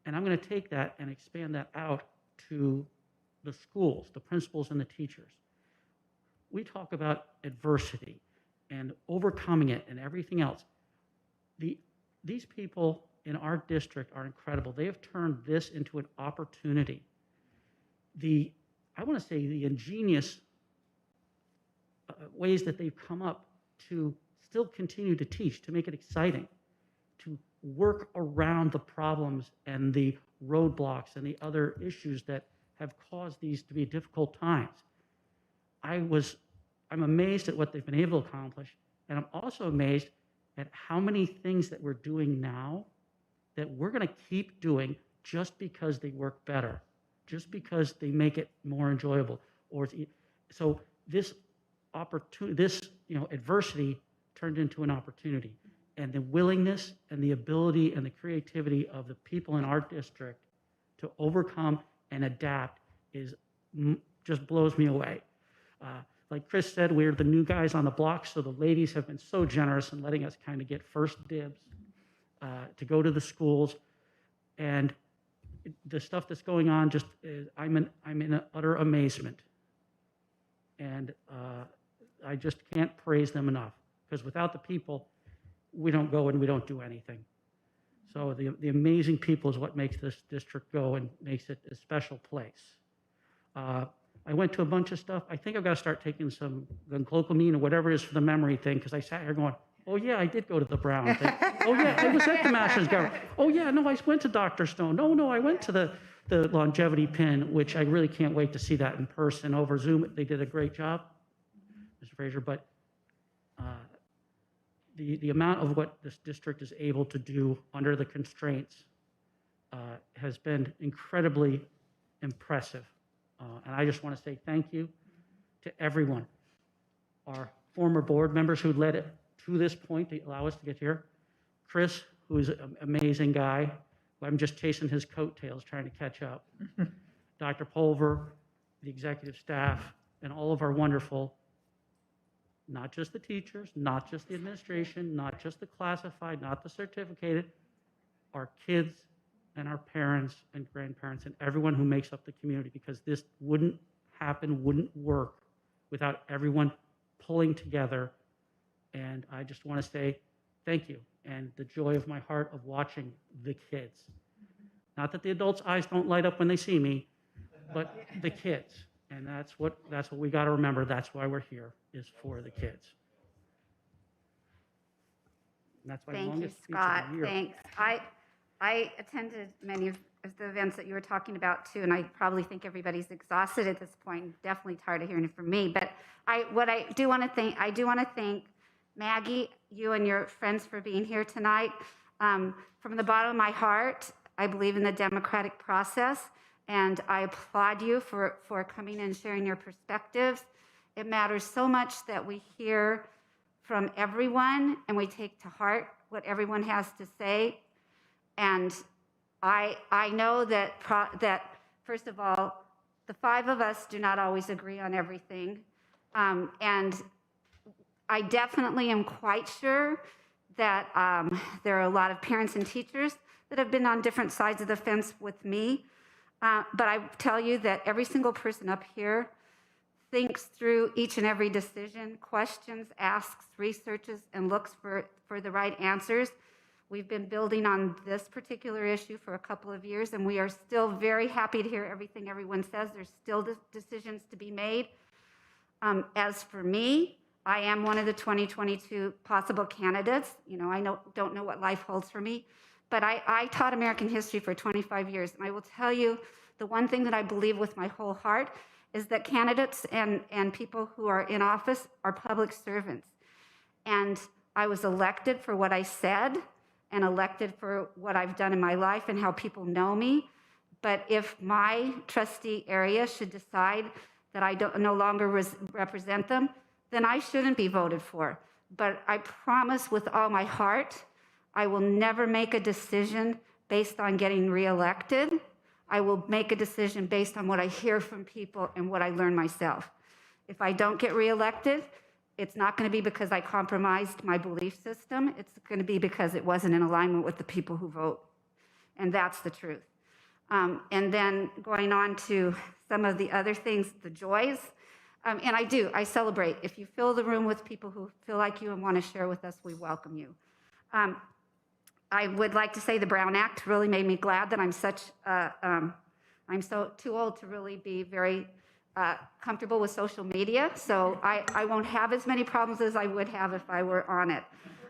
And I'm going to take that and expand that out to the schools, the principals and the teachers. We talk about adversity and overcoming it and everything else. These people in our district are incredible. They have turned this into an opportunity. I want to say the ingenious ways that they've come up to still continue to teach, to make it exciting, to work around the problems and the roadblocks and the other issues that have caused these to be difficult times. I'm amazed at what they've been able to accomplish, and I'm also amazed at how many things that we're doing now that we're going to keep doing just because they work better, just because they make it more enjoyable. So this opportunity, adversity turned into an opportunity, and the willingness and the ability and the creativity of the people in our district to overcome and adapt just blows me away. Like Chris said, we're the new guys on the block, so the ladies have been so generous in letting us kind of get first dibs to go to the schools. And the stuff that's going on, I'm in utter amazement. And I just can't praise them enough, because without the people, we don't go and we don't do anything. So the amazing people is what makes this district go and makes it a special place. I went to a bunch of stuff. I think I've got to start taking some glucopamine or whatever it is for the memory thing, because I sat here going, oh yeah, I did go to the Brown thing. Oh yeah, I was at the Masters Government. Oh yeah, no, I went to Dr. Stone. No, I went to the longevity pin, which I really can't wait to see that in person over Zoom. They did a great job, Mr. Fraser, but the amount of what this district is able to do under the constraints has been incredibly impressive. And I just want to say thank you to everyone, our former board members who led it to this point to allow us to get here. Chris, who's an amazing guy, who I'm just chasing his coattails trying to catch up. Dr. Pulver, the executive staff, and all of our wonderful, not just the teachers, not just the administration, not just the classified, not the certificated, our kids and our parents and grandparents and everyone who makes up the community, because this wouldn't happen, wouldn't work without everyone pulling together. And I just want to say thank you, and the joy of my heart of watching the kids. Not that the adults' eyes don't light up when they see me, but the kids. And that's what we got to remember. That's why we're here, is for the kids. And that's my Thank you, longest speech Scott. of the year. Thanks. I attended many of the events that you were talking about too, and I probably think everybody's exhausted at this point. Definitely tired of hearing it from me. But I do want to thank Maggie, you and your friends for being here tonight. From the bottom of my heart, I believe in the democratic process, and I applaud you for coming and sharing your perspectives. It matters so much that we hear from everyone and we take to heart what everyone has to say. And I know that first of all, the five of us do not always agree on everything. And I definitely am quite sure that there are a lot of parents and teachers that have been on different sides of the fence with me. But I tell you that every single person up here thinks through each and every decision, questions, asks, researches, and looks for the right answers. We've been building on this particular issue for a couple of years, and we are still very happy to hear everything everyone says. There's still decisions to be made. As for me, I am one of the 2022 possible candidates. You know, I don't know what life holds for me, but I taught American history for 25 years, and I will tell you the one thing that I believe with my whole heart is that candidates and people who are in office are public servants. And I was elected for what I said and elected for what I've done in my life and how people know me. But if my trustee area should decide that I no longer represent them, then I shouldn't be voted for. But I promise with all my heart, I will never make a decision based on getting reelected. I will make a decision based on what I hear from people and what I learn myself. If I don't get reelected, it's not going to be because I compromised my belief system. It's going to be because it wasn't in alignment with the people who vote. And that's the truth. And then going on to some of the other things, the joys. And I celebrate. If you fill the room with people who feel like you and want to share with us, we welcome you. I would like to say the Brown Act really made me glad that I'm so too old to really be very comfortable with social media. So I won't have as many problems as I would have if I were on it.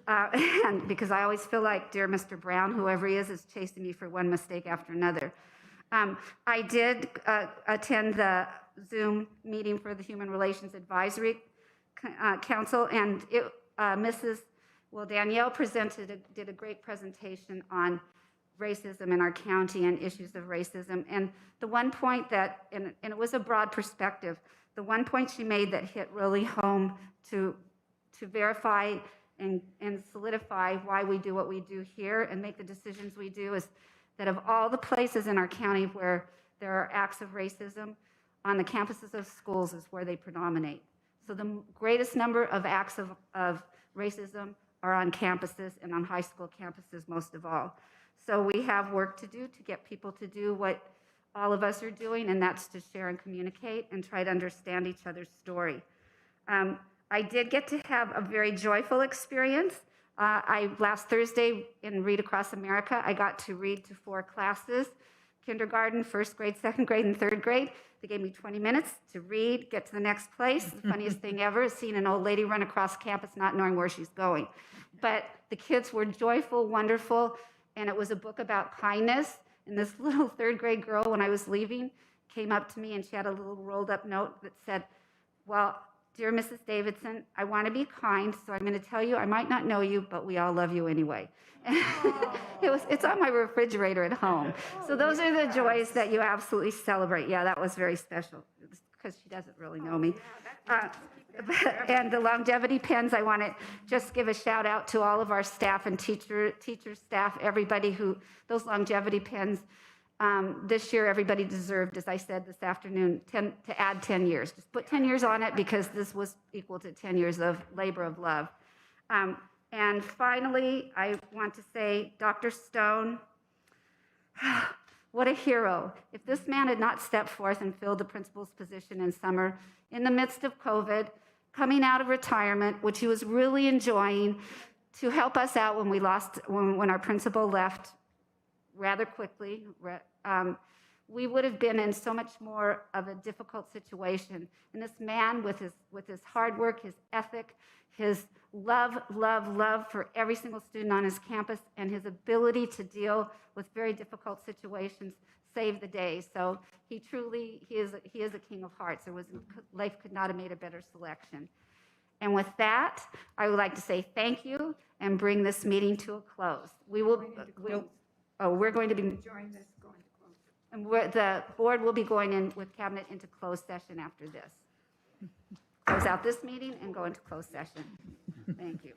And because I always feel like dear Mr. Brown, whoever he is chasing me for one mistake after another. I did attend the Zoom meeting for the Human Relations Advisory Council, and Danielle did a great presentation on racism in our county and issues of racism. And the one point that, and it was a broad perspective, the one point she made that hit really home to verify and solidify why we do what we do here and make the decisions we do is that of all the places in our county where there are acts of racism, on the campuses of schools is where they predominate. So the greatest number of acts of racism are on campuses and on high school campuses most of all. So we have work to do to get people to do what all of us are doing, and that's to share and communicate and try to understand each other's story. I did get to have a very joyful experience Last Thursday in Read Across America, I got to read to 4 classes, kindergarten, first grade, second grade, and third grade. They gave me 20 minutes to read, get to the next place. The funniest thing ever is seeing an old lady run across campus not knowing where she's going. But the kids were joyful, wonderful, and it was a book about kindness. And this little third grade girl, when I was leaving, came up to me and she had a little rolled up note that said, well, dear Mrs. Davidson, I want to be kind, so I'm going to tell you, I might not know you, but we all love you anyway. It's on my refrigerator at home. So those are the joys that you absolutely celebrate. Yeah, that was very special because she doesn't really know me. And the longevity pens, I want to just give a shout out to all of our staff and teacher staff, everybody who, those longevity pens, this year, everybody deserved, as I said this afternoon, to add 10 years. Just put 10 years on it because this was equal to 10 years of labor of love. And finally, I want to say, Dr. Stone, what a hero. If this man had not stepped forth and filled the principal's position in summer, in the midst of COVID, coming out of retirement, which he was really enjoying, to help us out when we lost, when our principal left rather quickly, we would have been in so much more of a difficult situation. And this man, with his hard work, his ethic, his love for every single student on his campus, and his ability to deal with very difficult situations, saved the day. So he is a king of hearts. Life could not have made a better selection. And with that, I would like to say thank you and bring this meeting to a close. We're going to be During this, going to close. and the board will be going in with cabinet into closed session after this. Close out this meeting and go into closed session. Thank you.